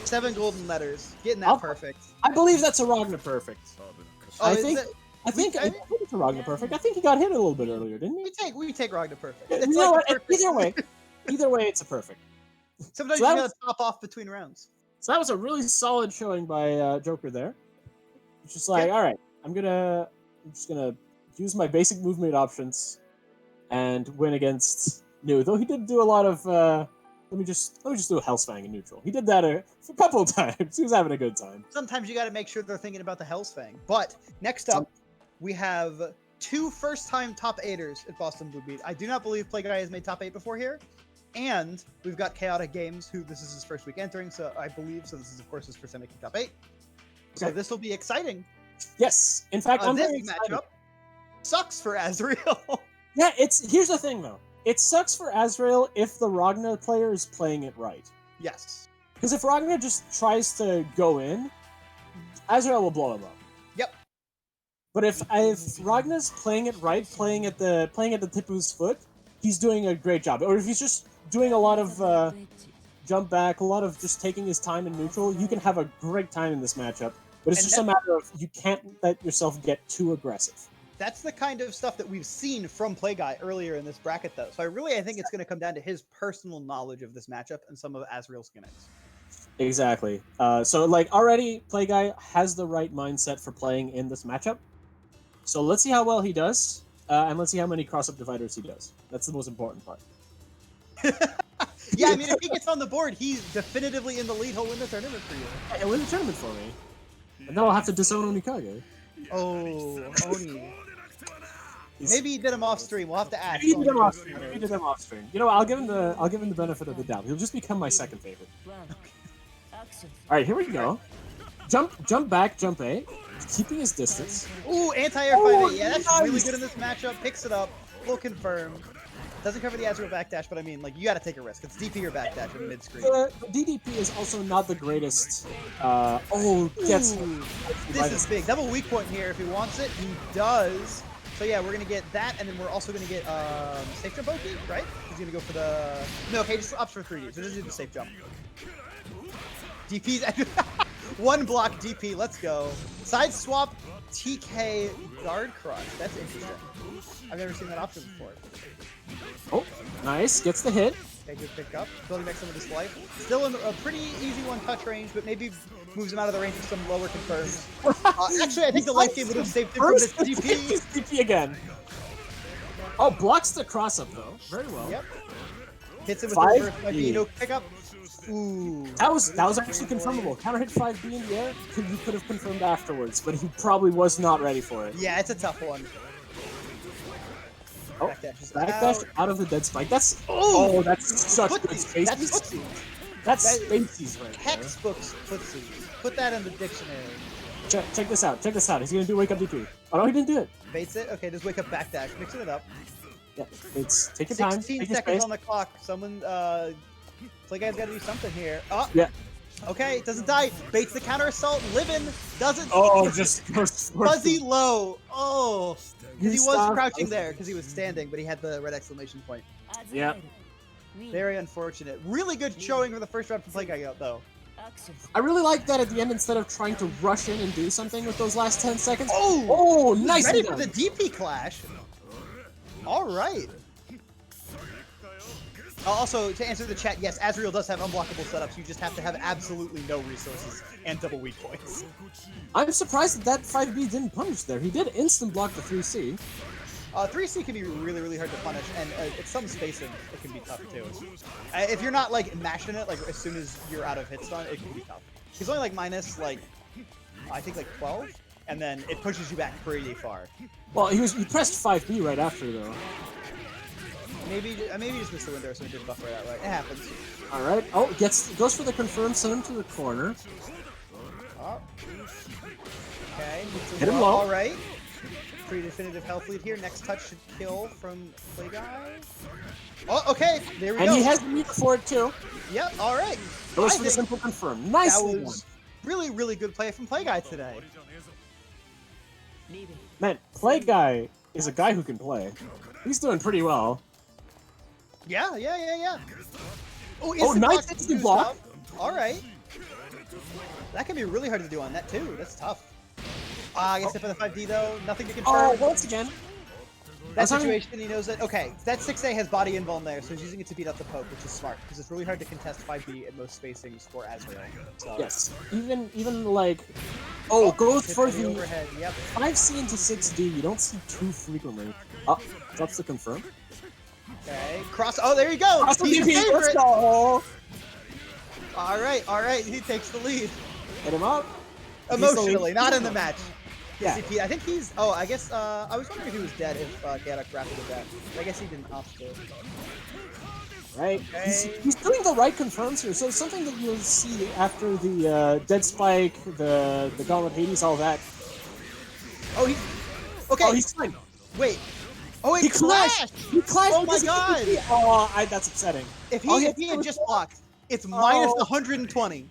7 golden letters. Getting that perfect. I believe that's a Ragna perfect. Oh, I think it's a Ragnar perfect. I think he got hit a little bit earlier, didn't he? We take Ragnar perfect. You It's know like what? Either way, it's a perfect. Sometimes So you gotta top off between rounds. So that was a really solid showing by Joker there. It's just like, all right, I'm just gonna use my basic movement options and win against New. Though he did do a lot of. Let me just do a Hellsfang in neutral. He did that a couple of times. He was having a good time. Sometimes you got to make sure they're thinking about the Hellsfang. But next up, we have 2 first-time top 8ers at Boston Blue Beat. I do not believe Playguy has made top 8 before here. And we've got Chaotic Games, who this is his first week entering, so I believe. So this is, of course, his first time making top 8. So this will be exciting. Yes. In fact, this matchup sucks for Azrael. Yeah, here's the thing, though. It sucks for Azrael if the Ragnar player is playing it right. Yes. Because if Ragnar just tries to go in, Azrael will blow him up. Yep. But if Ragnar's playing it right, playing at the tip of his foot, he's doing a great job. Or if he's just doing a lot of jump back, a lot of just taking his time in neutral, you can have a great time in this matchup. But it's just a matter of you can't let yourself get too aggressive. That's the kind of stuff that we've seen from Playguy earlier in this bracket, though. So I think it's going to come down to his personal knowledge of this matchup and some of Azrael's gimmicks. Exactly. So, like, already Playguy has the right mindset for playing in this matchup. So let's see how well he does, and let's see how many cross-up dividers he does. That's the most important part. Yeah, I mean, if he gets on the board, he's definitively in the lead. He'll win the tournament for you. Yeah, he'll win the tournament for me. And then I'll have to disown Onikage. Oh, Oni. Maybe he did him off stream. We'll have to ask. Maybe he did him off stream. You know, I'll give him the benefit of the doubt. He'll just become my second favorite. All right, here we go. Jump back, jump A, keeping his distance. Ooh, anti-air 5-8. Yeah, that's really good in this matchup. Picks it up. Full confirm. Doesn't cover the Azrael backdash, but I mean, like, you gotta take a risk. It's DP or backdash in mid-screen. The DDP is also not the greatest. This is big. Double weak point here. If he wants it, he does. So yeah, we're gonna get that, and then we're also gonna get safe jump Oki, right? He's gonna go for the okay, just ups for 3D. So just do the safe jump. DP's one block DP. Let's go. Side swap TK guard crush. That's interesting. I've never seen that option before. Oh, nice. Gets the hit. Okay, good pick up. Building back some of this life. Still in a pretty easy one-touch range, but maybe moves him out of the range of some lower confirms. Actually, I think the life game would have saved him from this DP. DP again. Oh, blocks the cross-up, though. Very well. Yep. Hits it with the reverse 5B, no pickup. Ooh. That was actually confirmable. Counter hit 5B in the air. You could have confirmed afterwards, but he probably was not ready for it. Yeah, it's a tough one. Oh, backdash out of the dead spike. That's that's such good spaces. That's spaces right there. Textbooks footsies. Put that in the dictionary. Check this out. Check this out. He's gonna do wake up DP. Oh no, he didn't do it. Baits it. Okay, just wake up backdash. Mixing it up. Yeah, it's take your time. 16 seconds on the clock. Someone Playguy's gotta do something here. Oh yeah. Okay, doesn't die. Baits the counter assault. Living doesn't. Oh, just fuzzy low. Oh, because he was crouching there because he was standing, but he had the red exclamation point. Yeah. Very unfortunate. Really good showing for the first round from Playguy though. I really like that at the end, instead of trying to rush in and do something with those last 10 seconds. Oh, nice. Ready for the DP clash. All right. Also, to answer the chat, yes, Azrael does have unblockable setups. You just have to have absolutely no resources and double weak points. I'm surprised that 5B didn't punish there. He did instant block the 3C. 3C can be really, really hard to punish, and at some spacing, it can be tough too. If you're not like mashing it, like as soon as you're out of hit stun, it can be tough. He's only like minus like, I think like 12, and then it pushes you back pretty far. Well, he pressed 5B right after though. Maybe just missed the window, so he didn't buff right out. Right, it happens. All right. Oh, goes for the confirm, send him to the corner. Oh. Okay. Hit him low. All right. Pretty definitive health lead here. Next touch should kill from Playguy. Oh, okay. There we go. And he has the meter for it too. Yep. All right. Goes for the simple confirm. Nice. That was really, really good play from Playguy today. Man, Playguy is a guy who can play. He's doing pretty well. Yeah. Oh, nice instant block. All right. That can be really hard to do on that too. That's tough. I guess hit for the 5D though. Nothing to Oh, confirm. once again. That situation, he knows that. Okay, that 6A has body invuln there, so he's using it to beat up the poke, which is smart because it's really hard to contest 5B at most spacings for Azrael. So. Yes, even like, goes for the overhead. Yep. 5C into 6D. You don't see too frequently. Drops the confirm. Okay, cross. Oh, there you go. Cross He's your DP, let's favorite. go. All right. He takes the lead. Hit him up. Emotionally, not in the match. Yeah. I think he's. Oh, I guess. I was wondering if he was dead if Gaddock grappled to death. I guess he didn't opt to. Right. Okay. He's doing the right confirms here. So something that you'll see after the Dead Spike, the Gauntlet Hades, all that. Oh, he's. Okay. Oh, he's fine. Wait. Oh, He clashed. He clashed. Oh my god. That's upsetting. If he had just blocked, it's minus 120.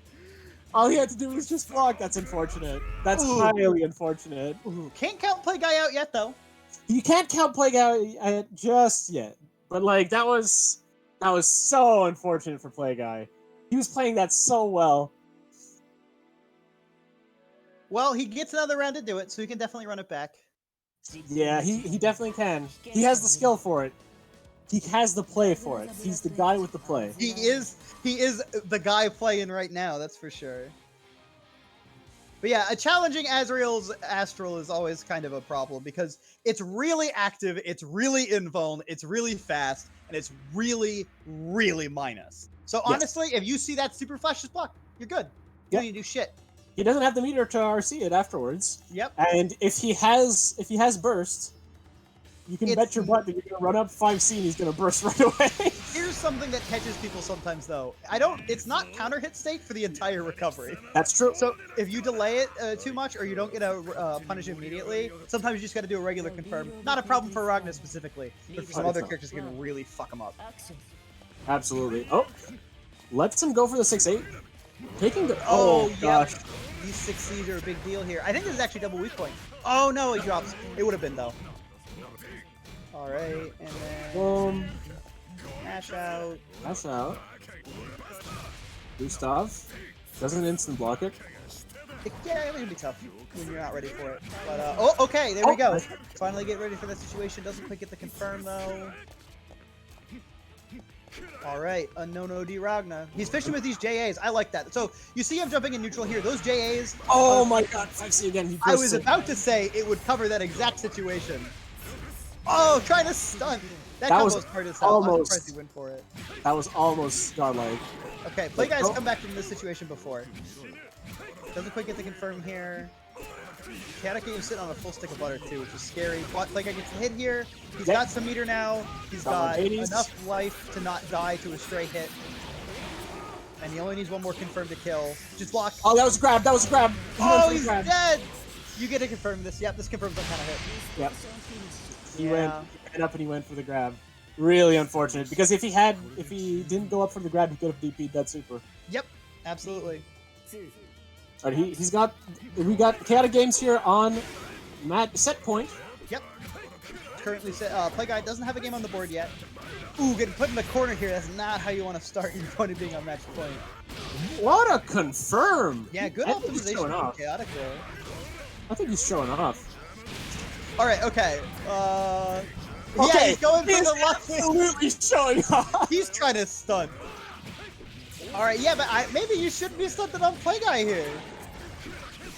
All he had to do was just block. That's unfortunate. That's highly unfortunate. Ooh. Can't count Play Guy out yet, though. You can't count Plague out just yet. But like that was so unfortunate for Play Guy. He was playing that so well. Well, he gets another round to do it, so he can definitely run it back. Yeah, he definitely can. He has the skill for it. He has the play for it. He's the guy with the play. He is the guy playing right now, that's for sure. But yeah, a challenging Azrael's Astral is always kind of a problem because it's really active, it's really invuln, it's really fast, and it's really, really minus. So honestly, if you see that super flash, just block. You're good. You don't need to do shit. He doesn't have the meter to RC it afterwards. Yep. And if he has burst, you can bet your butt that you're gonna run up 5C and he's gonna burst right away. Here's something that catches people sometimes though. It's not counter hit state for the entire recovery. That's true. So if you delay it too much or you don't get a punish immediately, sometimes you just gotta do a regular confirm. Not a problem for Ragnar specifically, but for some other characters it can really fuck them up. Absolutely. Oh, lets him go for the 6-8. Taking the gosh. These 6Cs are a big deal here. I think this is actually double weak point. Oh no, he drops. It would have been though. Alright, and then Mash out. Mash out. Gustav doesn't instant block it. Yeah, it can be tough when you're not ready for it. But okay, there we go. Finally get ready for that situation. Doesn't quite get the confirm though. Alright, unknown OD Ragna. He's fishing with these JAs. I like that. So, you see him jumping in neutral here. Those JAs... Oh my god, 5C again. I was about to say it would cover that exact situation. Oh, trying to stun. That combo's hard as hell. I'm surprised he went for it. That was almost godlike. Okay, Play Guy's come back from this situation before. Doesn't quite get the confirm here. Chaotic is sitting on a full stick of butter too, which is scary. Play Guy gets the hit here. He's got some meter now. He's got enough life to not die to a stray hit. And he only needs one more confirm to kill. Just block. Oh, that was a grab. That was a grab. He's dead. You get to confirm this. Yep, this confirms some kind of hit. Yep. He went up and he went for the grab. Really unfortunate because if he didn't go up for the grab, he could have DP'd that super. Yep, absolutely. All right, we got Chaotic Games here on set point. Yep. Currently set. Play Guy doesn't have a game on the board yet. Ooh, getting put in the corner here. That's not how you want to start your opponent being on match point. What a confirm! Yeah, good optimization from Chaotic there. I think he's showing off. All right. Okay. Yeah, he's going for the left. Absolutely showing off. He's trying to stun. All right. Yeah, but maybe you shouldn't be stunted on Play Guy here.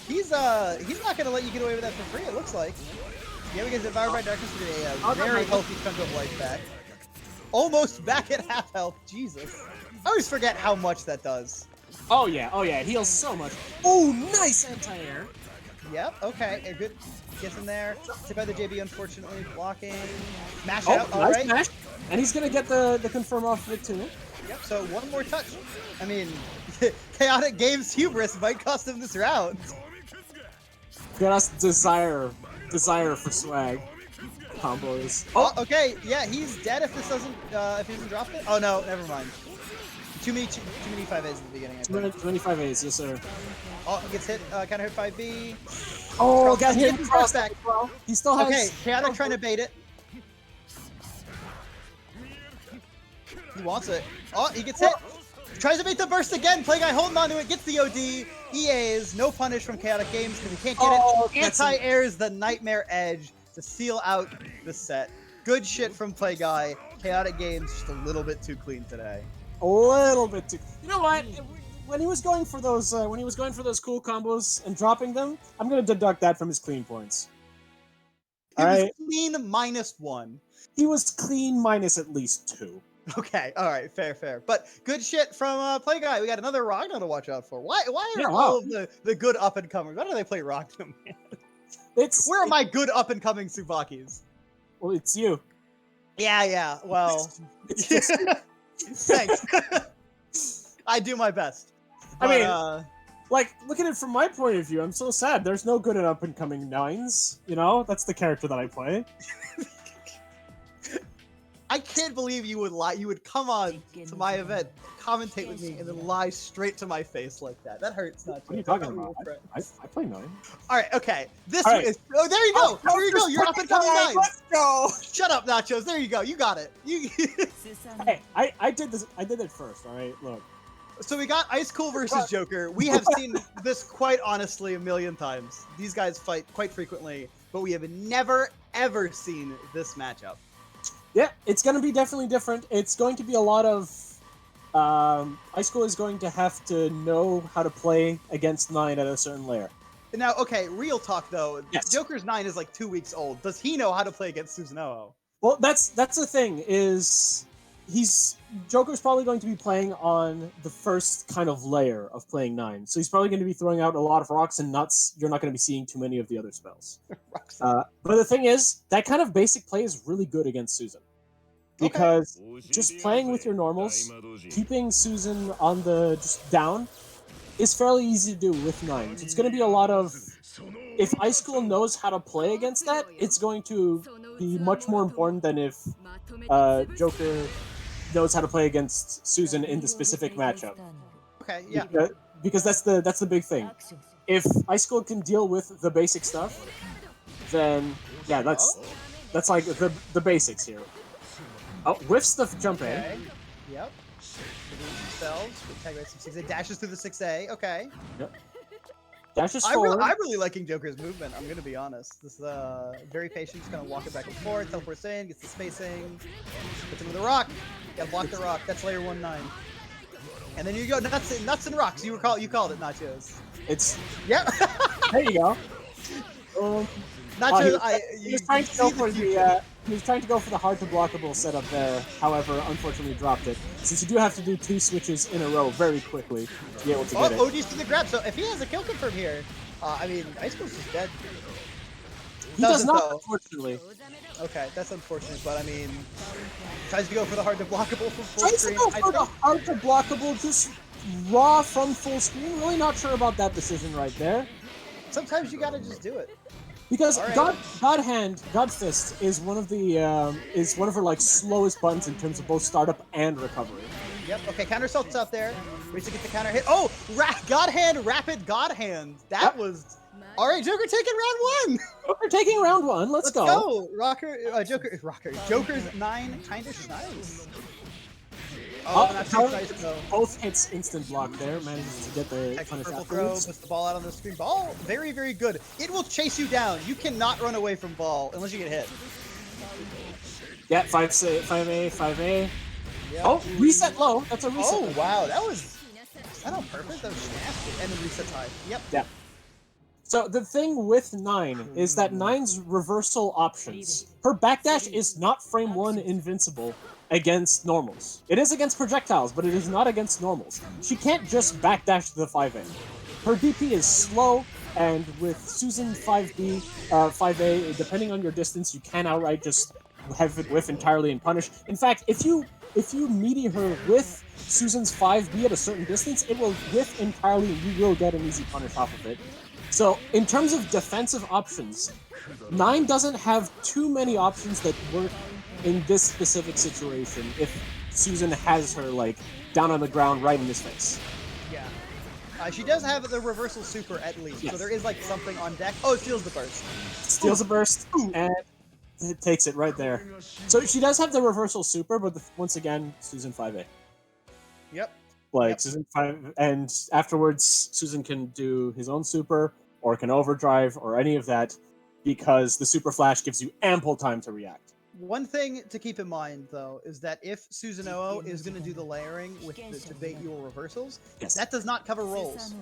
He's not gonna let you get away with that for free. It looks like. Yeah, we get devoured by darkness to a very healthy chunk of life back. Almost back at half health. Jesus. I always forget how much that does. Oh yeah. It heals so much. Oh, nice anti-air. Yep. Okay. A good. Gets in there. Hit by the JB, unfortunately. Blocking. Mash out. All right. Mash. And he's gonna get the confirm off of it too. Yep. So one more touch. I mean, Chaotic Games hubris might cost him this round. Got us desire for swag combos. Oh, okay. Yeah, he's dead if this doesn't if he doesn't drop it. Oh no, never mind. Too many 5As at the beginning. I think. Too many 5As, yes sir. Oh, gets hit. Kind of hit 5B. Oh, got hit cross back. He still has. Okay, Chaotic trying to bait it. He wants it. Oh, he gets hit. Tries to bait the burst again. Play Guy holding onto it. Gets the OD. EA's no punish from Chaotic Games because we can't get it. Anti-airs the Nightmare Edge to seal out the set. Good shit from Play Guy. Chaotic Games just a little bit too clean today. A little bit too. You know what? When he was going for those, cool combos and dropping them, I'm gonna deduct that from his clean points. He was clean -1. He was clean minus at least 2. Okay, all right, fair. But good shit from Play Guy. We got another Ragna to watch out for. Why are all of the good up and comers? Why do they play Ragna, man? Where are my good up and coming Tsubakis? Well, it's you. Yeah. Well, thanks. I do my best. But, I mean, look at it from my point of view. I'm so sad. There's no good and up and coming 9s. You know, that's the character that I play. I can't believe you would lie. You would come on to my event, commentate with me, and then lie straight to my face like that. That hurts. Not what are you talking about? I play 9. All right, okay. This is. Oh, there you go. There you go. You're up and coming 9. Let's go. Shut up, Nachos. There you go. You got it. Hey, I did this. I did it first. All right, look. So we got Ice Cool versus Joker. We have seen this quite honestly a million times. These guys fight quite frequently, but we have never ever seen this matchup. Yeah, it's going to be definitely different. It's going to be a lot of... Ice Cool is going to have to know how to play against 9 at a certain layer. Now, okay, real talk though. Yes. Joker's 9 is like 2 weeks old. Does he know how to play against Susanoo? Well, that's the thing, is... Joker's probably going to be playing on the first kind of layer of playing 9. So he's probably going to be throwing out a lot of rocks and nuts. You're not going to be seeing too many of the other spells. But the thing is, that kind of basic play is really good against Susan. Because just playing with your normals, keeping Susan on the just down, is fairly easy to do with 9s. It's going to be a lot of... If Ice Cool knows how to play against that, it's going to be much more important than if Joker knows how to play against Susan in the specific matchup. Okay, yeah. Because that's the big thing. If Ice Cool can deal with the basic stuff, then yeah, that's like the basics here. Oh, whiffs the jump A. Yep. Themselves. It dashes through the 6A. Okay. Yep. Dashes forward. I'm really liking Joker's movement. I'm gonna be honest. This very patient, just kind of walking back and forth, teleports in, gets the spacing, puts him with the rock. Gotta block the rock. That's layer 1-9. And then you go nuts and rocks. You called it, Nachos. It's yep. There you go. Nachos, he was trying to go for he was trying to go for the hard to blockable setup there. However, unfortunately dropped it. Since you do have to do 2 switches in a row very quickly to be able to get it. OG's to the grab. So if he has a kill confirm here, I mean, Ice Cool's just dead. He does not, unfortunately. Okay, that's unfortunate, but I mean, tries to go for the hard to blockable from full tries screen. Tries to go for the hard to blockable, just raw from full screen. Really not sure about that decision right there. Sometimes you gotta just do it. Because God Fist is one of her like slowest buttons in terms of both startup and recovery. Yep. Okay. Counter assault's out there. Reach to get the counter hit. Oh, God Hand, rapid God Hand. That was. All right, Joker taking round 1. Joker taking round 1. Let's go. Joker's 9 kinda shines. Both hits instant block there. Manages to get the punish afterwards. Puts the ball out on the screen. Ball, very, very good. It will chase you down. You cannot run away from ball unless you get hit. Yeah, 5A, 5A. Yep. Oh, reset low. That's a reset. Oh, wow. Is that on purpose? That was nasty. And then reset high. Yep. Yeah. So the thing with 9 is that 9's reversal options. Her backdash is not frame 1 invincible against normals. It is against projectiles, but it is not against normals. She can't just backdash the 5A. Her DP is slow, and with Susan 5B, 5A, depending on your distance, you can outright just have it whiff entirely and punish. In fact, if you meaty her with Susan's 5B at a certain distance, it will whiff entirely and you will get an easy punish off of it. So, in terms of defensive options, 9 doesn't have too many options that work in this specific situation if Susan has her, like, down on the ground right in his face. Yeah. She does have the reversal super at least, yes. So there is, like, something on deck. Oh, it steals the burst. Steals the burst, and it takes it right there. So she does have the reversal super, but once again, Susan 5A. Yep. Like Yep. Susan and afterwards Susan can do his own super or can overdrive or any of that because the super flash gives you ample time to react. One thing to keep in mind, though, is that if Susanoo is going to do the layering to bait your reversals, Yes. that does not cover rolls.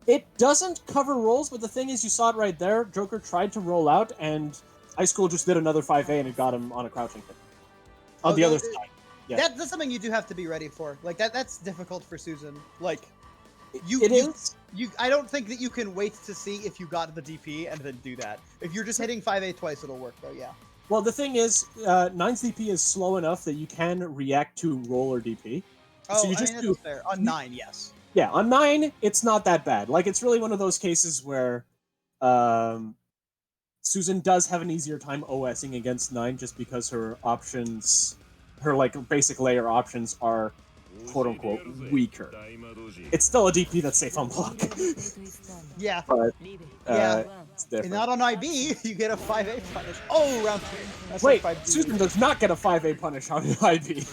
It doesn't cover rolls, but the thing is, you saw it right there. Joker tried to roll out, and Ice School just did another 5A, and it got him on a crouching hit. On the other side. Yeah. That's something you do have to be ready for. Like, that's difficult for Susan. Like, I don't think that you can wait to see if you got the DP and then do that. If you're just hitting 5A twice, it'll work, though, yeah. Well, the thing is, 9's DP is slow enough that you can react to roll or DP. Oh, so you that's fair. On 9, yes. Yeah, on 9, it's not that bad. Like, it's really one of those cases where Susan does have an easier time OSing against 9 just because her options, her, like, basic layer options are, quote-unquote, weaker. It's still a DP that's safe on block. Yeah. But, yeah. it's different. And not on IB, you get a 5A punish. Oh, round 2. That's Wait, like Susan does not get a 5A punish on IB.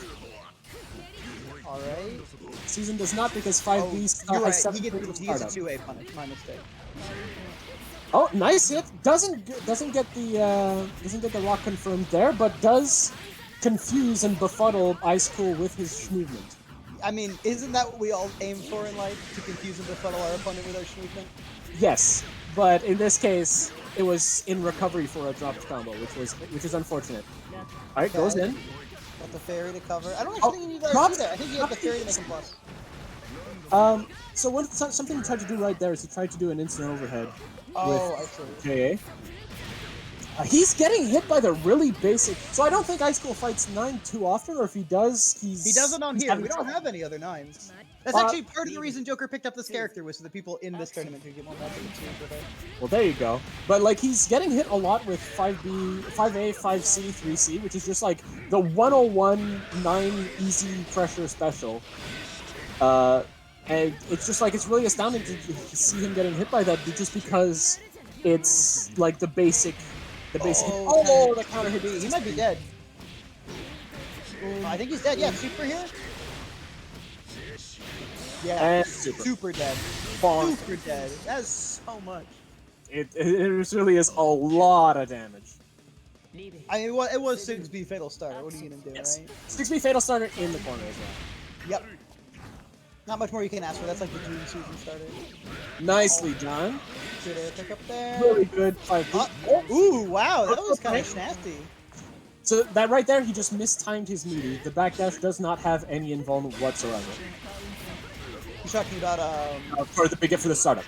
Alright. Susan does not because 5B has right. He gets a 2A punish. My mistake. Oh, nice hit. Doesn't get the rock confirmed there, but does confuse and befuddle Ice Cool with his movement. I mean, isn't that what we all aim for in life? To confuse and befuddle our opponent with our movement? Yes, but in this case, it was in recovery for a dropped combo, which is unfortunate. All right, goes in. Got the fairy to cover. I don't actually think you need that. I think you have the fairy to make him plus. So something he tried to do right there is he tried to do an instant overhead. Oh, with JA. He's getting hit by the really basic. So I don't think Ice School fights 9 too often, or if he does, he doesn't on here. We don't have any other 9s. That's actually part of the reason Joker picked up this character was so the people in this tournament could get more matches with it. Well, there you go. But like he's getting hit a lot with 5B, 5A, 5C, 3C, which is just like the 101 9 easy pressure special. And it's just like, it's really astounding to see him getting hit by that just because it's like the basic. The counter hit. He might be dead. I think he's dead. Yeah, super here. Yeah, super dead. Super dead. That's so much. It really is a lot of damage. I mean, it was 6B Fatal Starter. What are you gonna do, right? 6B Fatal Starter in the corner as well. Yep. Not much more you can ask for. That's like the June Susan starter. Nicely done. Good air pick up there. Really good. Ooh, wow. That was kind of nasty. So that right there, he just mistimed his meaty. The backdash does not have any invuln whatsoever. You're talking about for the startup.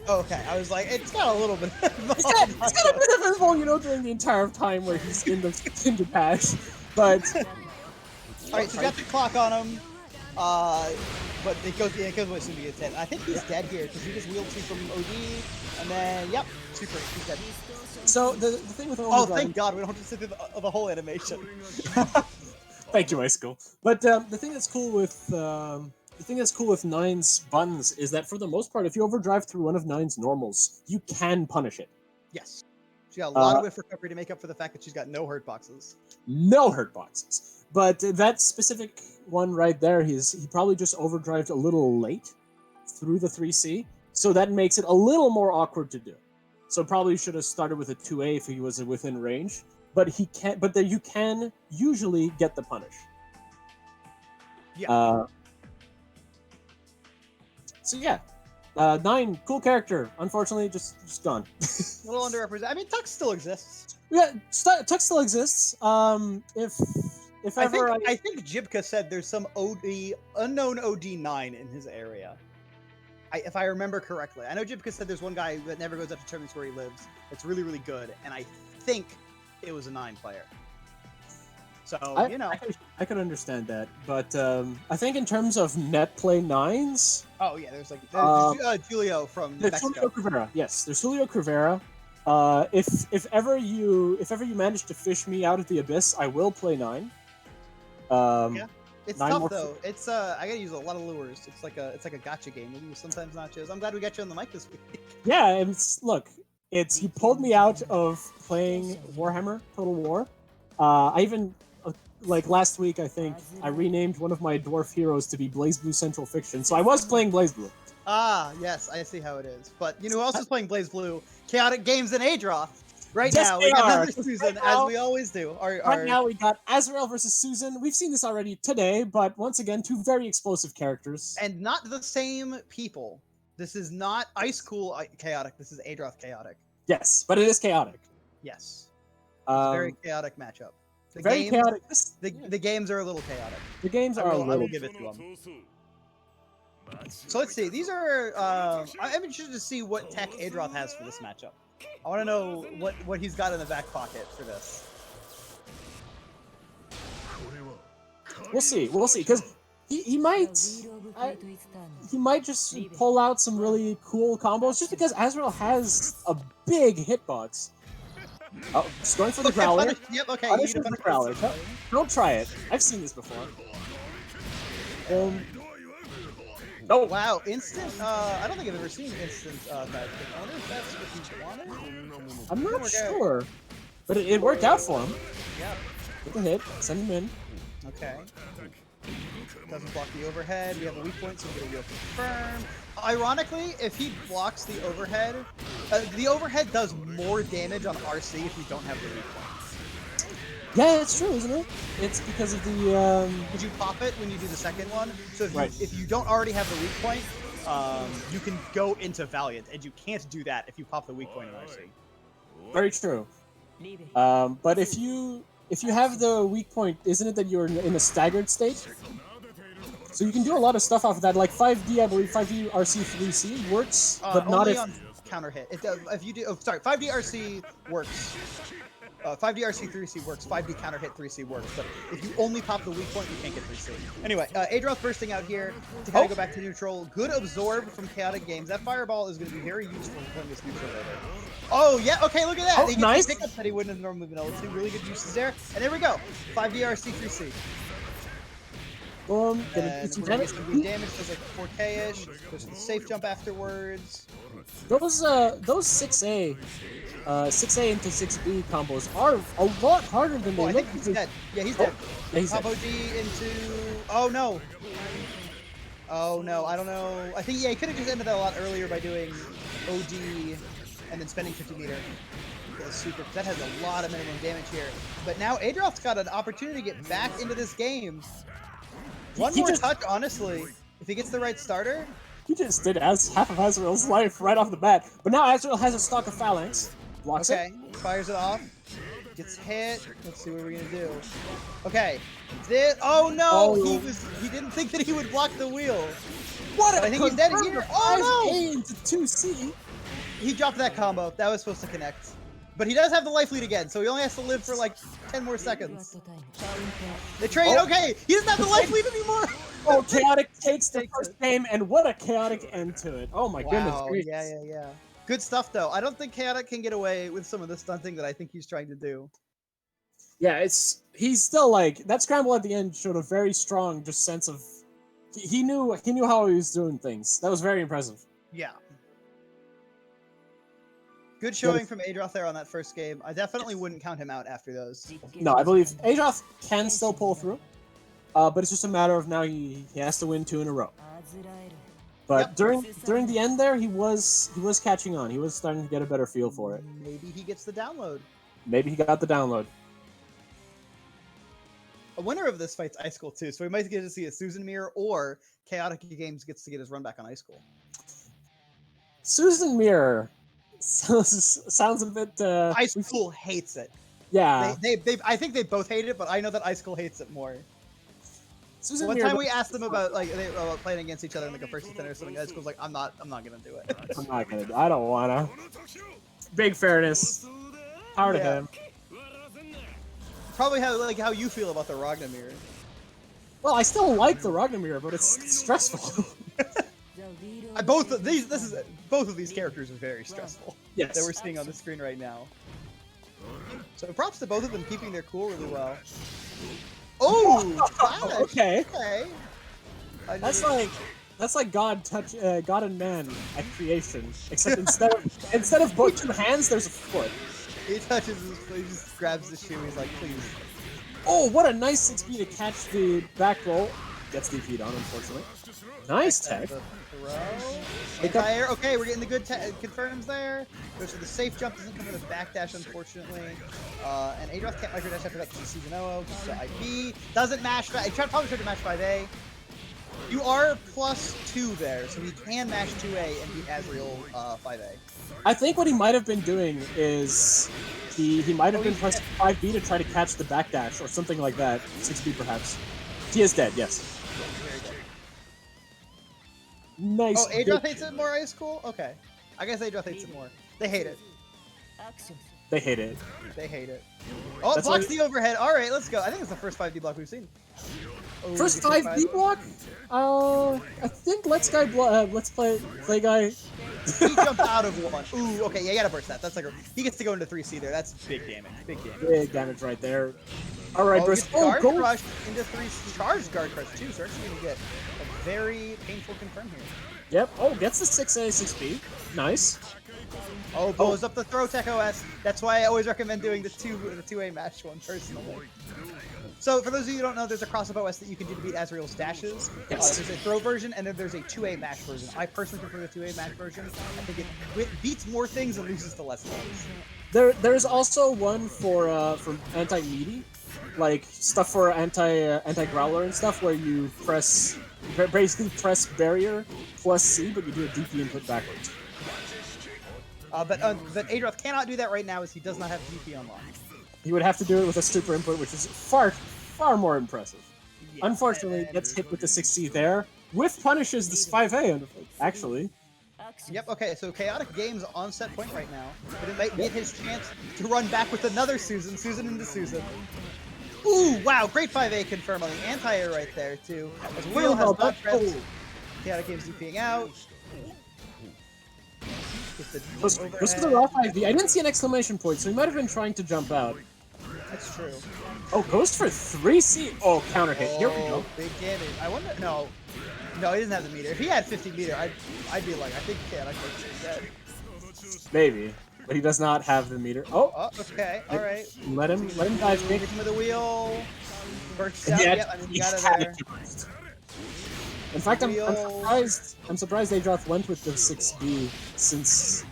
Oh, okay. I was like, it's got a little bit. It's got a bit of invuln, you know, during the entire time where he's in the patch. But all right, so we got the clock on him. But it goes with soon to get 10. I think he's dead here because he just wheeled 2 from OD, and then yep, super, he's dead. So the thing with thank God we don't have to sit through the whole animation. Thank you, Ice School. But the thing that's cool with 9's buttons is that for the most part, if you overdrive through one of 9's normals, you can punish it. Yes, she got a lot of whiff recovery to make up for the fact that she's got no hurt boxes. No hurt boxes. But that specific one right there, he probably just overdrived a little late through the 3C, so that makes it a little more awkward to do. So probably should have started with a 2A if he was within range, but he can't. But you can usually get the punish. Yeah. So yeah, 9, cool character. Unfortunately, just gone. A little underrepresented. I mean, Tux still exists. Yeah, Tux still exists. If ever, I think Jibka said there's some unknown OD9 in his area. If I remember correctly. I know Jibka said there's one guy that never goes up to tournaments where he lives that's really, really good, and I think it was a 9 player. So, you know. I can understand that, but I think in terms of net play 9s... Oh, yeah, there's Julio from Mexico. Julio Crivera, yes. There's Julio Crivera. If ever you manage to fish me out of the abyss, I will play 9. Yeah, it's tough though. It's I gotta use a lot of lures. It's like a gotcha game. We use sometimes nachos. I'm glad we got you on the mic this week. Yeah, you pulled me out of playing Warhammer Total War. I even like last week, I think I renamed one of my dwarf heroes to be Blaze Blue Central Fiction. So I was playing Blaze Blue. Ah, yes, I see how it is. But you know who else is playing Blaze Blue? Chaotic Games and Adroth. Right Yes, now, they we got are. another Susan, Right as now- we always do. Right now we got Azrael versus Susan. We've seen this already today, but once again, two very explosive characters. And not the same people. This is not Ice Cool Chaotic. This is Adroth Chaotic. Yes, but it is chaotic. Yes. It's a very Um, chaotic matchup. The very games, chaotic. The games are a little chaotic. The games are a I little. will give it to them. So let's see. These are. I'm interested to see what tech Adroth has for this matchup. I want to know what he's got in the back pocket for this. We'll see. We'll see. Because he might just pull out some really cool combos just because Azrael has a big hitbox. Oh, just going for the Growler. Yep. Okay. Punish You with need the to Growler. Don't try it. I've seen this before. Oh wow! Instant. I don't think I've ever seen instant. I wonder if that's what he wanted. I'm not sure, but it worked out for him. Yeah. With a hit, send him in. Okay. Doesn't block the overhead. We have a weak point, so we get a wheel confirm. Ironically, if he blocks the overhead does more damage on RC if you don't have the weak point. Yeah, it's true, isn't it? It's because of the. Did you pop it when you do the second one? So Right. if you don't already have the weak point, you can go into Valiant, and you can't do that if you pop the weak point in RC. Very true. But if you have the weak point, isn't it that you're in a staggered state? So you can do a lot of stuff off of that, like 5D, I believe 5D RC 3C works, but not only if... on counter hit. It does if you do. Oh, sorry, 5D RC works. 5D RC 3C works. 5D counter hit 3C works. But if you only pop the weak point, you can't get 3C. Anyway, Adroth bursting out here to kind of go back to neutral. Good absorb from Chaotic Games. That fireball is going to be very useful for playing this neutral later. Oh yeah, okay, look at that. Oh, They get nice. the pickup that he wouldn't have normally been able to. Really good uses there. And there we go. 5D RC 3C. Boom. And we're gonna get some good damage. There's like 4K-ish. There's some safe jump afterwards. Those 6A into 6B combos are a lot harder than they Oh, I look. think he's dead. Yeah, he's dead. Yeah, he's Pop dead. OD into... Oh, no. Oh, no. I don't know. I think, yeah, he could have just ended that a lot earlier by doing OD and then spending 50 meter. Super. That has a lot of minimum damage here. But now Adroth's got an opportunity to get back into this game. One more touch, honestly. If he gets the right starter. He just did half of Azrael's life right off the bat. But now Azrael has a stock of Phalanx. Blocks it. Fires it off. Gets hit. Let's see what we're gonna do. Okay. Oh no! Oh. He didn't think that he would block the wheel. What But I think he's dead here. Oh no! 5A into 2C. He dropped that combo. That was supposed to connect. But he does have the life lead again, so he only has to live for like 10 more seconds. They trade. Oh. Okay, he doesn't have the life lead anymore. Oh, Chaotic takes the first game, and what a chaotic end to it. Oh my goodness Wow. gracious. Yeah. Good stuff, though. I don't think Chaotic can get away with some of the stunting that I think he's trying to do. Yeah, he's still like that scramble at the end showed a very strong just sense of he knew how he was doing things. That was very impressive. Yeah. Good showing from Adroth there on that first game. I definitely wouldn't count him out after those. No, I believe Adroth can still pull through, but it's just a matter of now he has to win 2 in a row. But during the end there, he was catching on. He was starting to get a better feel for it. Maybe he gets the download. Maybe he got the download. A winner of this fight's Ice School too, so we might get to see a Susan Mirror or Chaotic Games gets to get his run back on Ice School. Susan Mirror sounds a bit. Ice School hates it. Yeah. I think they both hate it, but I know that Ice School hates it more. Susan One Mirror, time we asked them about playing against each other in like a first and or something. Ice School's like, I'm not gonna do it. I'm not gonna. I don't wanna. Big fairness. Power to him. Probably how you feel about the Ragnar Mirror. Well, I still like the Ragnar Mirror, but it's stressful. Both of these characters are very stressful. Yes. That we're seeing on the screen right now. So props to both of them keeping their cool really well. Oh, gosh. Okay. Okay. That's like God and man at creation, except instead of both 2 hands, there's a foot. He touches his foot, he just grabs the shoe, he's like, please. Oh, what a nice 6B to catch the back roll. Gets DP'd on, unfortunately. Nice tech. Anti-air. Okay, we're getting the good confirms there. Goes for the safe jump. Doesn't come with a backdash, unfortunately. And Adroth can't micro dash after that because he's Susanoo. So IB doesn't mash. Probably tried to mash 5A. You are +2 there, so he can mash 2A and beat Azrael 5A. I think what he might have been doing is he might have been pressing 5B to try to catch the backdash or something like that. 6B perhaps. He is dead, yes. Nice. Oh, Adroth hates it more, Ice Cool? Okay. I guess Adroth hates it more. They hate it. They hate it. They hate it. Oh, it blocks the overhead. All right, let's go. I think it's the first 5D block we've seen. Oh, first 5D block? I think Let's Play Guy. He jumped out of one. Ooh, okay, yeah, you gotta burst that. That's like he gets to go into 3C there. That's big damage. Big damage. Big damage right there. All right, burst. Guard crush into 3 charge guard crush too. So actually gonna get a very painful confirm here. Yep. Oh, gets the 6A, 6B. Nice. Oh, blows up the throw tech OS. That's why I always recommend doing the 2A match one personally. So for those of you who don't know, there's a cross-up OS that you can do to beat Azrael's dashes. Yes. There's a throw version, and then there's a 2A match version. I personally prefer the 2A match version. I think it beats more things and loses to less things. There's also one for anti-meaty, like stuff for anti-growler and stuff, where you basically press barrier plus C, but you do a DP input backwards. But Adroth cannot do that right now, as he does not have DP unlocked. He would have to do it with a super input, which is far more impressive. Yeah, unfortunately, gets hit with the 6C there. Whiff punishes this 5A, actually. Yep, okay, so Chaotic Games on set point right now, but it might get his chance to run back with another Susan into Susan. Ooh, wow, great 5A confirm on the anti-air right there, too. As Wheel has not pressed. Chaotic Games DPing out. Goes for the raw 5D. I didn't see an exclamation point, so he might have been trying to jump out. That's true. Oh, goes for 3C. Oh, counter hit. Here we go. Big damage. I wonder. No, he doesn't have the meter. If he had 50 meter, I'd be like, I think Chaotic is dead. Maybe, but he does not have the meter. Oh, okay. All right. Let him dive kick. Hit him with a wheel. Burst out. Yeah, yep, I mean, you got it there. In fact, I'm surprised Adroth went with the 6B since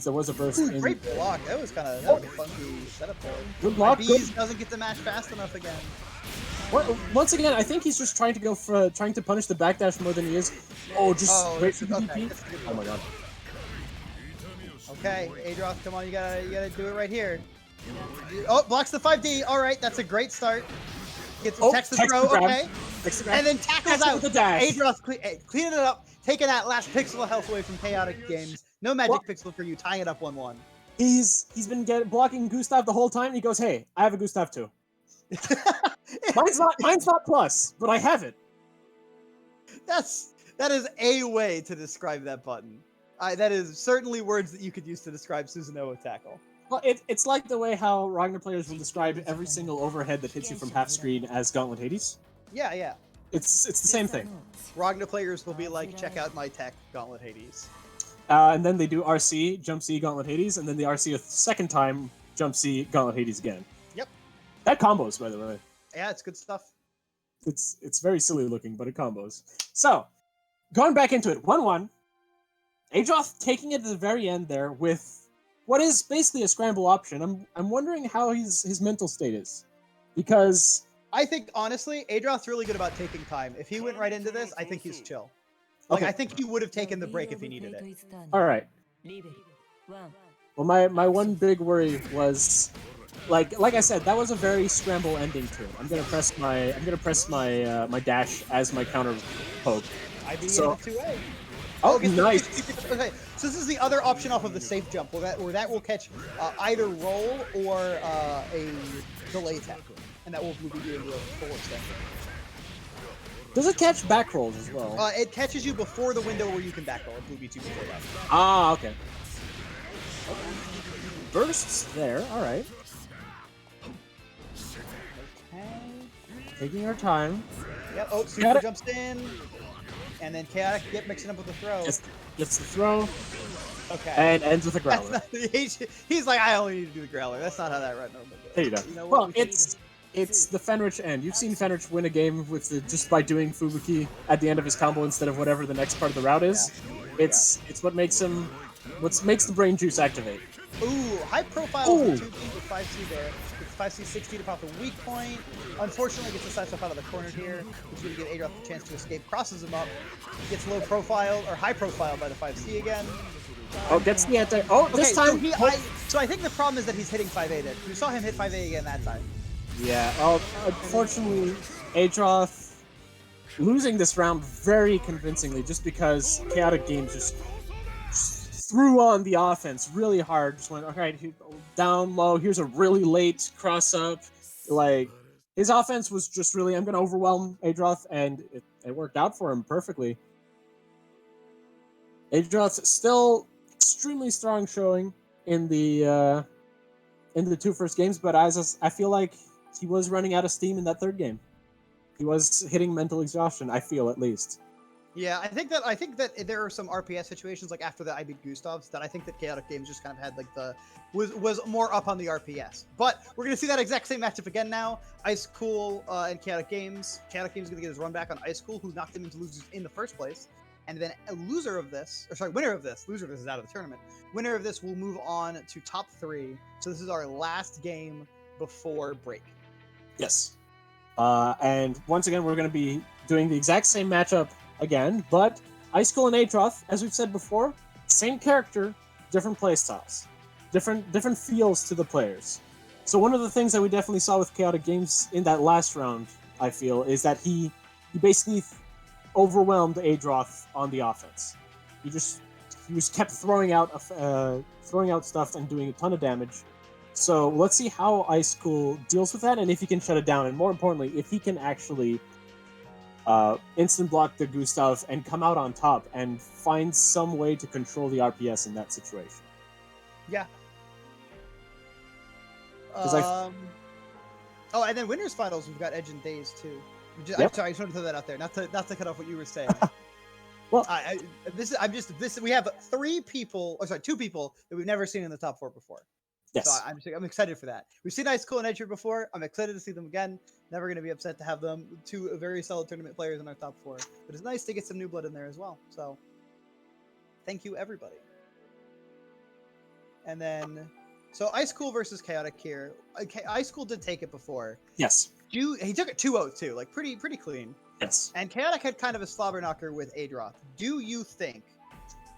there was a burst. Ooh, great block. That was a funky setup there. Good block. Bees doesn't get the match fast enough again. Once again, I think he's just trying to punish the backdash more than he is. Oh, just great for DP. Oh my god. Okay, Adroth, come on, you gotta do it right here. Oh, blocks the 5D. All right, that's a great start. Gets text the throw, okay. And then tackles out. Adroth cleaning it up, taking that last pixel of health away from Chaotic Games. No magic pixel for you, tying it up 1-1. He's been blocking Gustav the whole time, and he goes, "Hey, I have a Gustav too." mine's not plus, but I have it. That is a way to describe that button. That is certainly words that you could use to describe Susanoo tackle. Well, it's like the way how Ragnar players will describe every single overhead that hits you from half screen as Gauntlet Hades. Yeah. It's the same thing. Ragnar players will be like, check out my tech, Gauntlet Hades. And then they do RC, Jump C, Gauntlet Hades, and then the RC a second time, Jump C, Gauntlet Hades again. Yep. That combos, by the way. Yeah, it's good stuff. It's very silly looking, but it combos. So, going back into it, 1-1. Adroth taking it to the very end there with what is basically a scramble option. I'm wondering how his mental state is, because I think honestly, Adroth's really good about taking time. If he went right into this, I think he's chill. Like I think he would have taken the break if he needed it. All right. Well, my one big worry was, like I said, that was a very scramble ending to it. I'm gonna press my my dash as my counter poke. IB into 2A. Oh, nice. Okay, so this is the other option off of the safe jump, where that will catch either roll or a delay tech, and that will move you into a full extension. Does it catch back rolls as well? It catches you before the window where you can back roll. It move you to before that. Ah, okay. Bursts there. All right. Okay. Taking our time. Yep. Oh, super jumps in. And then Chaotic mixing up with the throw. Gets the throw. Okay. And ends with a growler. He's like, I only need to do the growler. That's not how that run normally goes. There you go. You know well, it's it's the Fenrich end. You've seen Fenrich win a game with just by doing Fubuki at the end of his combo instead of whatever the next part of the route is. It's what makes the brain juice activate. Ooh, high profile for 2B with 5C there. It's 5C 60 to pop the weak point. Unfortunately, gets the side stuff out of the corner here, which is going to give Adolf a chance to escape. Crosses him up. Gets low profile, or high profile by the 5C again. Oh, gets the anti. Oh, this time. So I think the problem is that he's hitting 5A there. We saw him hit 5A again that time. Yeah, well, unfortunately, Adroth losing this round very convincingly just because Chaotic Games just threw on the offense really hard. Just went, all right, down low, here's a really late cross-up. Like, his offense was just really, I'm going to overwhelm Adroth, and it worked out for him perfectly. Adroth still extremely strong showing in the two first games, but I feel like he was running out of steam in that third game. He was hitting mental exhaustion, I feel, at least. Yeah, I think that there are some RPS situations, like after the I beat Gustav's, that I think that Chaotic Games just kind of had like was more up on the RPS. But we're gonna see that exact same matchup again now. Ice Cool and Chaotic Games. Chaotic Games is gonna get his run back on Ice Cool, who knocked him into losers in the first place. And then a winner of this is out of the tournament. Winner of this will move on to top 3. So this is our last game before break. Yes. And once again, we're going to be doing the exact same matchup again, but Ice Cool and Adroth, as we've said before, same character, different playstyles, different feels to the players. So one of the things that we definitely saw with Chaotic Games in that last round, I feel, is that he basically overwhelmed Adroth on the offense. He was kept throwing out stuff and doing a ton of damage. So let's see how Ice Cool deals with that, and if he can shut it down, and more importantly, if he can actually instant block the Gustav and come out on top and find some way to control the RPS in that situation. Yeah. And then winners finals, we've got Edge and Days too. I'm sorry, I just wanted to throw that out there, not to cut off what you were saying. Well, we have 2 people that we've never seen in the top 4 before. Yes. So I'm excited for that. We've seen Ice Cool and Edge here before. I'm excited to see them again. Never going to be upset to have them, 2 very solid tournament players in our top 4. But it's nice to get some new blood in there as well. So thank you, everybody. And then, so Ice Cool versus Chaotic here. Ice Cool did take it before. Yes. He took it 2-0 too, like pretty clean. Yes. And Chaotic had kind of a slobber knocker with Adroth. Do you think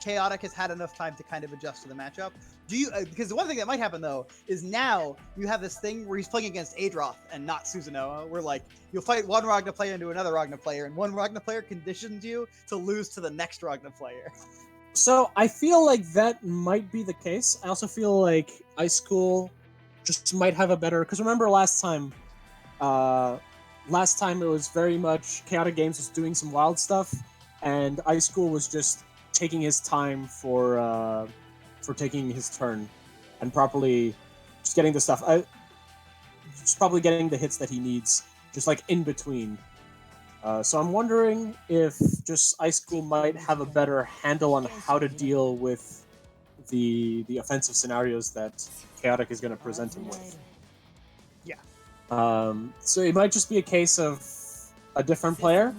Chaotic has had enough time to kind of adjust to the matchup? Because the one thing that might happen though is now you have this thing where he's playing against Adroth and not Susanoo, where like you'll fight one Ragna player into another Ragna player, and one Ragna player conditions you to lose to the next Ragna player. So I feel like that might be the case. I also feel like Ice Cool just might have a better, because remember last time it was very much Chaotic Games was doing some wild stuff, and Ice Cool was just taking his time for taking his turn and properly just getting the stuff. Just probably getting the hits that he needs, just like in between. So I'm wondering if just Ice Cool might have a better handle on how to deal with the offensive scenarios that Chaotic is going to present him with. Yeah. So it might just be a case of a different player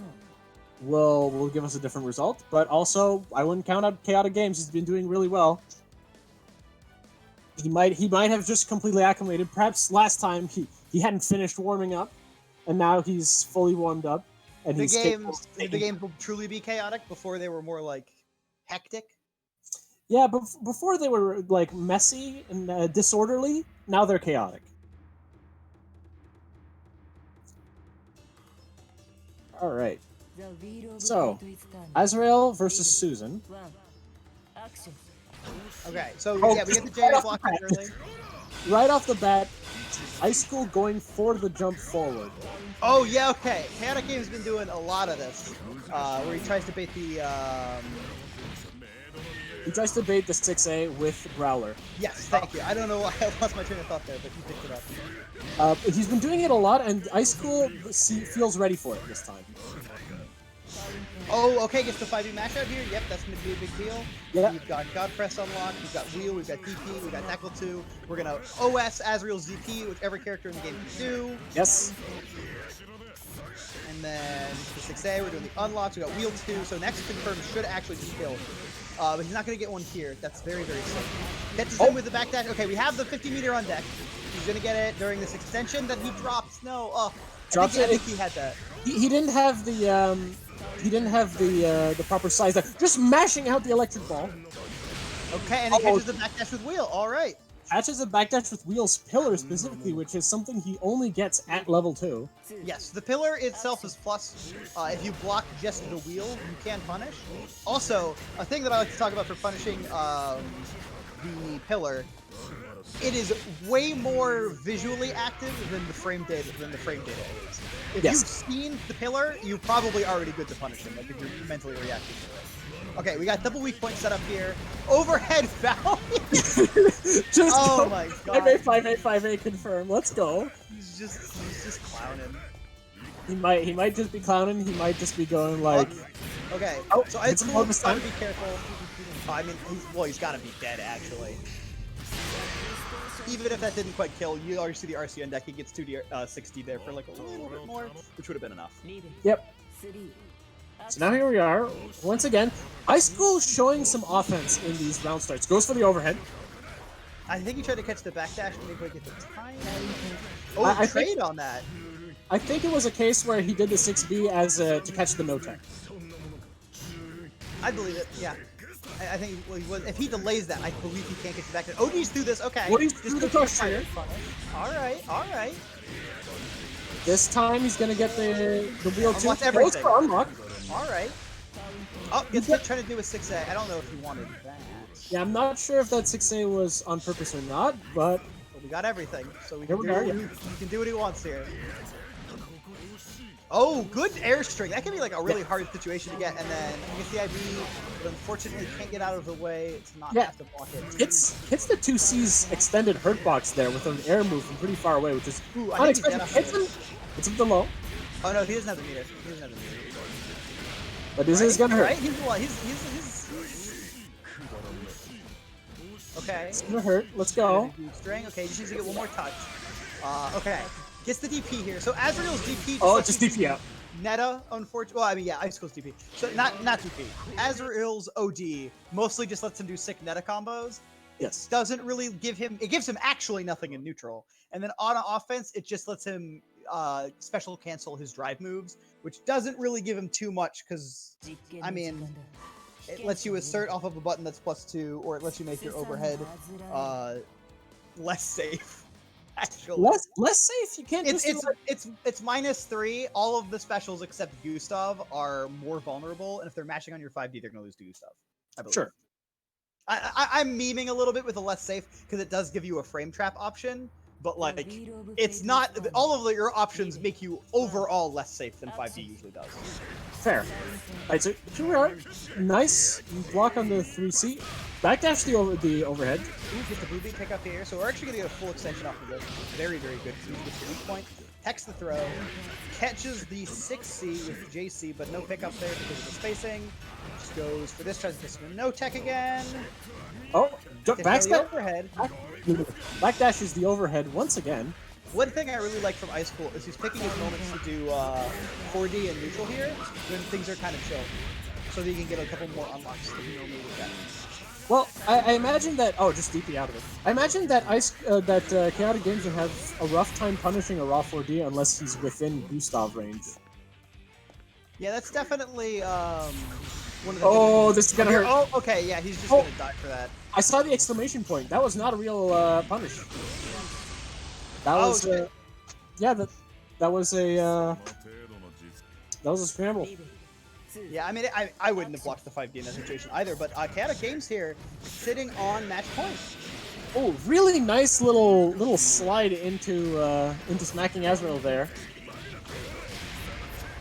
will give us a different result, but also I wouldn't count out Chaotic Games. He's been doing really well. He might have just completely acclimated. Perhaps last time he hadn't finished warming up, and now he's fully warmed up. And the games will truly be chaotic. Before they were more like hectic. Yeah, but before they were like messy and disorderly. Now they're chaotic. All right. So, Azrael versus Susan. Okay, so we get the JR block early. Right off the bat, Ice Cool going for the jump forward. Oh yeah, okay. Chaotic Game's been doing a lot of this, where he tries to bait the. He tries to bait the 6A with Growler. Yes, thank you. I don't know why I lost my train of thought there, but he picked it up. He's been doing it a lot, and Ice Cool feels ready for it this time. Oh, okay, gets the 5D mash out here. Yep, that's going to be a big deal. Yeah. We've got God Press unlocked, we've got Wheel, we've got DP, we've got Tackle 2. We're going to OS Azrael's DP, which every character in the game can do. Yes. And then for 6A, we're doing the unlocks. We got Wheel 2, so next confirm should actually just kill. But he's not going to get one here. That's very, very safe. Gets him with the backdash. Okay, we have the 50-meter on deck. He's going to get it during this extension that he drops. No, I think he had that. He didn't have the the proper size there. Just mashing out the electric ball. Okay, and he catches the backdash with Wheel. All right. Catches a backdash with Wheel's pillar specifically, which is something he only gets at level 2. Yes, the pillar itself is plus. If you block just the Wheel, you can punish. Also, a thing that I like to talk about for punishing the pillar, it is way more visually active than the frame data is. If you've seen the pillar, you're probably already good to punish him, like if you're mentally reacting to it. Okay, we got double weak point set up here. Overhead foul. Oh my god. 5A, 5A, 5A confirm. Let's go. He's just clowning. He might just be clowning. He might just be going like. Okay. Oh, so it's cool. Gotta be careful. I mean, he's gotta be dead actually. Even if that didn't quite kill, you already see the RC on deck. He gets 2D 60 there for like a little bit more, which would have been enough. Yep. So now here we are, once again. High School showing some offense in these round starts. Goes for the overhead. I think he tried to catch the backdash, but maybe get the time. Oh, I trade on that. I think it was a case where he did the 6B as to catch the no-tech. I believe it, yeah. I think if he delays that, I believe he can't get the backdash. OD's through this, okay. OD's through the crush here. Alright. This time he's gonna get the Wheel 2. Everything. For unlock. Alright. Oh, he's trying to do a 6A. I don't know if he wanted that. Yeah, I'm not sure if that 6A was on purpose or not, but... Well, we got everything, so we can do what he wants here. Oh, good airstring. That can be like a really hard situation to get, and then he gets the IB, but unfortunately can't get out of the way to not have to block it. Hits the 2C's extended hurt box there with an air move from pretty far away, which is unexpected. Hits him below. Oh no, he doesn't have the meter. But this is gonna hurt. Right? He's okay. It's gonna hurt. Let's go. String. Okay, just needs to get one more touch. Okay. Gets the DP here. So Azrael's DP. Just DP out. Netta, unfortunately. Well, I mean, yeah, Ice Coast DP. So not DP. Azrael's OD mostly just lets him do sick Netta combos. Yes. Doesn't really give him. It gives him actually nothing in neutral. And then on offense, it just lets him special cancel his drive moves, which doesn't really give him too much because, I mean, it lets you assert off of a button that's +2, or it lets you make your overhead less safe. Actually, less safe. You can't. It's -3. All of the specials except Gustav are more vulnerable, and if they're mashing on your 5D, they're gonna lose to Gustav. I believe. Sure. I'm memeing a little bit with the less safe because it does give you a frame trap option, but like it's not all of your options make you overall less safe than 5D usually does. Fair. Alright, so here we are. Nice block on the 3C. Backdash the overhead. Get the booby pick up here. So we're actually going to get a full extension off of this. Very, very good. So he gets the weak point. Hex the throw. Catches the 6C with JC, but no pickup there because of the spacing. Just goes for this. Tries to spin no tech again. Oh, backdash. Overhead. Backdash is the overhead once again. One thing I really like from Ice Cool is he's picking his moments to do 4D and neutral here when things are kind of chill. So that you can get a couple more unlocks than you normally would get. Well, I imagine that... Oh, just DP out of it. I imagine that Chaotic Games would have a rough time punishing a raw 4D unless he's within Gustav range. Yeah, that's definitely one of the... Oh, this is gonna hurt. Oh, okay, yeah, he's just gonna die for that. I saw the exclamation point. That was not a real punish. That was... yeah, that was a scramble. Yeah, I mean, I wouldn't have blocked the 5D in that situation either, but Chaotic Games here, sitting on match point. Oh, really nice little slide into smacking Azrael there.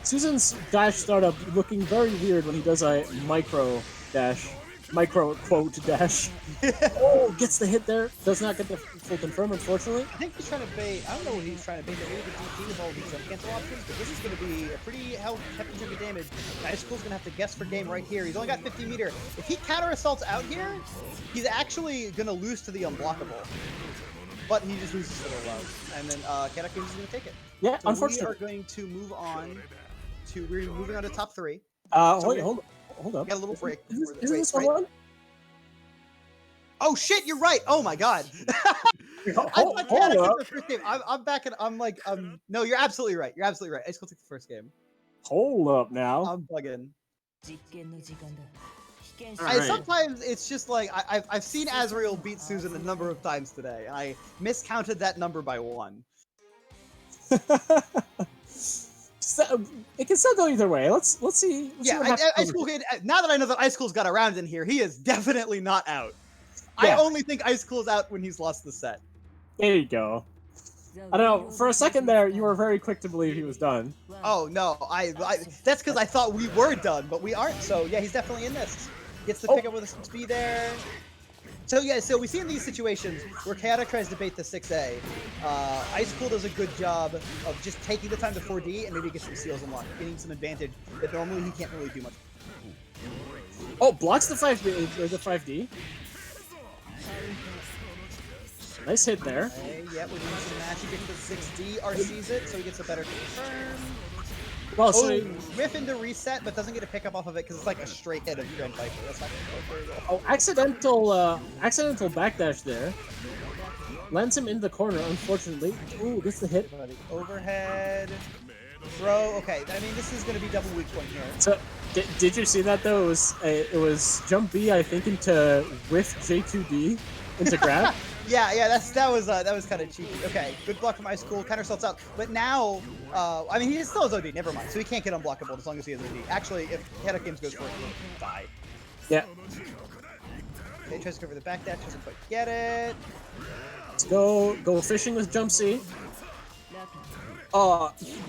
Susan's dash startup looking very weird when he does a micro dash. micro quote dash. Oh, gets the hit there. Does not get the full confirm, unfortunately. I think he's trying to bait. I don't know what he's trying to bait. Maybe the DP with all these jump cancel options, but this is going to be a pretty heavy chunk of damage. Ice Cool's going to have to guess for game right here. He's only got 50 meter. If he counter assaults out here, he's actually going to lose to the unblockable. But he just loses to the low. And then Kadak is going to take it. Yeah, so unfortunately. We are going to move on to, we're moving on to top 3. Hold up. Get a little break. Is this 1-1? Oh shit, you're right. Oh my god. Hold up. The first game. I'm back and I'm like, no, you're absolutely right. You're absolutely right. Ice Cool took the first game. Hold up now. I'm bugging. Right. Sometimes it's just like I've seen Azrael beat Susan a number of times today, and I miscounted that number by 1. So, it can still go either way. Let's see. Ice Cool. Now that I know that Ice Cool's got a round in here, he is definitely not out. Yeah. I only think Ice Cool's out when he's lost the set. There you go. I don't know. For a second there, you were very quick to believe he was done. Oh no, that's because I thought we were done, but we aren't. So yeah, he's definitely in this. Gets the pick up with some speed there. So yeah, so we see in these situations where Chaotic tries to bait the 6A, Ice Cool does a good job of just taking the time to 4D and maybe get some seals unlocked, getting some advantage that normally he can't really do much. Oh, blocks the 5D. Nice hit there. Okay, yeah, we're doing some magic into the 6D. RCs it, so he gets a better confirm. Well, so whiff into reset, but doesn't get a pickup off of it because it's like a straight hit of Grand Viper. That's not gonna go very well. Oh, accidental backdash there. Lands him in the corner, unfortunately. Ooh, gets the hit. Overhead. Throw. Okay, I mean, this is going to be double weak point here. So, did you see that though? It was jump B, I think, into whiff J2D into grab. Yeah, that was kind of cheeky. Okay, good block from Ice Cool. Counter salts out. But now, I mean, he still has OD. Never mind. So he can't get unblockable as long as he has OD. Actually, if Chaotic Games goes for it, he'll die. Yeah. Okay, tries to cover the backdash. Doesn't quite get it. Let's go fishing with jump C.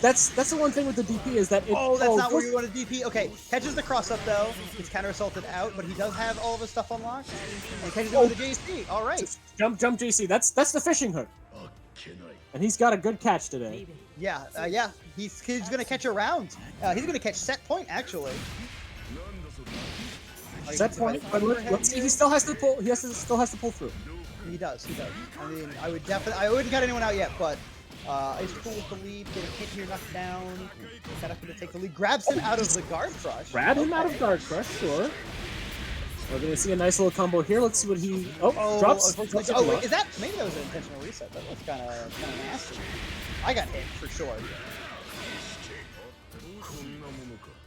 That's the one thing with the DP is that it. Oh, that's not where you want to DP. Okay, catches the cross up though. He's counter assaulted out, but he does have all of his stuff unlocked. And catches it with the JC. All right. Jump JC. That's the fishing hook. And he's got a good catch today. Yeah, yeah. He's gonna catch a round. He's gonna catch set point actually. Set point, but let's see. He still has to pull. Still has to pull through. He does. I mean, I wouldn't cut anyone out yet, but Ice Cool with the lead, get a hit here, knocked down. Kadak gonna take the lead, grabs him out of the guard crush. Grab him out of guard crush, sure. We're gonna see a nice little combo here. Let's see what he drops. Oh wait, is that maybe that was an intentional reset? That was kind of nasty. I got hit for sure.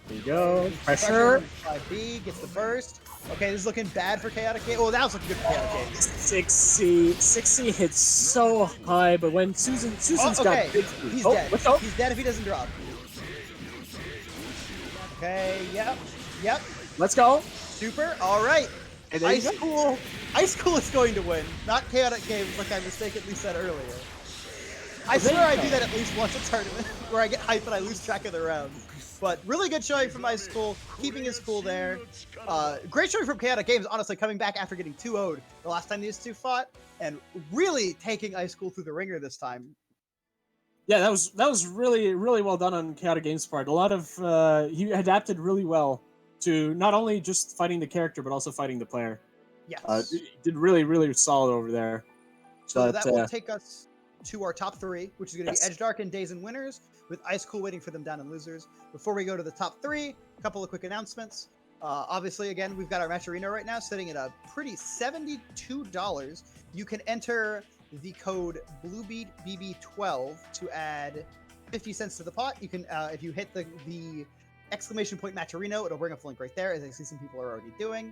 There you go. Pressure. 5B gets the burst. Okay, this is looking bad for Chaotic Games. Oh, that was looking good for Chaotic Games. 6C hits so high, but when Susan's got big speed. He's dead. He's dead if he doesn't drop. Okay, yep. Let's go. Super. All right. Ice Cool is going to win, not Chaotic Games like I mistakenly said earlier. I swear I do that at least once a tournament where I get hyped and I lose track of the rounds. But really good showing from Ice Cool, keeping his cool there. Great showing from Chaotic Games, honestly, coming back after getting 2-0'd the last time these two fought, and really taking Ice Cool through the ringer this time. Yeah, that was really well done on Chaotic Games' part. A lot of he adapted really well to not only just fighting the character but also fighting the player. Yes, did really solid over there. So that will take us to our top 3, which is going to be Edge Dark and Days and Winners, with Ice Cool waiting for them down in Losers. Before we go to the top 3, a couple of quick announcements. Obviously, again, we've got our match arena right now sitting at a pretty $72. You can enter the code BluebeatBB12 to add 50 cents to the pot. You can, if you hit the exclamation point match arena, it'll bring up the link right there, as I see some people are already doing.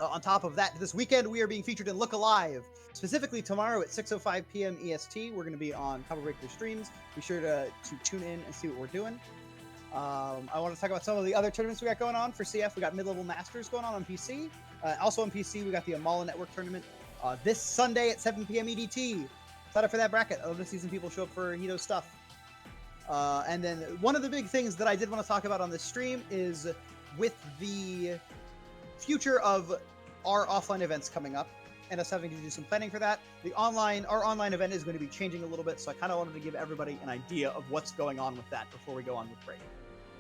On top of that, this weekend we are being featured in Look Alive. Specifically tomorrow at 6:05 p.m. EST, we're going to be on Combo Breaker streams. Be sure to tune in and see what we're doing. I want to talk about some of the other tournaments we got going on for CF. We got Mid-Level Masters going on PC. Also on PC, we got the Amala Network tournament this Sunday at 7 p.m. EDT. Sign up for that bracket. I love to see some people show up for Hito stuff. And then one of the big things that I did want to talk about on this stream is with the future of our offline events coming up and us having to do some planning for that. Our online event is going to be changing a little bit, so I kind of wanted to give everybody an idea of what's going on with that before we go on with break.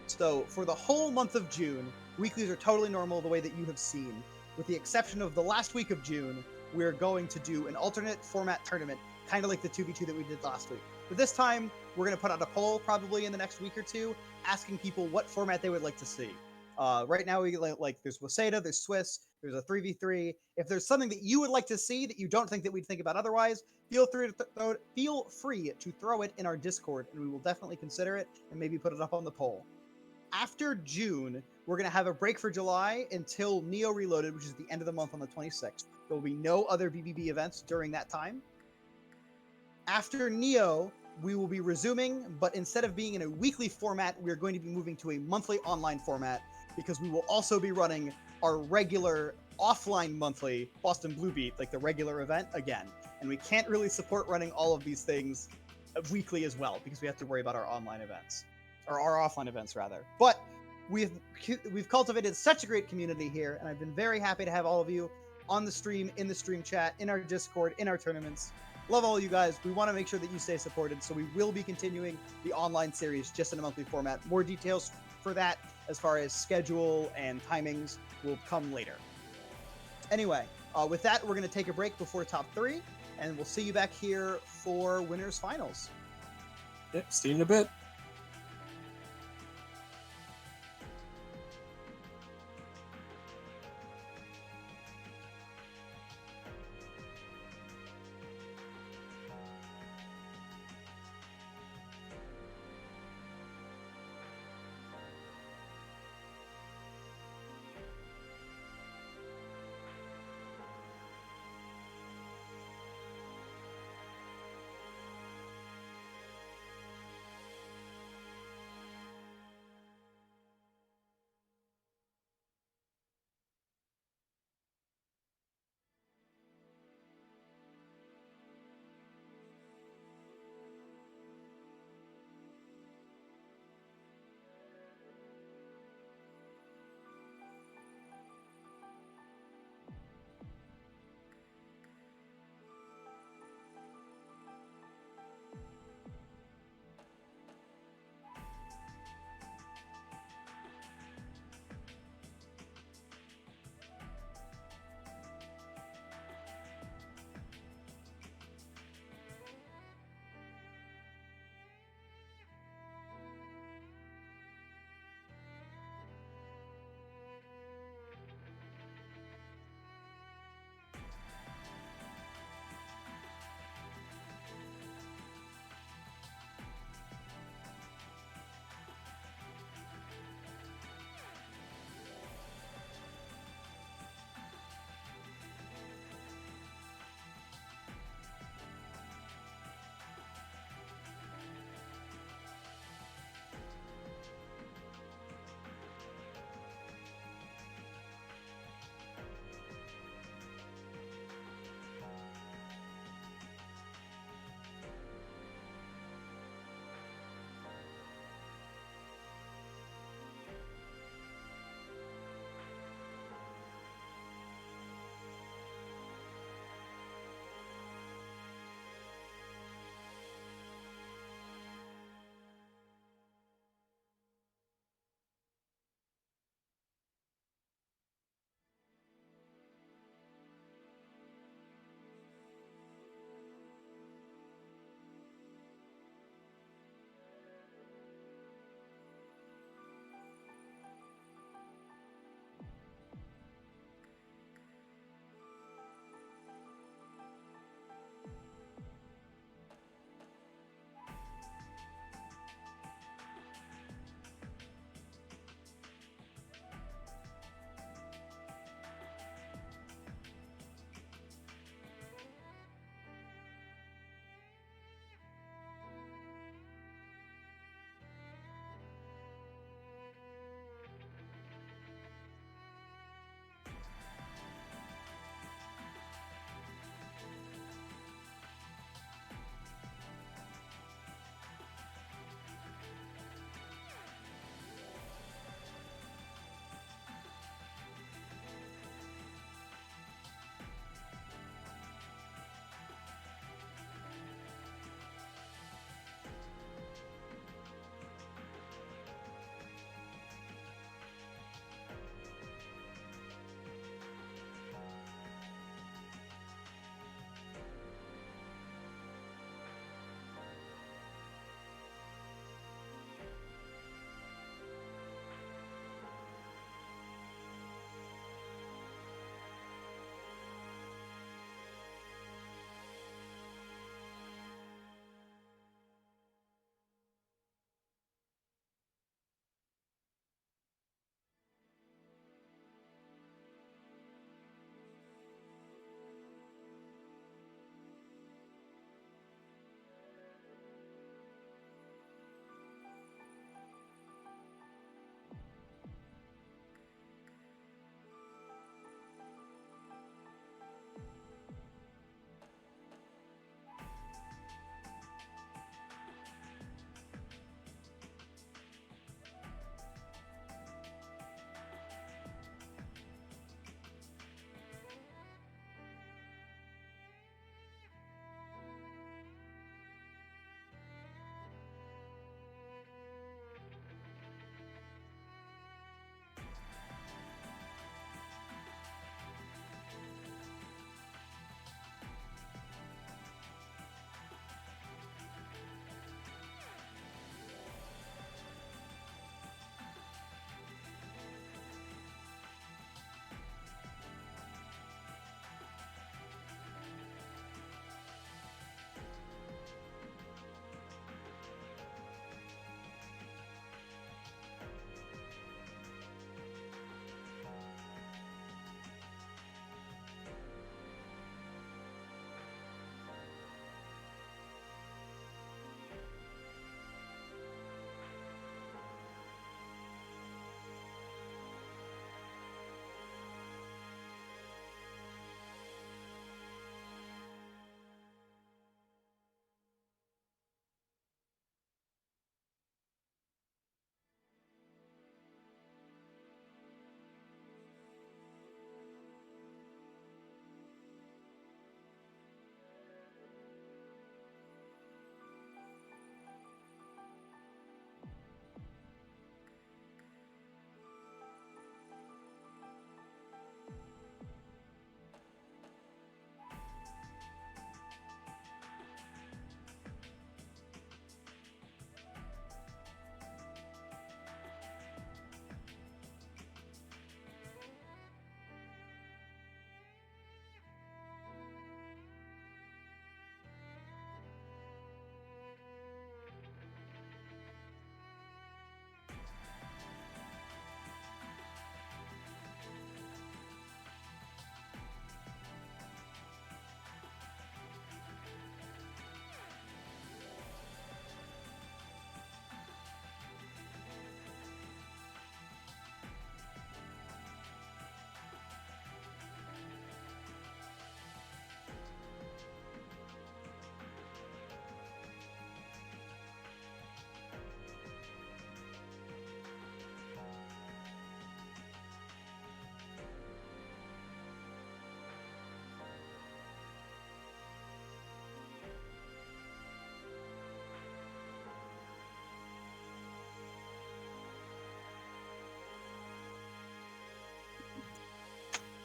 So for the whole month of June, weeklies are totally normal the way that you have seen. With the exception of the last week of June, we're going to do an alternate format tournament, kind of like the 2v2 that we did last week. But this time, we're going to put out a poll probably in the next week or two, asking people what format they would like to see. Right now, we like there's Waseda, there's Swiss, there's a 3v3. If there's something that you would like to see that you don't think that we'd think about otherwise, feel free to throw it in our Discord, and we will definitely consider it and maybe put it up on the poll. After June, we're going to have a break for July until Neo Reloaded, which is the end of the month on the 26th. There will be no other BBB events during that time. After Neo, we will be resuming, but instead of being in a weekly format, we're going to be moving to a monthly online format because we will also be running our regular offline monthly Boston Blue Beat, like the regular event, again. And we can't really support running all of these things weekly as well because we have to worry about our online events. Or our offline events, rather. But we've cultivated such a great community here, and I've been very happy to have all of you on the stream, in the stream chat, in our Discord, in our tournaments. Love all you guys. We want to make sure that you stay supported, so we will be continuing the online series just in a monthly format. More details for that, as far as schedule and timings, will come later. Anyway, with that, we're going to take a break before top 3, and we'll see you back here for winners finals. Yep, see you in a bit.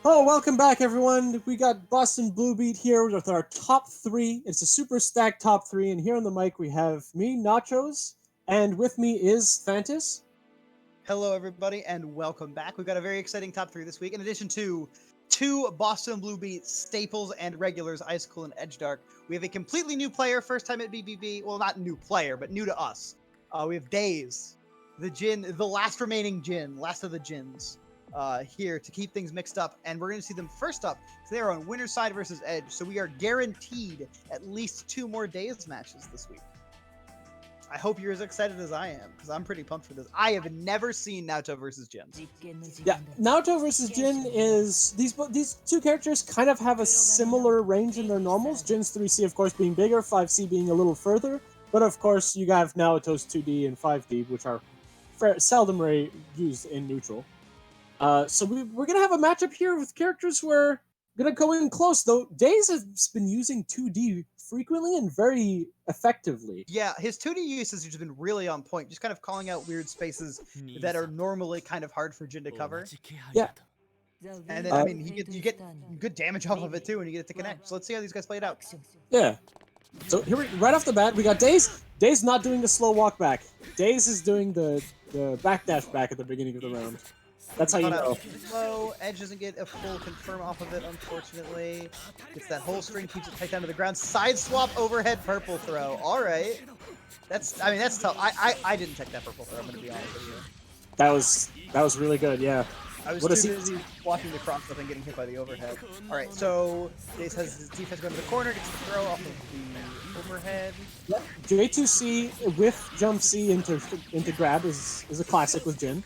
Oh, welcome back, everyone. We got Boston Blue Beat here with our top 3. It's a super stacked top 3, and here on the mic we have me, Nachos, and with me is Fantis. Hello, everybody, and welcome back. We've got a very exciting top 3 this week. In addition to 2 Boston Blue Beat staples and regulars, Icicle and Edge Dark, we have a completely new player, first time at BBB. Well, not new player, but new to us. We have Daze, the Jin, the last remaining Jin, last of the Jins, here to keep things mixed up. And we're going to see them first up. So they are on winner's side versus Edge. So we are guaranteed at least 2 more Daze matches this week. I hope you're as excited as I am, because I'm pretty pumped for this. I have never seen Naoto versus Jin. Yeah, Naoto versus Jin is... These two characters kind of have a similar range in their normals. Jin's 3C, of course, being bigger, 5C being a little further. But, of course, you have Naoto's 2D and 5D, which are seldom used in neutral. So we're going to have a matchup here with characters who are going to go in close, though. Daze has been using 2D frequently and very effectively. Yeah, his 2D usage has been really on point, just kind of calling out weird spaces that are normally kind of hard for Jin to cover. Yeah. And then, I mean, you get good damage off of it, too, when you get it to connect. So let's see how these guys play it out. Yeah. So here, right off the bat, we got Daze. Daze not doing the slow walk back. Daze is doing the backdash back at the beginning of the round. That's how you know. Low. Edge doesn't get a full confirm off of it, unfortunately. Gets that whole string, keeps it tight down to the ground. Side swap overhead purple throw. All right. That's tough. I didn't take that purple throw, I'm going to be honest with you. That was really good, yeah. I was too busy blocking the cross up and getting hit by the overhead. All right, so Daze has his defense going to the corner, gets the throw off of the overhead. Yep. J2C with jump C into grab is a classic with Jin.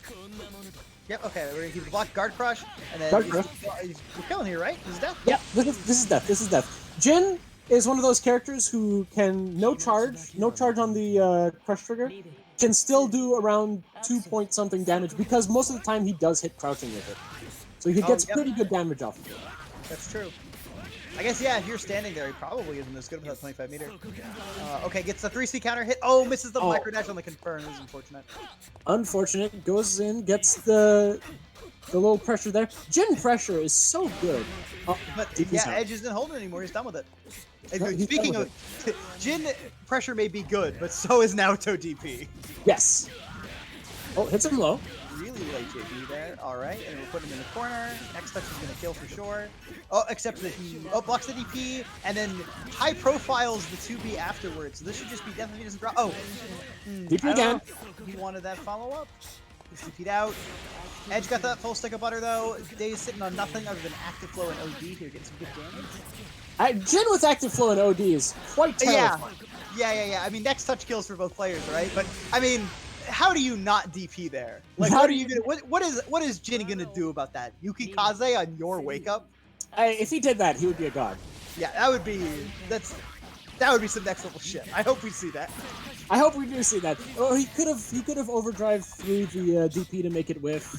Yep, okay, we're gonna keep the block, guard crush, and then we're killing here, right? This is death? Yeah, this is death. Jin is one of those characters who can no charge on the crush trigger, can still do around 2-point-something damage because most of the time he does hit crouching with it. So he gets pretty good damage off of it. That's true. I guess, yeah, if you're standing there, he probably isn't as good with that 25 meter. Okay, gets the 3C counter hit. Oh, misses the micro dash on the confirm. This is unfortunate. Unfortunate. Goes in, gets the low pressure there. Jin pressure is so good. But yeah, Edge isn't holding anymore. He's done with it. Speaking of, Jin pressure may be good, but so is Naoto DP. Yes. Oh, hits him low. Really late JP there. All right, and we'll put him in the corner. Next touch is going to kill for sure. Oh, except that he blocks the DP and then high profiles the 2B afterwards. So this should just be death if he doesn't drop. Oh, DP again. He wanted that follow up. He's DP'd out. Edge got that full stick of butter though. Daze sitting on nothing other than active flow and OD here, getting some good damage. Jin with active flow and OD is quite terrifying. Yeah. I mean, next touch kills for both players, right? But I mean, how do you not DP there? Like, what are you gonna? What is Jin gonna do about that? Yuki Kaze on your wake up? If he did that, he would be a god. Yeah, that would be some next level shit. I hope we see that. I hope we do see that. Oh, he could have overdrive through the DP to make it whiff.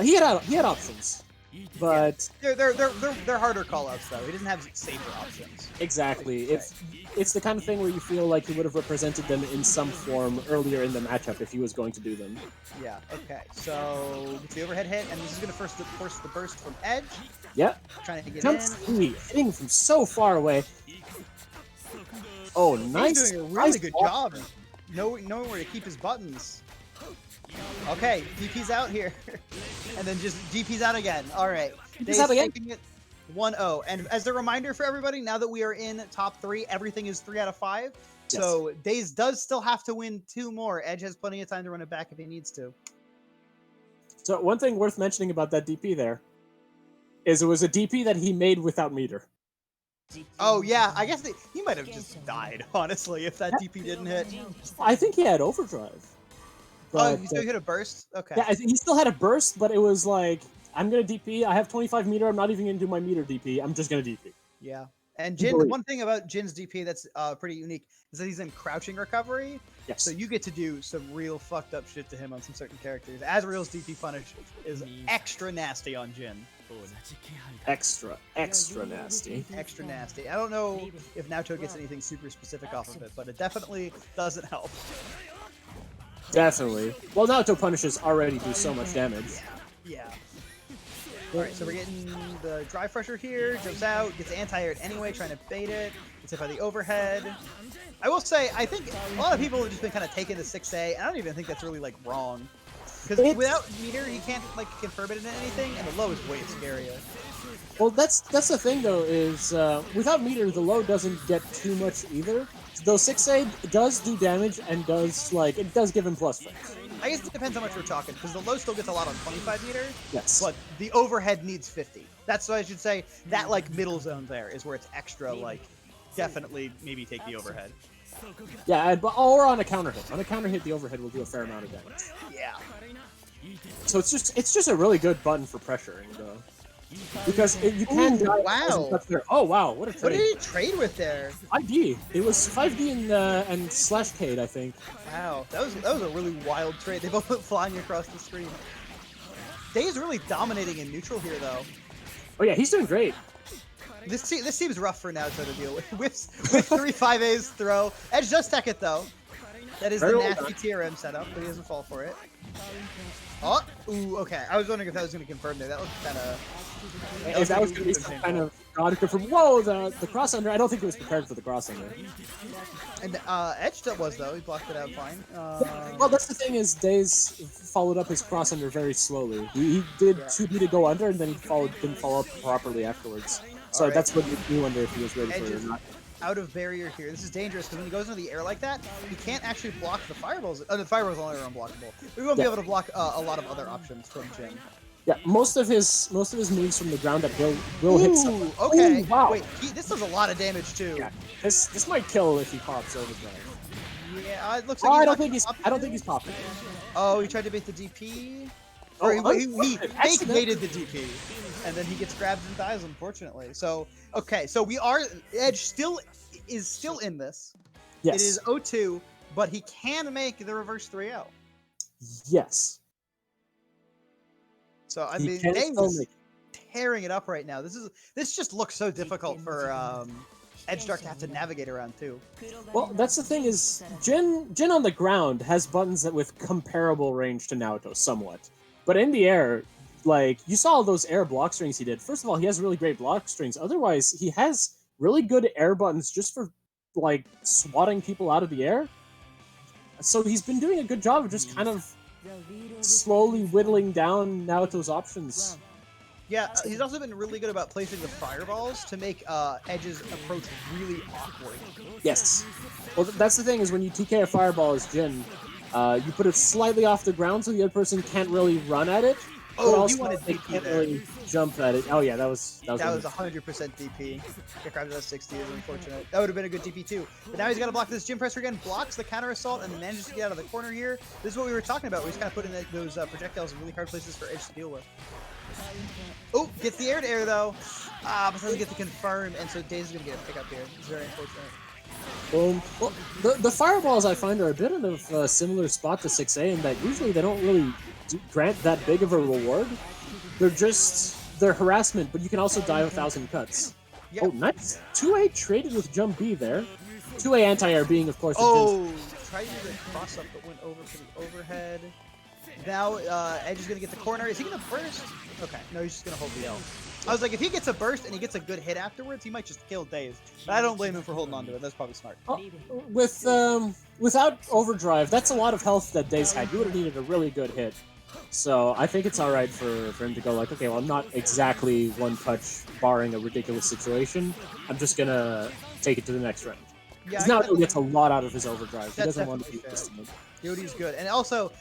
He had options, but they're harder callouts though. He doesn't have safer options. Exactly. It's the kind of thing where you feel like he would have represented them in some form earlier in the matchup if he was going to do them. Yeah. Okay. So gets the overhead hit, and this is going to force the burst from Edge. Yeah. Trying to get hitting from so far away. Oh, nice. He's doing a really good job knowing where to keep his buttons. Okay, DP's out here. And then just DP's out again. All right. DP's out again. 1-0. And as a reminder for everybody, now that we are in top 3, everything is 3 out of 5. Yes. So Daze does still have to win 2 more. Edge has plenty of time to run it back if he needs to. So one thing worth mentioning about that DP there is it was a DP that he made without meter. Oh yeah, I guess he might have just died, honestly, if that DP didn't hit. I think he had overdrive. But, he still hit a burst? Okay. Yeah, he still had a burst, but it was like, I'm going to DP, I have 25 meter, I'm not even going to do my meter DP, I'm just going to DP. Yeah. And Jin, one thing about Jin's DP that's pretty unique is that he's in crouching recovery. Yes. So you get to do some real fucked up shit to him on some certain characters. Azrael's DP punish is extra nasty on Jin. Extra nasty. Extra nasty. I don't know if Naoto gets anything super specific off of it, but it definitely doesn't help. Definitely. Well, Naoto punishes already do so much damage. Yeah. Alright, so we're getting the dry pressure here, jumps out, gets anti-aired anyway, trying to bait it, gets hit by the overhead. I will say, I think a lot of people have just been kind of taking the 6A, and I don't even think that's really, like, wrong. Because without meter, he can't, like, confirm it into anything, and the low is way scarier. Well, that's the thing, though, is without meter, the low doesn't get too much either. Though 6A does do damage and does, like, it does give him plus frames. I guess it depends how much we're talking, because the low still gets a lot on 25 meter. Yes. But the overhead needs 50. That's what I should say. That, like, middle zone there is where it's extra, like, definitely maybe take the overhead. Yeah, or on a counter hit. On a counter hit, the overhead will do a fair amount of damage. Yeah. So it's just a really good button for pressuring, though. Because you can die. Wow. Oh wow, what a trade! What did he trade with there? 5D. It was 5D and slash Cade, I think. Wow, that was a really wild trade. They both went flying across the screen. Day's really dominating in neutral here, though. Oh yeah, he's doing great. This seems rough for Naoto to deal with. With 3 5As throw. Edge does tech it though. That is the nasty TRM setup, but he doesn't fall for it. Oh, ooh, okay. I was wondering if that was going to confirm there. That looked kind of... If that was going to be some kind of god confirm. Whoa, the cross under. I don't think he was prepared for the cross under. And Edge still was, though. He blocked it out fine. Well, that's the thing is, Days followed up his cross under very slowly. He did 2B to go under, and then he didn't follow up properly afterwards. So that's what you wonder if he was ready for it or not. Out of barrier here. This is dangerous because when he goes into the air like that, he can't actually block the fireballs. The fireballs only are unblockable. We won't be able to block a lot of other options from Jin. Yeah, most of his moves from the ground that will hit someone. Okay. Ooh, wow. Wait, this does a lot of damage too. Yeah. This might kill if he pops overdrive. Yeah, it looks like I don't think he's popping. Oh, he tried to bait the DP. Oh, he fake baited the DP, and then he gets grabbed and dies, unfortunately. So okay, so Edge is still in this. Yes. It is 0-2, but he can make the reverse 3-0. Yes. So I mean, Dave's is tearing it up right now. This just looks so difficult for Edge Dark to have to navigate around too. Well, that's the thing is, Jin on the ground has buttons that with comparable range to Naoto, somewhat. But in the air, like, you saw all those air block strings he did. First of all, he has really great block strings. Otherwise, he has really good air buttons just for, like, swatting people out of the air. So he's been doing a good job of just kind of slowly whittling down Naoto's options. Yeah, he's also been really good about placing the fireballs to make Edge's approach really awkward. Yes. Well, that's the thing is when you TK a fireball as Jin, you put it slightly off the ground so the other person can't really run at it. Oh, you wanted they DP can't there. really jump at it. Oh yeah, that was 100% DP. Get grabbed at 60 is unfortunate. That would have been a good DP too. But now he's got to block this Jim pressure again, blocks the counter assault, and then manages to get out of the corner here. This is what we were talking about. We just kind of put in those projectiles in really hard places for Edge to deal with. Oh, gets the air to air though. But doesn't get the confirm, and so Daze is going to get a pick up here. It's very unfortunate. Well, the fireballs I find are a bit of a similar spot to 6A in that usually they don't really grant that big of a reward. They're harassment, but you can also die 1,000 cuts. Yep. Oh, nice. 2A traded with jump B there. 2A anti-air being, of course, tried to do the cross up, but went over for the overhead. Now Edge is going to get the corner. Is he going to burst? Okay, no, he's just going to hold the L. I was like, if he gets a burst and he gets a good hit afterwards, he might just kill Daze. But I don't blame him for holding on to it. That's probably smart. Without overdrive, that's a lot of health that Daze had. You would have needed a really good hit. So I think it's all right for him to go like, okay, well, I'm not exactly one touch barring a ridiculous situation. I'm just going to take it to the next round. Yeah, now he gets a lot out of his overdrive. He doesn't want to be distant. Yodi's good. And also,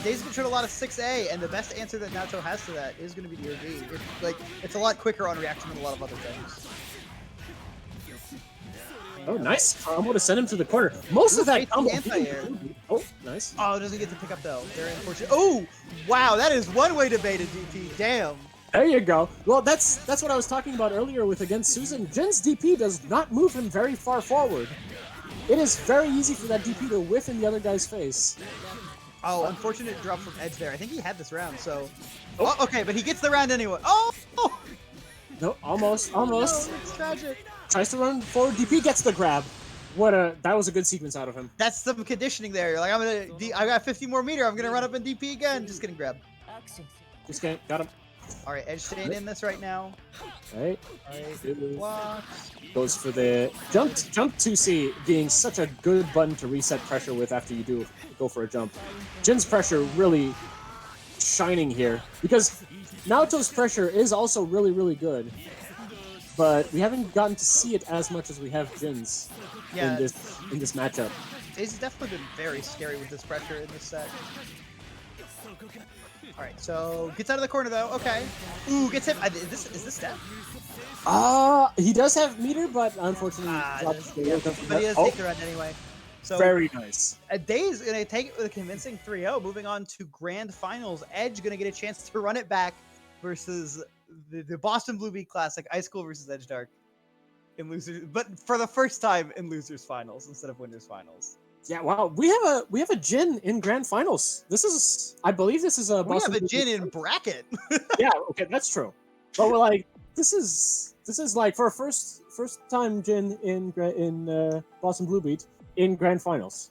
Daze controlled a lot of 6A, and the best answer that Naoto has to that is going to be the OD. It's a lot quicker on reaction than a lot of other things. Oh, nice combo to send him to the corner. Most of that combo. Oh, nice. Oh, it doesn't get the pick up though. Very unfortunate. Oh, wow, that is one way to bait a DP. Damn. There you go. Well, that's what I was talking about earlier with against Susan. Jin's DP does not move him very far forward. It is very easy for that DP to whiff in the other guy's face. Oh, unfortunate drop from Edge there. I think he had this round, so... Oh, okay, but he gets the round anyway. Oh! No, almost. No, it's tragic. Tries to run forward. DP gets the grab. That was a good sequence out of him. That's some conditioning there. You're like, I got 50 more meter. I'm gonna run up and DP again. Just getting grabbed. Just kidding. Got him. All right, Edge staying in this right now. Right? All right, blocks. Goes for the jump 2C being such a good button to reset pressure with after you do go for a jump. Jin's pressure really shining here because Naoto's pressure is also really, really good, but we haven't gotten to see it as much as we have Jin's in this matchup. He's definitely been very scary with this pressure in this set. All right, so gets out of the corner though. Okay. Ooh, gets hit. Is this death? He does have meter, but unfortunately, but he does take the run anyway. So very nice. Days gonna take it with a convincing 3-0. Moving on to grand finals. Edge gonna get a chance to run it back versus the Boston Blue Beat Classic, Ice School versus Edge Dark in losers, but for the first time in losers finals instead of winners finals. Yeah, wow. We have a Jin in grand finals. I believe this is a. We have a Jin in bracket. Yeah, okay, that's true. But we're like, this is like for a first time Jin in Boston Blue Beat in grand finals.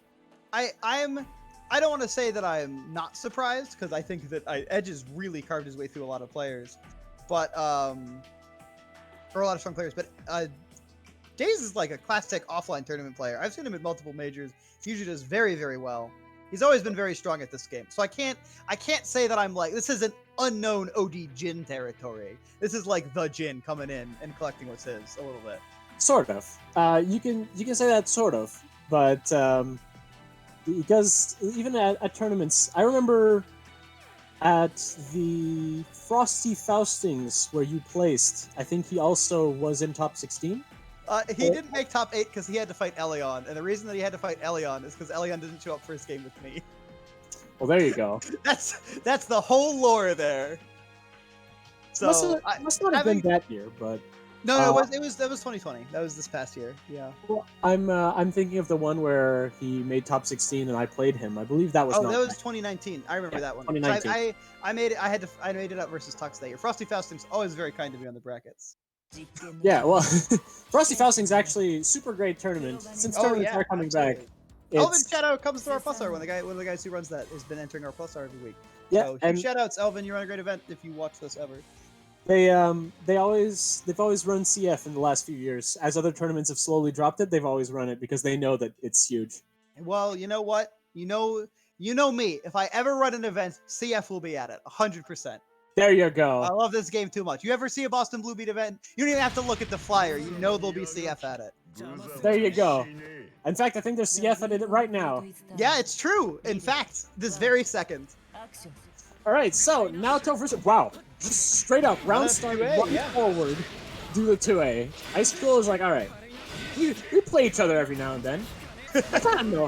I don't want to say that I'm not surprised because I think that Edge has really carved his way through a lot of players, but for a lot of strong players. But Days is like a classic offline tournament player. I've seen him at multiple majors. He usually does very, very well. He's always been very strong at this game. So I can't say that I'm like, this is an unknown OD Jin territory. This is like the Jin coming in and collecting what's his a little bit. Sort of. You can say that sort of, but because even at tournaments, I remember at the Frosty Faustings where you placed, I think he also was in top 16. He didn't make top 8 because he had to fight Elion, and the reason that he had to fight Elion is because Elion didn't show up for his game with me. Well, there you go. That's the whole lore there. So must not have been that year, but no, that was 2020. That was this past year. Yeah. Well, I'm thinking of the one where he made top 16 and I played him. I believe that was. Oh, that was 2019. I remember that one. 2019. I made it. I made it up versus Tux that year. Frosty Fausting's always very kind to me on the brackets. Yeah, well, Frosty Fausting's actually super great tournament. Since tournaments are coming back. Elvin Shadow comes to our Plus R. One of the guys who runs that has been entering our Plus R every week. Yeah, so huge shout outs, Elvin. You run a great event if you watch this ever. They've always run CF in the last few years. As other tournaments have slowly dropped it, they've always run it because they know that it's huge. Well, you know what? You know me. If I ever run an event, CF will be at it 100%. There you go. I love this game too much. You ever see a Boston Blue Beat event? You don't even have to look at the flyer. You know there'll be CF at it. There you go. In fact, I think there's CF at it right now. Yeah, it's true. In fact, this very second. All right, so Naoto versus just straight up round start, run forward, do the 2A. Ice School is like, all right, we play each other every now and then. I kind of know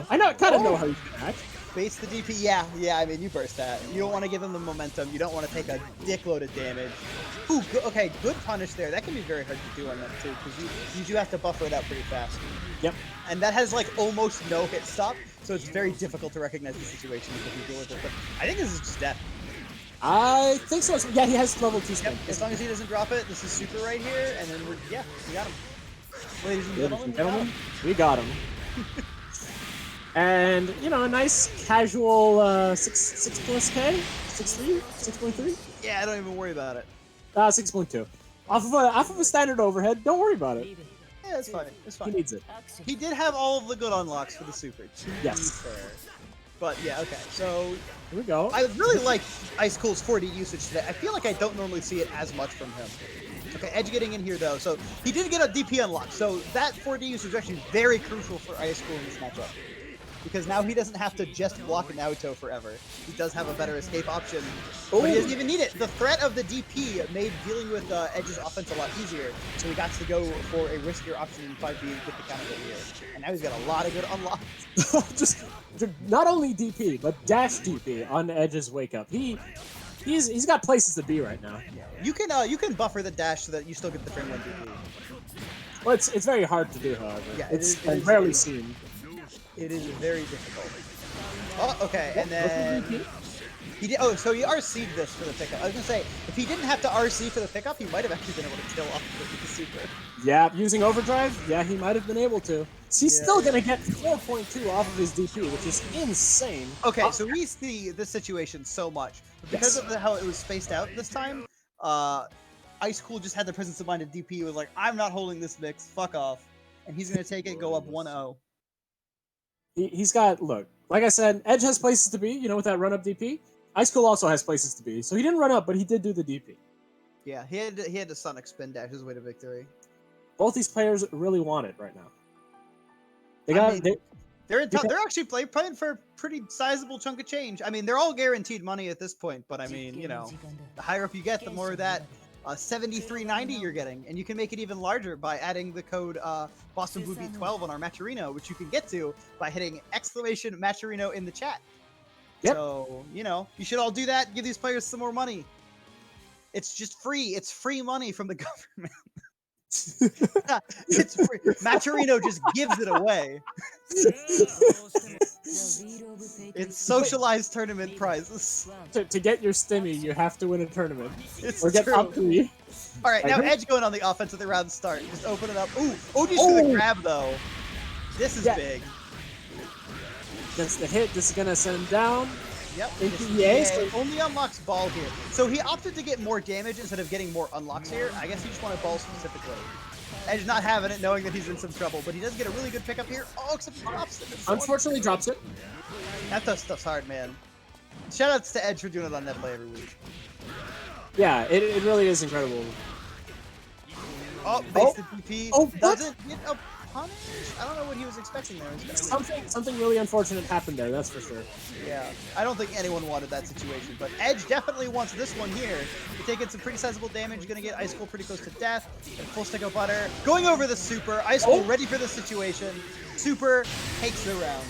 how you can act. Base the DP, yeah. I mean, you burst that. You don't want to give them the momentum. You don't want to take a dickload of damage. Ooh, okay, good punish there. That can be very hard to do on them too, because you do have to buffer it out pretty fast. Yep. And that has like almost no hit stop, so it's very difficult to recognize the situation if you deal with it. But I think this is just death. I think so. Yeah, he has level 2 spin. Yep. As long as he doesn't drop it, this is super right here, and then we got him. Ladies and gentlemen, we got him. And, a nice casual 6 plus K? 6.3? 6.3? Yeah, I don't even worry about it. 6.2. Off of a standard overhead, don't worry about it. Yeah, it's fine. It's fine. He needs it. He did have all of the good unlocks for the super, to be fair. But yeah, okay, so here we go. I really like Ice Cool's 4D usage today. I feel like I don't normally see it as much from him. Okay, Edge getting in here though, so he did get a DP unlock. So that 4D usage is actually very crucial for Ice Cool in this matchup. Because now he doesn't have to just block Naoto forever. He does have a better escape option, but he doesn't even need it. The threat of the DP made dealing with Edge's offense a lot easier, so he got to go for a riskier option in 5B and get the counter here. And now he's got a lot of good unlocks. just not only DP, but dash DP on Edge's wake up. He's got places to be right now. Yeah. You can buffer the dash so that you still get the frame 1 DP. Well, it's very hard to do, however. Yeah, it's rarely seen. It is very difficult. Oh, okay, and then he did. Oh, so he RC'd this for the pickup. I was gonna say, if he didn't have to RC for the pickup, he might have actually been able to kill off with the super. Yeah, using overdrive, yeah, he might have been able to. So he's still gonna get 4.2 off of his DP, which is insane. Okay, so we see this situation so much, but because of how it was spaced out this time, Ice Cool just had the presence of mind at DP. Was like, I'm not holding this mix. Fuck off. And he's gonna take it and go up 1-0. He's got, look, like I said, Edge has places to be, with that run-up DP. Ice Cool also has places to be. So he didn't run up, but he did do the DP. Yeah, he had to Sonic spin dash his way to victory. Both these players really want it right now. They're actually playing for a pretty sizable chunk of change. I mean, they're all guaranteed money at this point, but I mean, the higher up you get, the more of that 73.90 you're getting, and you can make it even larger by adding the code Boston Blue Beat 12 on our Matcherino, which you can get to by hitting !Matcherino in the chat. Yep. So, you should all do that. Give these players some more money. It's just free. It's free money from the government. It's free. Matcherino just gives it away. It's socialized tournament prizes. To get your stimmy, you have to win a tournament. It's or get true. top 3. All right, now Edge going on the offense of the round start. Just open it up. Ooh, OG's to the grab though. This is big. That's the hit. This is gonna send him down. Yep. So only unlocks ball here. So he opted to get more damage instead of getting more unlocks here. I guess he just wanted ball specifically. Edge not having it, knowing that he's in some trouble, but he does get a really good pickup here. Oh, except he drops it. Unfortunately, drops it. That stuff's hard, man. Shoutouts to Edge for doing it on Netplay every week. Yeah, it really is incredible. Oh, makes the DP. Oh, what? Doesn't get a punish? I don't know what he was expecting there. Something really unfortunate happened there, that's for sure. Yeah, I don't think anyone wanted that situation, but Edge definitely wants this one here. You're taking some pretty sizable damage, gonna get Ice Cool pretty close to death. And full stick of butter. Going over the super, Ice Cool ready for the situation. Super takes the round.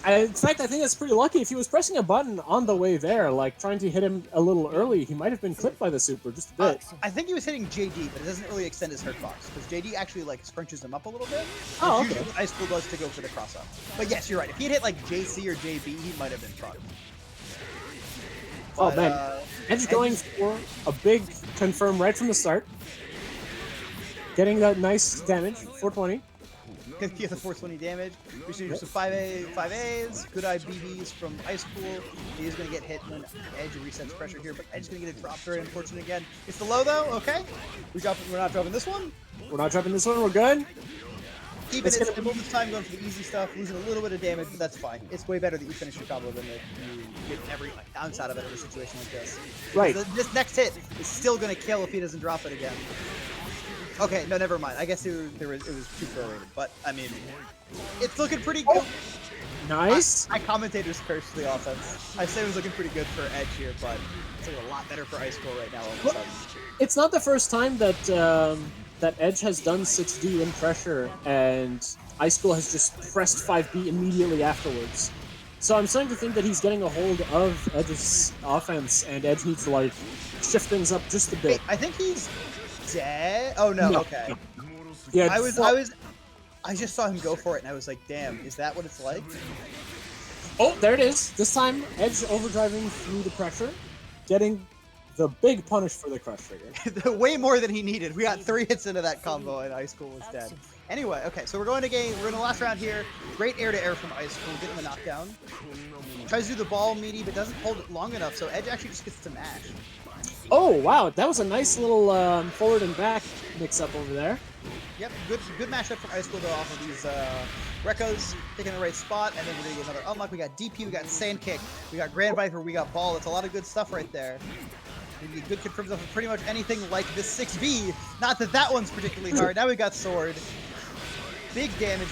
In fact, I think that's pretty lucky. If he was pressing a button on the way there, like trying to hit him a little early, he might have been clipped by the super just a bit. I think he was hitting JD, but it doesn't really extend his hurt box because JD actually like scrunches him up a little bit. Oh, okay. What Ice Cool does to go for the cross up. But yes, you're right. If he had hit like JC or JB, he might have been fucked. Oh man, Edge going for a big confirm right from the start, getting that nice damage, 420. Gonna get the 420 damage. We should do some 5As, good eye BBs from Ice Cool. He's gonna get hit when Edge resets pressure here, but Edge's gonna get a drop. Very unfortunate again. It's the low though, okay? We're not dropping this one. We're not dropping this one, we're good. Keeping it simple this time, going for the easy stuff, losing a little bit of damage, but that's fine. It's way better that you finish your combo than that you get every downside of it in a situation like this. Right. This next hit is still gonna kill if he doesn't drop it again. Okay, no, never mind. I guess it was too prorated, but I mean, it's looking pretty good. Nice. I commentators curse the offense. I say it was looking pretty good for Edge here, but it's looking a lot better for Ice Cool right now all of a sudden. It's not the first time that that Edge has done 6D in pressure, and Ice Cool has just pressed 5B immediately afterwards. So I'm starting to think that he's getting a hold of Edge's offense, and Edge needs to like shift things up just a bit. Wait, I think he's dead. Oh no, okay. Yeah, I just saw him go for it, and I was like, damn, is that what it's like? Oh, there it is. This time, Edge overdriving through the pressure, getting the big punish for the crush trigger. Way more than he needed. We got 3 hits into that combo, and Ice Cool was dead. Anyway, okay, so we're going to game. We're in the last round here. Great air-to-air from Ice Cool, getting the knockdown. Tries to do the ball meaty, but doesn't hold it long enough, so Edge actually just gets to mash. Oh, wow. That was a nice little forward and back mix-up over there. Yep, good mashup from Ice Cool though off of these Rekos, picking the right spot, and then we're gonna get another unlock. We got DP, we got Sand Kick, we got Grand Viper, we got Ball. That's a lot of good stuff right there. We get good confirms off of pretty much anything like this 6B. Not that that one's particularly hard. Now we got Sword. Big damage.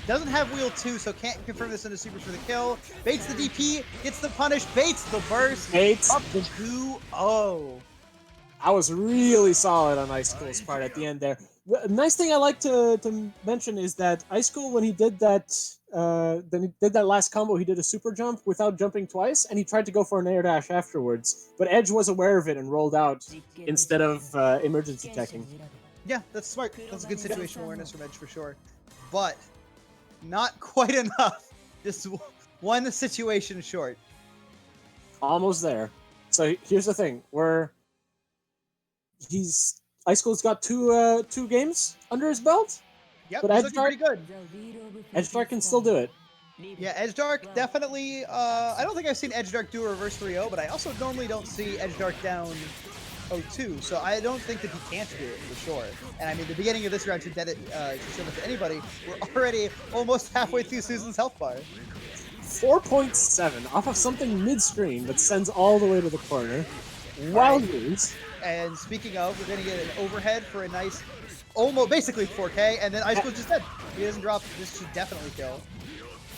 Doesn't have Wheel 2, so can't confirm this into Super for the kill. Baits the DP, gets the punish, baits the burst. Baits up the 2-0. I was really solid on Ice Cool's part at the end there. The nice thing I like to mention is that Ice Cool, when he did that, last combo, he did a super jump without jumping twice, and he tried to go for an air dash afterwards. But Edge was aware of it and rolled out instead of emergency checking. Yeah, that's smart. That's a good situational awareness from Edge for sure. But not quite enough. Just one situation short. Almost there. So here's the thing: Ice Cool's got two games under his belt. Yep, but he's looking pretty good. Edgedark can still do it. Yeah, Edgedark definitely. I don't think I've seen Edgedark do a reverse 3-0, but I also normally don't see Edgedark down 0-2, so I don't think that he can't do it for sure. And I mean, the beginning of this round should show that to anybody. We're already almost halfway through Susan's health bar. 4.7 off of something mid-screen that sends all the way to the corner. Wild news. And speaking of, we're going to get an overhead for a nice, almost basically 4K, and then Ice Cool just dead. He doesn't drop. This should definitely kill.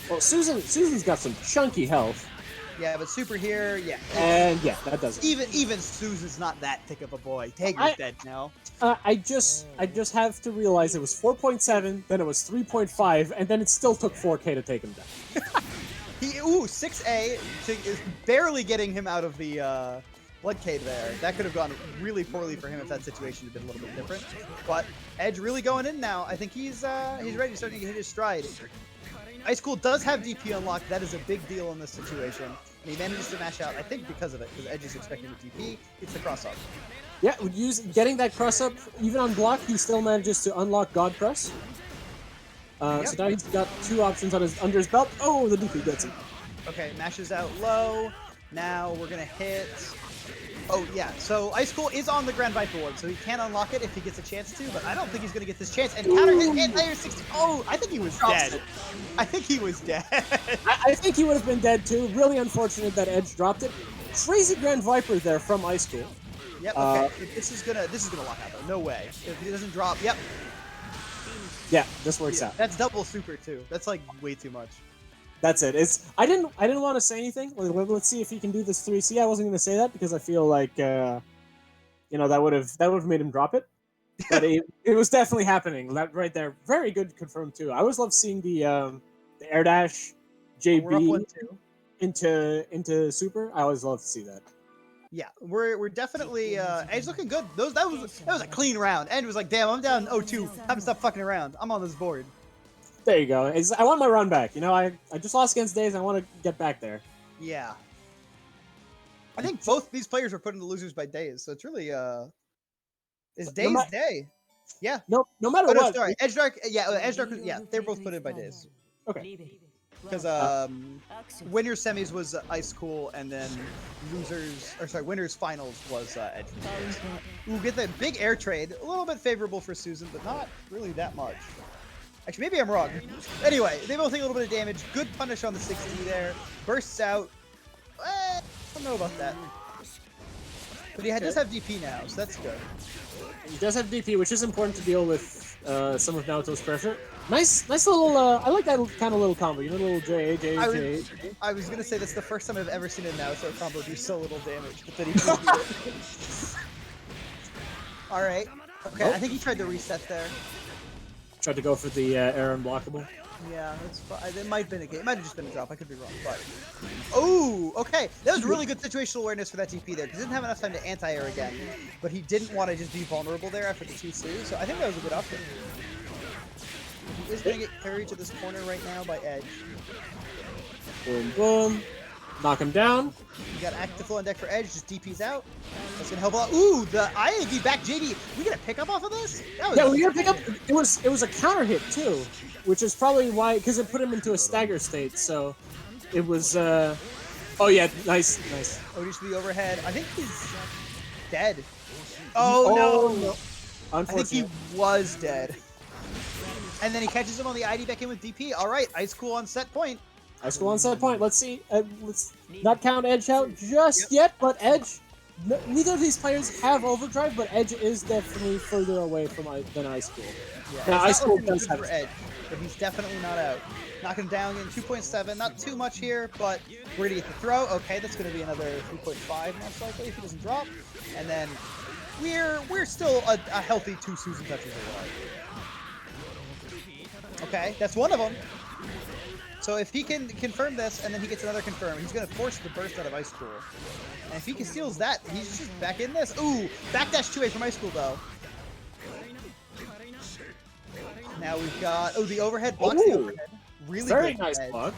Well, Susan's got some chunky health. Yeah, but Super here, yeah. And yeah, that does it. Even Susan's not that thick of a boy. Tager's dead now. I just have to realize it was 4.7, then it was 3.5, and then it still took 4K to take him down. 6A is barely getting him out of the blood cave there. That could have gone really poorly for him if that situation had been a little bit different. But Edge really going in now. I think he's ready, starting to hit his stride. Ice Cool does have DP unlocked. That is a big deal in this situation. And he manages to mash out, I think because of it, because Edge is expecting the DP. It's the cross-up. Yeah, getting that cross-up, even on block, he still manages to unlock God Press. Yep. So now he's got 2 options under his belt. Oh, the DP gets him. Okay, mashes out low. Now we're going to hit... Oh, yeah. So Ice Cool is on the Grand Viper Ward, so he can unlock it if he gets a chance to, but I don't think he's going to get this chance. And counter hit anti-air 60. Oh, I think he was dead. I think he was dead. I think he would have been dead too. Really unfortunate that Edge dropped it. Crazy Grand Viper there from Ice Cool. Yep, okay. This is gonna lock out though. No way. If he doesn't drop, yep. Yeah, this works out. That's double super too. That's like way too much. That's it. I didn't want to say anything. Let's see if he can do this 3C. I wasn't going to say that because I feel like that would have made him drop it. But it was definitely happening. That right there. Very good confirmed too. I always love seeing the air dash JB into super. I always love to see that. Yeah, we're definitely Edge looking good. That was a clean round. Edge was like, damn, I'm down 0-2. Time to stop fucking around. I'm on this board. There you go. I want my run back. I just lost against Days. I want to get back there. Yeah. I think both these players were put into losers by Days, so it's really it's Days' day. Yeah. No matter what. No, sorry. Edge Dark. Yeah, Edge Dark. Yeah, they're both put in by Days. Okay. Because winners semis was Ice Cool, and then winners finals was Edge. Ooh, get that big air trade. A little bit favorable for Susan, but not really that much. Actually, maybe I'm wrong. Anyway, they both take a little bit of damage. Good punish on the 60 there. Bursts out. I don't know about that. But he does have DP now, so that's good. He does have DP, which is important to deal with some of Naoto's pressure. Nice little, I like that kind of little combo. Little J. I was going to say that's the first time I've ever seen a Naoto combo do so little damage. But then he did it. Alright. Okay, I think he tried to reset there. Tried to go for the air unblockable. Yeah, that's fine. It might have been a game. It might have just been a drop. I could be wrong, but... Oh, okay. That was really good situational awareness for that TP there, because he didn't have enough time to anti-air again. But he didn't want to just be vulnerable there after the 2-2, so I think that was a good option. He is going to get carried to this corner right now by Edge. Boom, boom. Knock him down. You got active flow on deck for Edge, just DP's out. That's gonna help a lot. Ooh, the IAV back JD. We get a pickup off of this? Yeah, we got a pickup. It was a counter hit too, which is probably why, because it put him into a stagger state. So it was. Oh yeah, nice. Oh, just the overhead. I think he's dead. Oh no! I think he was dead. And then he catches him on the ID back in with DP. All right, Ice Cool on set point. Ice Cool on set point. Let's see. Let's not count Edge out just yet, but Edge. Neither of these players have overdrive, but Edge is definitely further away than Ice Cool. Yeah, now, Ice Cool does have Edge, but he's definitely not out. Knock him down in 2.7. Not too much here, but we're gonna get the throw. Okay, that's gonna be another 3.5 most likely if he doesn't drop. And then we're still a healthy 2 Susan touches away. Okay, that's one of them. So if he can confirm this, and then he gets another confirm, he's going to force the burst out of Ice Cool. And if he steals that, he's just back in this. Ooh, backdash 2A from Ice Cool, though. Now we've got... Oh, the overhead blocks the overhead. Really very nice block.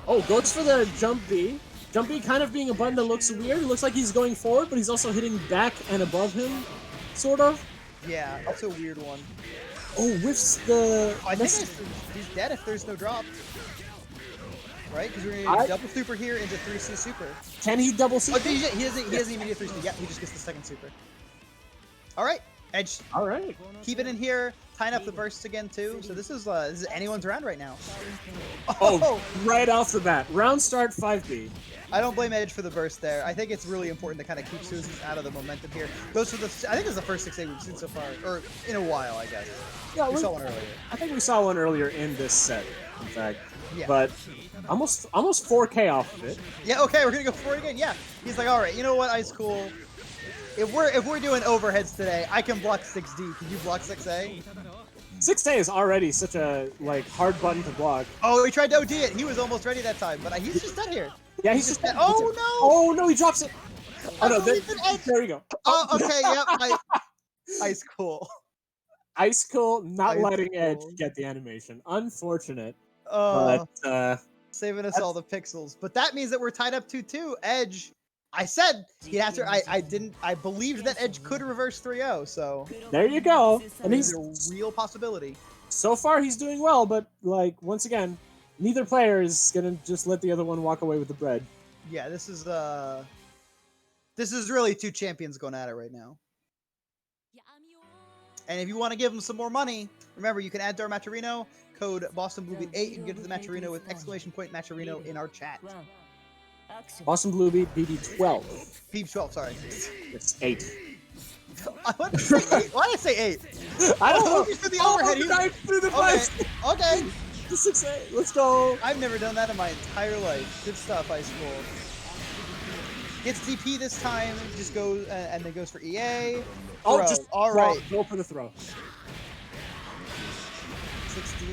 Oh, goes for the jump B. Jump B kind of being a button that looks weird. It looks like he's going forward, but he's also hitting back and above him, sort of. Yeah, that's a weird one. Oh, whiffs the... I think he's dead if there's no drop. right? Because we're gonna double super here into 3C super. Can he double Oh, super? he doesn't even need a 3C. Yeah, he just gets the second super. All right, Edge. All right. Keep it in here, tying up the bursts again too. So this is anyone's round right now. Oh, right off the bat, round start 5B. I don't blame Edge for the burst there. I think it's really important to kind of keep Susan out of the momentum here. Those are I think it's the first 6A we've seen so far, or in a while, I guess. Yeah, we saw one earlier. I think we saw one earlier in this set, in fact. Yeah. But almost 4K off of it. Yeah. Okay, we're gonna go for it again. Yeah. He's like, all right, you know what, Ice Cool. If we're doing overheads today, I can block 6D. Can you block 6A? 6A is already such a hard button to block. Oh, he tried to OD it. He was almost ready that time, but he's just dead here. Yeah, he's just dead. Oh no! Oh no, he drops it. Oh no, there you go. Oh, okay, yep. Ice Cool. Ice Cool not letting Edge get the animation. Unfortunate. But saving us that's all the pixels. But that means that we're tied up 2-2. Edge. I said he'd have to. I believed that Edge could reverse 3-0. So there you go. And he's a real possibility. So far, he's doing well, but once again, neither player is gonna just let the other one walk away with the bread. Yeah, this is really two champions going at it right now. And if you want to give them some more money, remember you can add to our Matcherino code BostonBlueBeat8. You can get to the Matcherino with !Matcherino in our chat. Boston Blue Beat BB12. BB12, sorry. It's 8. I want to say 8. Why did I say 8? I don't know. He's through the overhead. He dived through the pipes. Okay. The 6A. Let's go. I've never done that in my entire life. Good stuff, Ice Cool. Gets DP this time, just goes and then goes for EA. Oh, Throw. just all right. Go for the throw. 60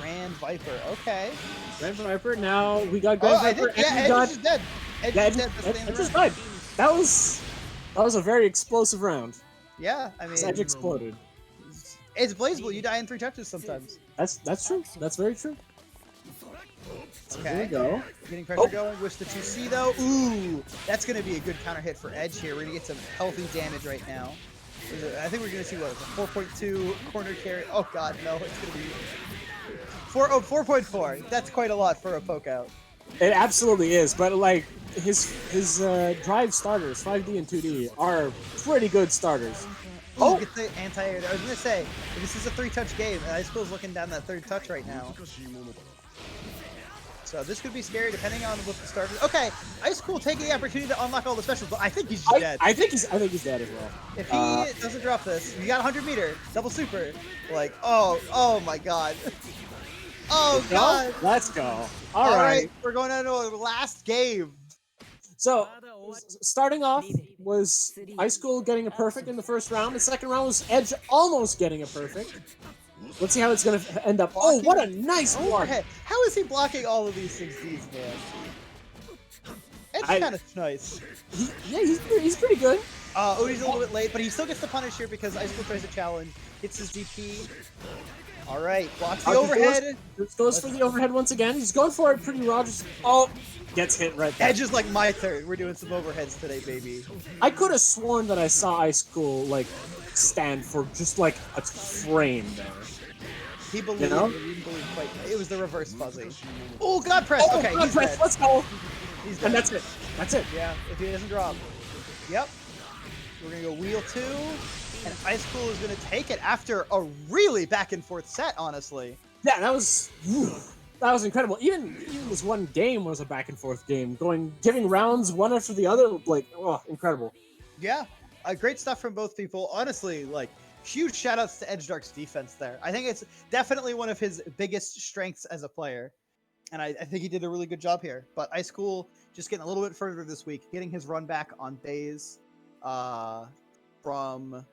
Grand Viper. Okay. Grand Viper. Now we got Grand Viper. Edge is dead. Edge is dead. Edge is dead. That was a very explosive round. Yeah, I mean, Edge exploded. It's Blazable. You die in 3 touches sometimes. That's true. That's very true. Okay. There we go. Getting pressure going. Wish the 2C though. Ooh, that's going to be a good counter hit for Edge here. We're going to get some healthy damage right now. I think we're going to see what, a 4.2 corner carry. Oh god, no, it's going to be 4.4. That's quite a lot for a poke out. It absolutely is, but his drive starters, 5D and 2D, are pretty good starters. Oh, get the anti-air. I was going to say, this is a 3-touch game, and Ice Cool's looking down that 3rd touch right now. So this could be scary depending on what the start is. Okay, Ice Cool taking the opportunity to unlock all the specials, but I think he's just dead. I think he's dead as well. If he doesn't drop this, you got 100 meter, double super. Like, oh my god. Oh god. Let's go. All right, we're going into our last game. So, starting off was Ice Cool getting a perfect in the first round. The second round was Edge almost getting a perfect. Let's see how it's going to end up. Blocking. Oh, what a nice block. How is he blocking all of these 6Ds, man? It's kind of nice. He's pretty good. Odie's a little bit late, but he still gets the punish here because Ice Cool tries to challenge. Hits his DP. All right, blocks the overhead. Goes for the overhead once again. He's going for it pretty raw. Gets hit right there. Edge is like my turn. We're doing some overheads today, baby. I could have sworn that I saw Ice Cool stand for just a frame there. He believed. You know? He didn't believe quite. It was the reverse fuzzy. Oh, God press. Okay, God he's press. dead. Let's go. He's dead. And that's it. That's it. Yeah, if he doesn't drop. Yep. We're gonna go wheel 2, and Ice Cool is gonna take it after a really back and forth set. Honestly. Yeah, that was incredible. Even this one game was a back and forth game, giving rounds one after the other. Incredible. Yeah, great stuff from both people. Honestly, huge shout outs to Edge Dark's defense there. I think it's definitely one of his biggest strengths as a player. And I think he did a really good job here. But Ice Cool just getting a little bit further this week, getting his run back on Baze from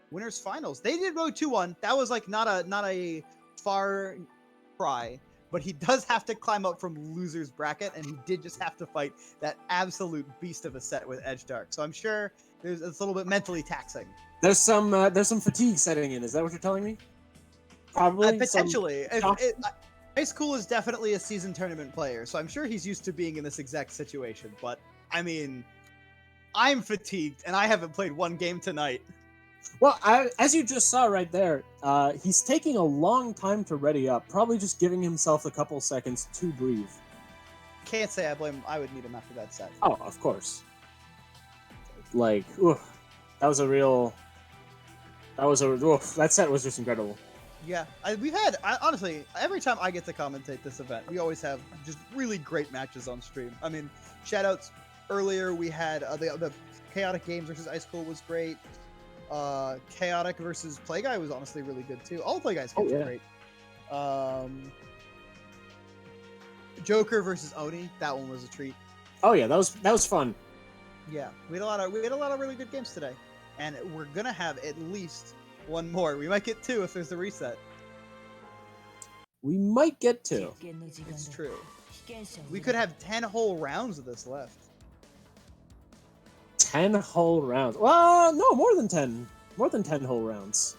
Winners Finals. They did go 2-1. That was not a far cry. But he does have to climb up from loser's bracket, and he did just have to fight that absolute beast of a set with Edge Dark. So I'm sure it's a little bit mentally taxing. There's some fatigue setting in. Is that what you're telling me? Probably. Potentially. Ice Cool is definitely a seasoned tournament player, so I'm sure he's used to being in this exact situation. But, I mean, I'm fatigued, and I haven't played one game tonight. Well, as you just saw right there, he's taking a long time to ready up, probably just giving himself a couple seconds to breathe. can't say I would need him after that set. Oh, of course. Like, oof, that was a real. That set was just incredible. Yeah, we've had honestly every time I get to commentate this event, we always have just really great matches on stream. I mean, shoutouts earlier we had the Chaotic Games versus Ice Cool was great. Chaotic versus Play Guy was honestly really good too. All the Play Guys games were great. Joker versus Oni, that one was a treat. Oh yeah, that was fun. Yeah, we had a lot of really good games today, and we're gonna have at least one more. We might get 2 if there's a reset. We might get 2. It's true. We could have 10 whole rounds of this left. 10 whole rounds. Well, no, more than 10. More than 10 whole rounds.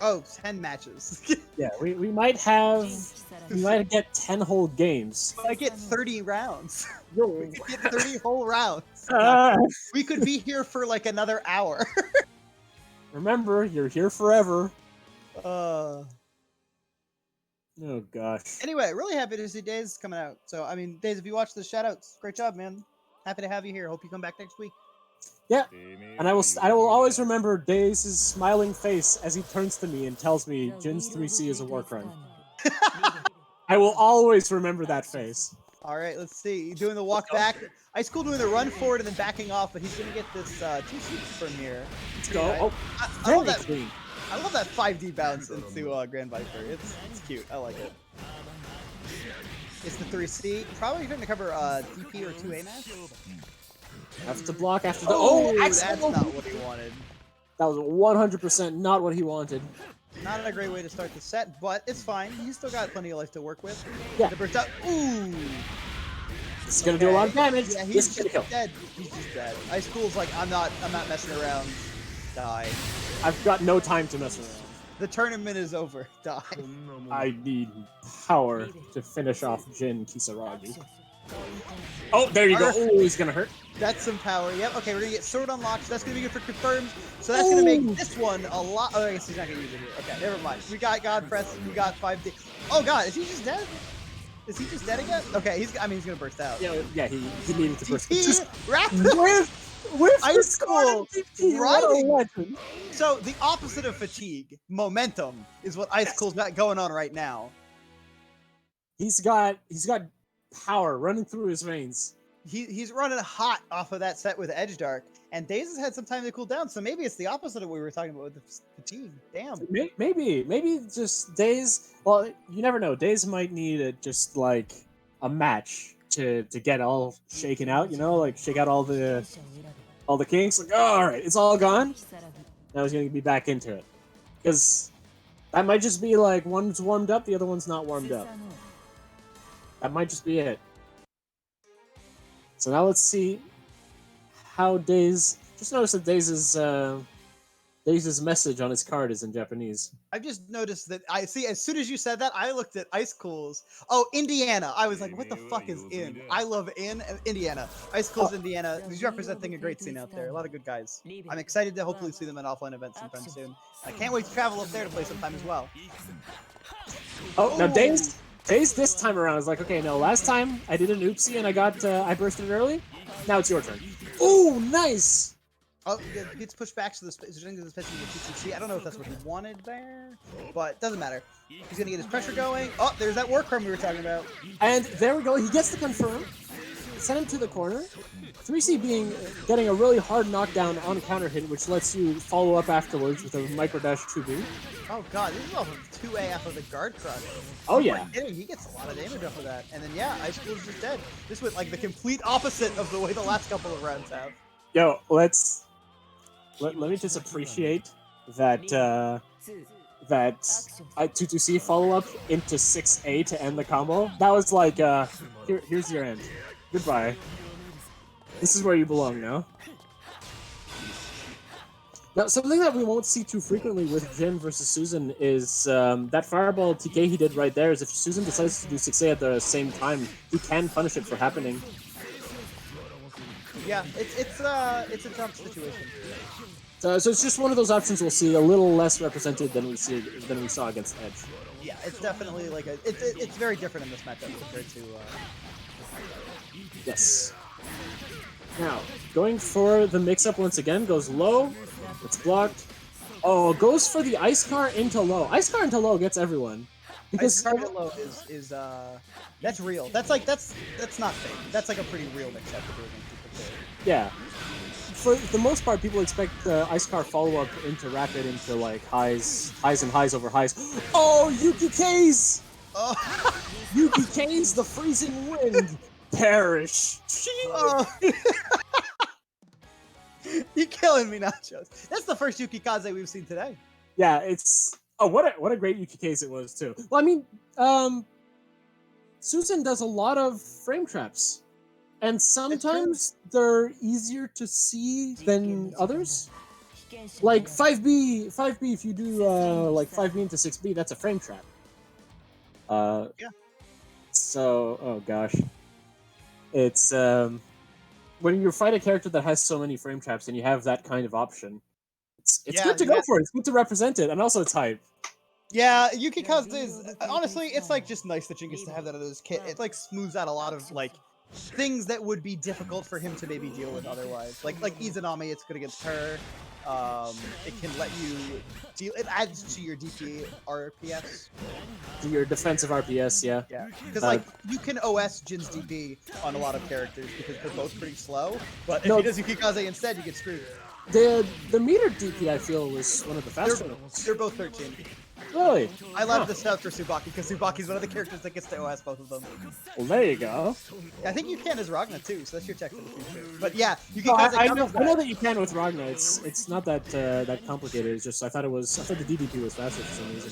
Oh, 10 matches. Yeah, we might get 10 whole games. We might get 30 rounds. Yo. We could get 30 whole rounds. We could be here for like another hour. Remember, you're here forever. Oh gosh. Anyway, really happy to see Days coming out. So, I mean, Days, if you watch the shoutouts, great job, man. Happy to have you here. Hope you come back next week. Yeah, and I will always remember Days' smiling face as he turns to me and tells me Jin's 3C is a war crime. I will always remember that face. All right, let's see. Doing the walk back. Ice Cool doing the run forward and then backing off, but he's going to get this 2C from here. Let's go. I love that. Clean. I love that 5D bounce into Grand Viper. It's cute. I like it. It's the 3C. Probably going to cover DP or 2A match. Have to block after the. That's not what he wanted. That was 100% not what he wanted. Not a great way to start the set, but it's fine. He's still got plenty of life to work with. Yeah. Ooh. It's gonna do a lot of damage. Yeah, he's just dead. He's just dead. Ice Cool's like, I'm not messing around. Die. I've got no time to mess around. The tournament is over. Die. I need power to finish off Jin Kisaragi. Oh, there you go. Oh, he's gonna hurt. That's some power. Yep. Okay, we're gonna get sword unlocked. So that's gonna be good for confirmed. So that's gonna make this one a lot. Oh, I guess he's not gonna use it here. Okay, never mind. We got God Press. We got 5D. Oh God, is he just dead? Is he just dead again? Okay, he's gonna burst out. Yeah, he needed to burst. Just with Ice Cool. Right. So the opposite of fatigue, momentum, is what Ice Cool's got going on right now. He's got power running through his veins. He's running hot off of that set with Edge Dark, and Days has had some time to cool down, so maybe it's the opposite of what we were talking about with the fatigue. Damn. Maybe just Days. Well, you never know. Days might need just like a match to get all shaken out. You know, like shake out all the kinks. Like, oh, all right, it's all gone. Now he's gonna be back into it, because that might just be like one's warmed up, the other one's not warmed up. That might just be it. So now let's see how Days. Just notice that Days' message on his card is in Japanese. I've just noticed that. I see. As soon as you said that, I looked at Ice Cool's. Oh, Indiana. I was like, what the fuck is in? I love Indiana. Ice Cool's Indiana. He's representing a great scene out there. A lot of good guys. I'm excited to hopefully see them at offline events sometime soon. I can't wait to travel up there to play sometime as well. Oh, now Days this time around is like, okay, no, last time I did an oopsie and I bursted it early. Now it's your turn. Oh, nice. Oh, it gets pushed back to the space. I don't know if that's what he wanted there, but it doesn't matter. He's gonna get his pressure going. Oh, there's that war crumb we were talking about. And there we go. He gets the confirm. Send him to the corner. 3C getting a really hard knockdown on counter hit, which lets you follow up afterwards with a micro dash 2B. Oh god, this is off of 2A off of the guard crush. Oh yeah. He gets a lot of damage off of that. And then yeah, Ice Cool's just dead. This was like the complete opposite of the way the last couple of rounds have. Yo, let me just appreciate that that 2-2C follow-up into 6A to end the combo. That was like, here's your end. Goodbye. This is where you belong now. Now, something that we won't see too frequently with Jin versus Susan is that fireball TK he did right there is if Susan decides to do 6A at the same time, he can punish it for happening. Yeah, it's a tough situation. So it's just one of those options we'll see a little less represented than we saw against Edge. Yeah, it's definitely like it's very different in this matchup compared to Yes. Now, going for the mix-up once again, goes low. It's blocked. Oh, goes for the Ice Car into low. Ice Car into low gets everyone. Ice Because Card low is that's real. That's not fake. That's like a pretty real mix-up to do against people too. yeah. For the most part, people expect the Ice Car follow-up into Rapid into like highs and highs over highs. Oh, Yuki K's! Oh. Yuki K's the freezing wind! Perish! Oh. You're killing me, Nachos. That's the first Yuki Kaze we've seen today. Yeah, it's... Oh, what a great Yuki Case it was, too. Well, I mean, Susan does a lot of frame traps. And sometimes they're easier to see than others. Like 5B, if you do like 5B into 6B, that's a frame trap. Yeah. So, oh gosh. It's, when you fight a character that has so many frame traps and you have that kind of option, it's good to go for it. It's good to represent it, and also it's hype. Yeah, Yuki Kaze is honestly, it's like just nice that Jin gets to have that out of his kit. It like smooths out a lot of like things that would be difficult for him to maybe deal with otherwise. Like Izanami, it's good against her. It can let you deal. It adds to your DP RPS. To your defensive RPS, yeah. Yeah, because like you can OS Jin's DP on a lot of characters because they're both pretty slow. But if he does Yuki Kaze instead, you get screwed. The meter DP I feel was one of the faster ones. They're both 13. Really? I love this stuff for Tsubaki because Tsubaki's one of the characters that gets to OS both of them. Well, there you go. I think you can as Ragna too, so that's your check for the future. But yeah, you can. I know that you can with Ragna. It's not that that complicated. It's just I thought the DDP was faster for some reason.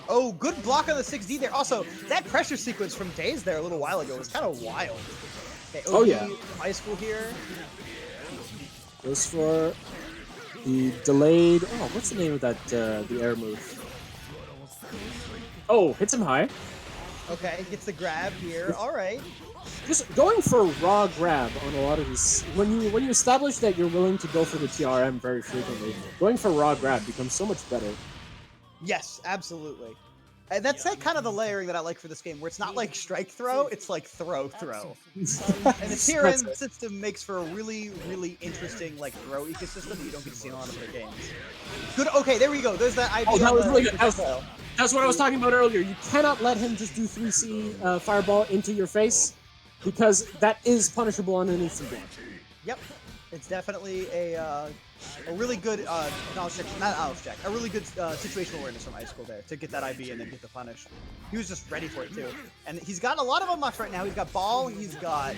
Oh, good block on the 6D there. Also, that pressure sequence from Days there a little while ago was kind of wild. Okay, OD, yeah. High school here. Goes for the delayed. Oh, what's the name of that? The air move. Oh, hits him high. Okay, gets the grab here. All right. Just going for raw grab on a lot of these. When you establish that you're willing to go for the TRM very frequently, going for raw grab becomes so much better. Yes, absolutely. And that's like kind of the layering that I like for this game, where it's not like strike throw, it's like throw. And the TRM system makes for a really, really interesting like throw ecosystem that you don't get to see in a lot of other games. Good. Okay, there we go. There's that idea. Oh, that was really good. That's what I was talking about earlier. You cannot let him just do 3C fireball into your face, because that is punishable on an instant game. Yep, it's definitely a really good knowledge check, not knowledge check, a really good situational awareness from Ice School there to get that IB and then get the punish. He was just ready for it too, and he's got a lot of unlocks right now. He's got Ball, he's got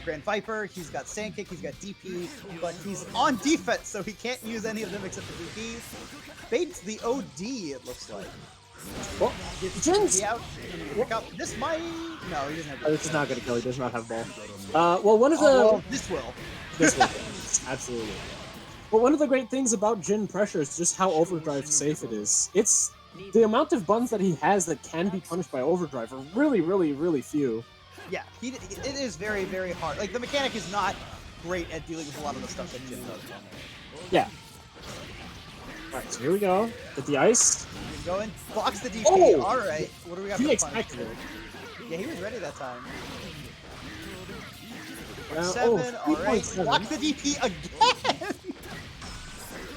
Grand Viper, he's got Sand Kick, he's got DP, but he's on defense, so he can't use any of them except for DP. Baits the OD, it looks like. Well, Jin's out. This might. No, he doesn't have. This is not going to kill. He does not have Ball. Well, one of the. This will. This will. Absolutely. But one of the great things about Jin Pressure is just how overdrive safe it is. It's the amount of buns that he has that can be punished by overdrive are really, really, really few. Yeah, it is very, very hard. Like, the mechanic is not great at dealing with a lot of the stuff that Jin does. Yeah. Alright, so here we go. With the ice. He's going. Blocks the DP. Oh! Alright. What do we got? He expected it. Yeah, he was ready that time. Now, 7. Alright. Blocks the DP again!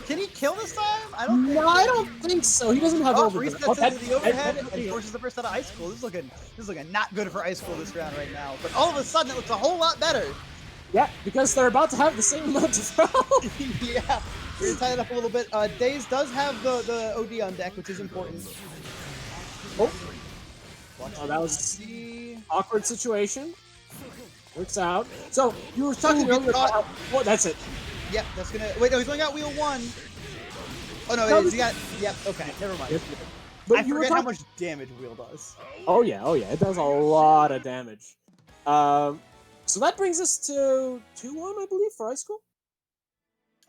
Can he kill this time? I don't think. No, I don't think so. He doesn't have overdrive. Resets into the overhead and forces the first out of Ice School. This is looking not good for Ice School this round right now. But all of a sudden, it looks a whole lot better. Yeah, because they're about to have the same amount of throw. Yeah, we're gonna tie it up a little bit. Daze does have the OD on deck, which is important. Oh, that was an awkward situation. Works out. So you were talking earlier about. Oh, that's it. Yep, that's gonna. Wait, no, he's only got wheel 1. Oh no, he got. Yep. Okay, never mind. Yep. But I forget how much damage wheel does. Oh yeah, it does a lot of damage. So that brings us to 2-1, I believe, for Ice School.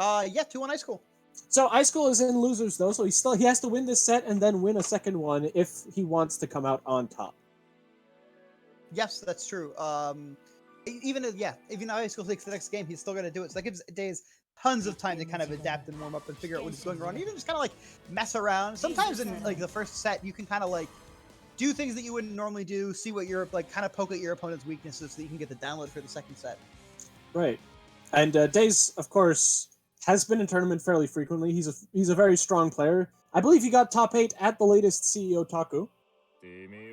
Yeah, 2-1 Ice School. So Ice School is in losers though, so he has to win this set and then win a second one if he wants to come out on top. Yes, that's true. Even though Ice School takes the next game, he's still gonna do it. So that gives Daze tons of time to kind of adapt and warm up and figure out what is going on. Even just kind of like mess around. Sometimes in like the first set, you can kind of like do things that you wouldn't normally do, see what you're like, kind of poke at your opponent's weaknesses so that you can get the download for the second set. Right. And Days, of course, has been in tournament fairly frequently. He's a very strong player. I believe he got top 8 at the latest CEO Taku.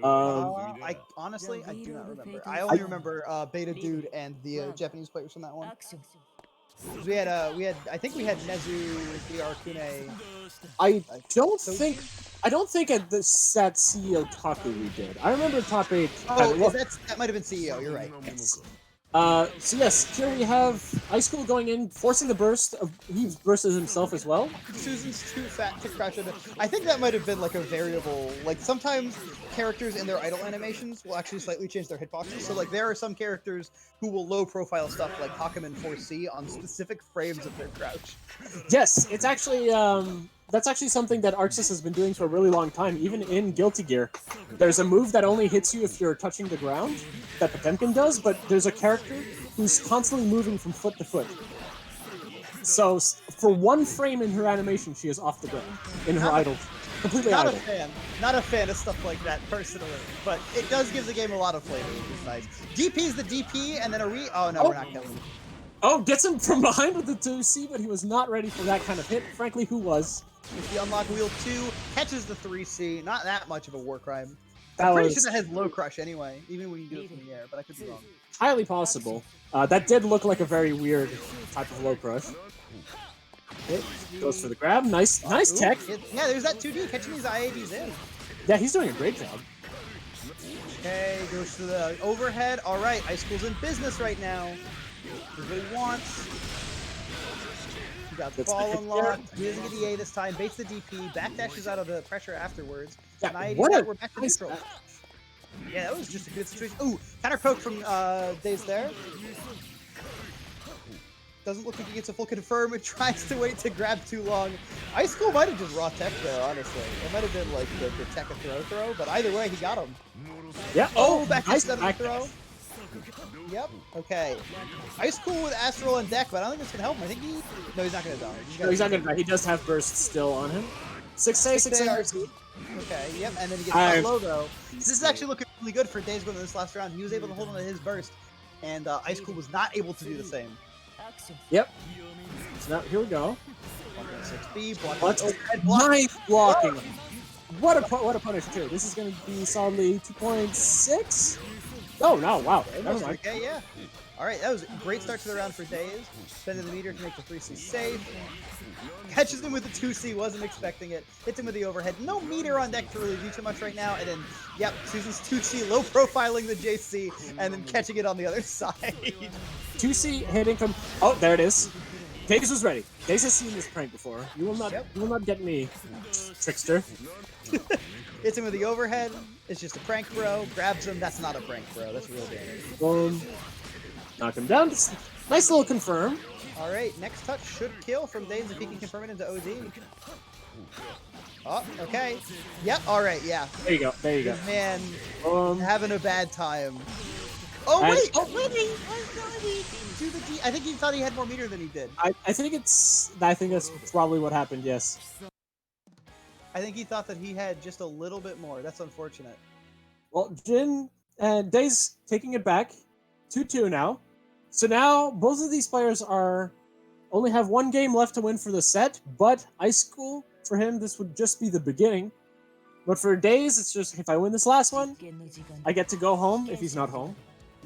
I honestly, I do not remember. I only remember Beta Dude and the Japanese players from that one. We had, I think we had Nezu, the Arcune. I don't think at this that CEO Taku we did. I remember top 8. Oh, that might have been CEO. You're right. Yes. So yes, here we have Ice School going in, forcing the burst. He bursts himself as well. Susan's too fat to crouch into. I think that might have been like a variable. Like sometimes characters in their idle animations will actually slightly change their hitboxes. So like there are some characters who will low profile stuff like Hakumen 4C on specific frames of their crouch. Yes, it's actually that's actually something that Arxis has been doing for a really long time, even in Guilty Gear. There's a move that only hits you if you're touching the ground, that Potemkin does, but there's a character who's constantly moving from foot to foot. So, for one frame in her animation, she is off the ground, in her idle. Completely Not idle. Not a fan of stuff like that, personally. But it does give the game a lot of flavor, which is nice. DP's the DP, and then oh no, we're not killing him. Oh, gets him from behind with the 2C, but he was not ready for that kind of hit. Frankly, who was? With the unlock wheel 2, catches the 3C. Not that much of a war crime. I'm pretty sure that has low crush anyway, even when you do it from the air, but I could be wrong. Highly possible. That did look like a very weird type of low crush. It goes for the grab. Nice tech. Yeah, there's that 2D catching these IADs in. Yeah, he's doing a great job. Okay, goes to the overhead. All right, Ice School's in business right now. That's what he wants. He got the ball unlocked. He doesn't get the A this time. Baits the DP. Backdashes out of the pressure afterwards. Yeah, we're back to neutral. Yeah, that was just a good situation. Ooh, counter poke from Days there. Doesn't look like he gets a full confirm. It tries to wait to grab too long. Ice School might have just raw tech there, honestly. It might have been like the tech a throw, but either way, he got him. Yeah. Oh, back nice to the throw. Yep. Okay. Ice School with Astral on deck, but I don't think it's gonna help him. I think no, he's not gonna die. No, he's not gonna die. He does have burst still on him. 6A, 6A. Okay. Yep. And then he gets low though. This is actually looking really good for Days going in this last round. He was able to hold on to his burst, and Ice School was not able to do the same. Yep. So now here we go. 6B. Nice blocking. What a punish too. This is going to be solidly 2.6. Oh no! Wow. Never mind. Okay, yeah. All right, that was a great start to the round for Days. Spending the meter to make the 3C safe. Catches him with the 2C, wasn't expecting it. Hits him with the overhead. No meter on deck to really do too much right now. And then, yep, Susan's 2C low profiling the JC and then catching it on the other side. 2C hitting from. Oh, there it is. Days was ready. Days has seen this prank before. You will not get me, trickster. Hits him with the overhead. It's just a prank, bro. Grabs him. That's not a prank, bro. That's real damage. Boom. Knock him down. Nice little confirm. All right, next touch should kill from Days if he can confirm it into OD. Oh, okay. Yep. All right. Yeah. There you go. There you go. Man, having a bad time. Oh wait! Oh wait! Do the D. I think he thought he had more meter than he did. I think that's probably what happened. Yes. I think he thought that he had just a little bit more. That's unfortunate. Well, Jin and Days taking it back, 2-2 now. So now both of these players only have one game left to win for the set, but Ice School, for him, this would just be the beginning. But for Days, it's just, if I win this last one, I get to go home if he's not home,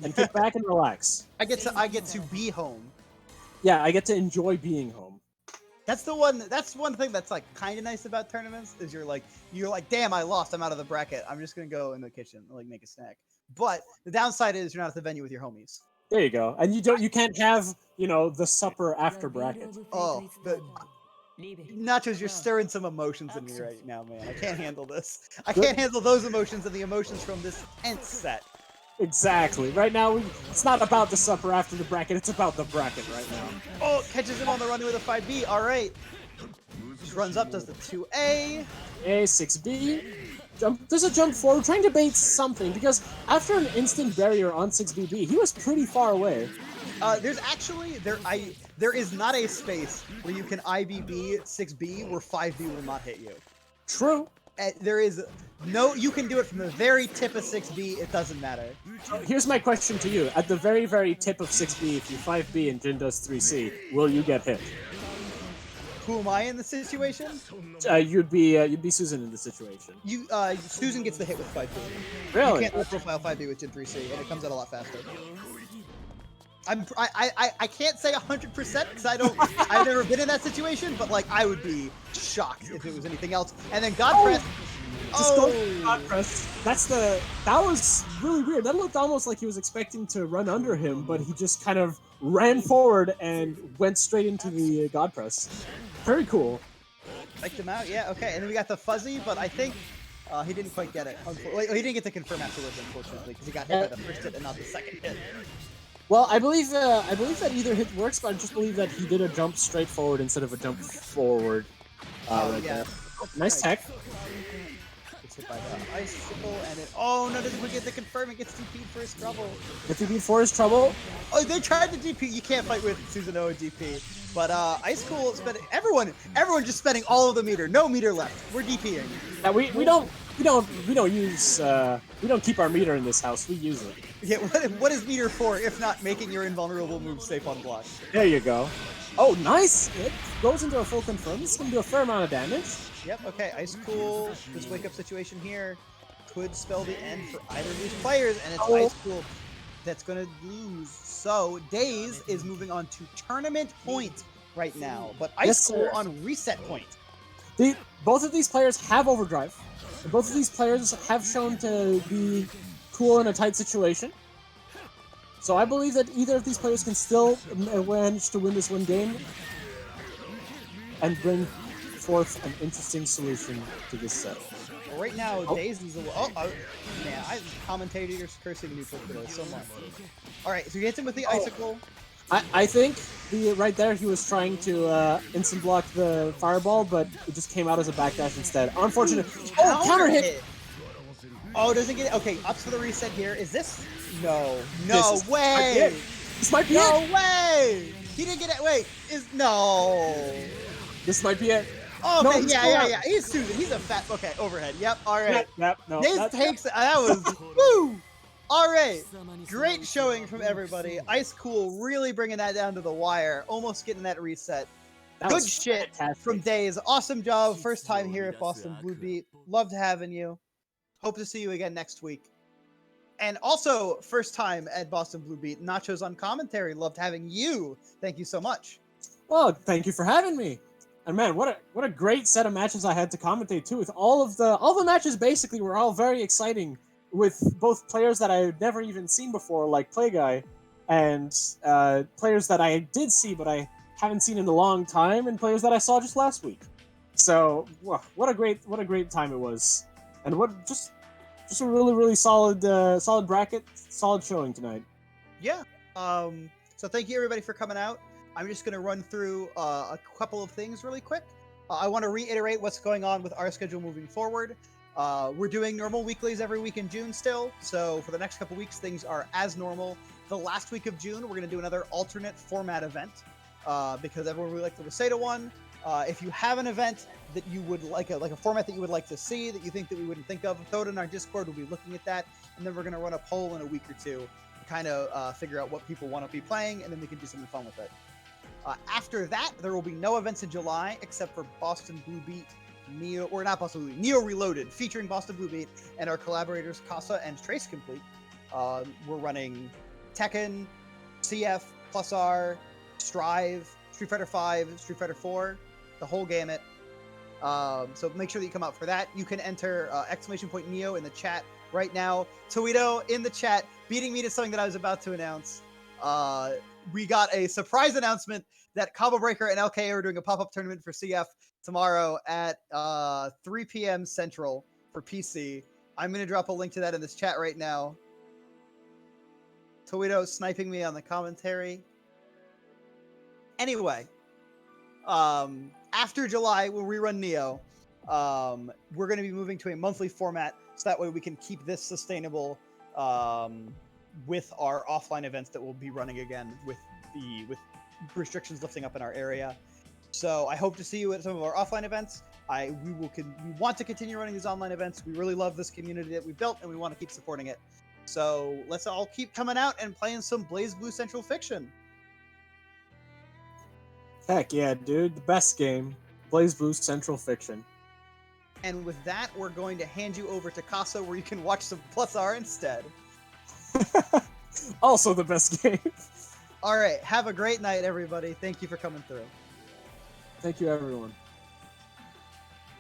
and kick back and relax. I get to be home. Yeah, I get to enjoy being home. That's one thing that's like kind of nice about tournaments is you're like, damn, I lost, I'm out of the bracket. I'm just gonna go in the kitchen and like make a snack. But the downside is you're not at the venue with your homies. There you go. And you can't have, the supper after bracket. Oh, Nachos, you're stirring some emotions in me right now, man. I can't handle this. I can't handle those emotions and the emotions from this tense set. Exactly. Right now, it's not about the supper after the bracket. It's about the bracket right now. Oh, catches him on the run with a 5B. All right. Just runs up, does the 2A. A, 6B. There's a jump forward, trying to bait something, because after an instant barrier on 6BB, he was pretty far away. There is not a space where you can IBB 6B where 5B will not hit you. True. There is no, you can do it from the very tip of 6B. It doesn't matter. Here's my question to you: at the very, very tip of 6B, if you 5B and Jin does 3C, will you get hit? Who am I in the situation? You'd be Susan in the situation. Susan gets the hit with 5B. Really? You can't low profile 5B with Jin 3C, and it comes out a lot faster. I can't say 100% because I've never been in that situation, but like I would be shocked if it was anything else. And then God press. Just go God press. That was really weird. That looked almost like he was expecting to run under him, but he just kind of ran forward and went straight into the God press. Very cool. Psyched him out, yeah, okay. And then we got the fuzzy, but I think he didn't quite get it. He didn't get to confirm afterwards, unfortunately, because he got hit by the first hit and not the second hit. Well, I believe that either hit works, but I just believe that he did a jump straight forward instead of a jump forward. Right there. Nice tech. Gets hit by the icicle, and it. Oh no! Doesn't get the confirm. It gets DP'd for his trouble. Gets DP'd for his trouble. Oh, they tried the DP. You can't fight with Susanoo DP. But Ice Cool spending everyone just spending all of the meter. No meter left. We're DPing. Yeah, we don't keep our meter in this house. We use it. Yeah, what is meter for if not making your invulnerable move safe on block? There you go. Oh, nice! It goes into a full confirm. This is gonna do a fair amount of damage. Yep. Okay. Ice Cool. This wake up situation here could spell the end for either of these players, and it's Ice Cool that's gonna lose. So Daze is moving on to tournament point right now, but Ice Cool on reset point. Both of these players have overdrive. And both of these players have shown to be cool in a tight situation. So I believe that either of these players can still manage to win this one game and bring forth an interesting solution to this set. Well, right now, Daze is man, commentators cursing neutral today so much. All right, so he hits him with the icicle. I think right there he was trying to instant block the fireball, but it just came out as a backdash instead. Unfortunate. Oh, counter hit! Oh, doesn't get it. Okay, ups for the reset here. Is this? No way! This might be it. No way! He didn't get it. Wait, no. This might be it. Oh, okay, yeah. He's Susan. He's a fat. Okay, overhead. Yep. All right. Yep. No. Daze takes. That was woo. All right, great showing from everybody. Ice Cool really bringing that down to the wire, almost getting that reset. Good shit from Daze. Awesome job. First time here at Boston Blue Beat. Loved having you. Hope to see you again next week. And also, first time at Boston Blue Beat. Nachos on commentary. Loved having you. Thank you so much. Well, thank you for having me. And man, what a great set of matches I had to commentate too. With all the matches basically were all very exciting, with both players that I had never even seen before, like Playguy, and players that I did see but I haven't seen in a long time, and players that I saw just last week. So, what a great time it was, and just a really solid bracket, solid showing tonight. Yeah. So thank you everybody for coming out. I'm just gonna run through a couple of things really quick. I want to reiterate what's going on with our schedule moving forward. We're doing normal weeklies every week in June still, so for the next couple weeks, things are as normal. The last week of June, we're going to do another alternate format event, because everyone really liked the Reseda one. If you have an event that you would like a format that you would like to see, that you think that we wouldn't think of, throw it in our Discord. We'll be looking at that, and then we're going to run a poll in a week or two to kind of figure out what people want to be playing, and then we can do something fun with it. After that, there will be no events in July except for Boston Blue Beat Neo, or not Boston Blue Beat, Neo Reloaded, featuring Boston Blue Beat and our collaborators Casa and Trace Complete. We're running Tekken, CF, Plus R, Strive, Street Fighter 5, Street Fighter 4, the whole gamut. So make sure that you come out for that. You can enter !Neo in the chat right now. Toledo in the chat, beating me to something that I was about to announce. We got a surprise announcement that Combo Breaker and LKA are doing a pop-up tournament for CF tomorrow at 3 p.m. Central for PC. I'm going to drop a link to that in this chat right now. Toledo sniping me on the commentary. Anyway, after July, we'll rerun Neo. We're going to be moving to a monthly format, so that way we can keep this sustainable with our offline events that we'll be running again with restrictions lifting up in our area. So I hope to see you at some of our offline events. We want to continue running these online events. We really love this community that we built, and we want to keep supporting it. So let's all keep coming out and playing some BlazBlue Central Fiction. Heck yeah, dude. The best game. BlazBlue Central Fiction. And with that, we're going to hand you over to Casa, where you can watch some Plus R instead. Also the best game. All right. Have a great night, everybody. Thank you for coming through. Thank you, everyone.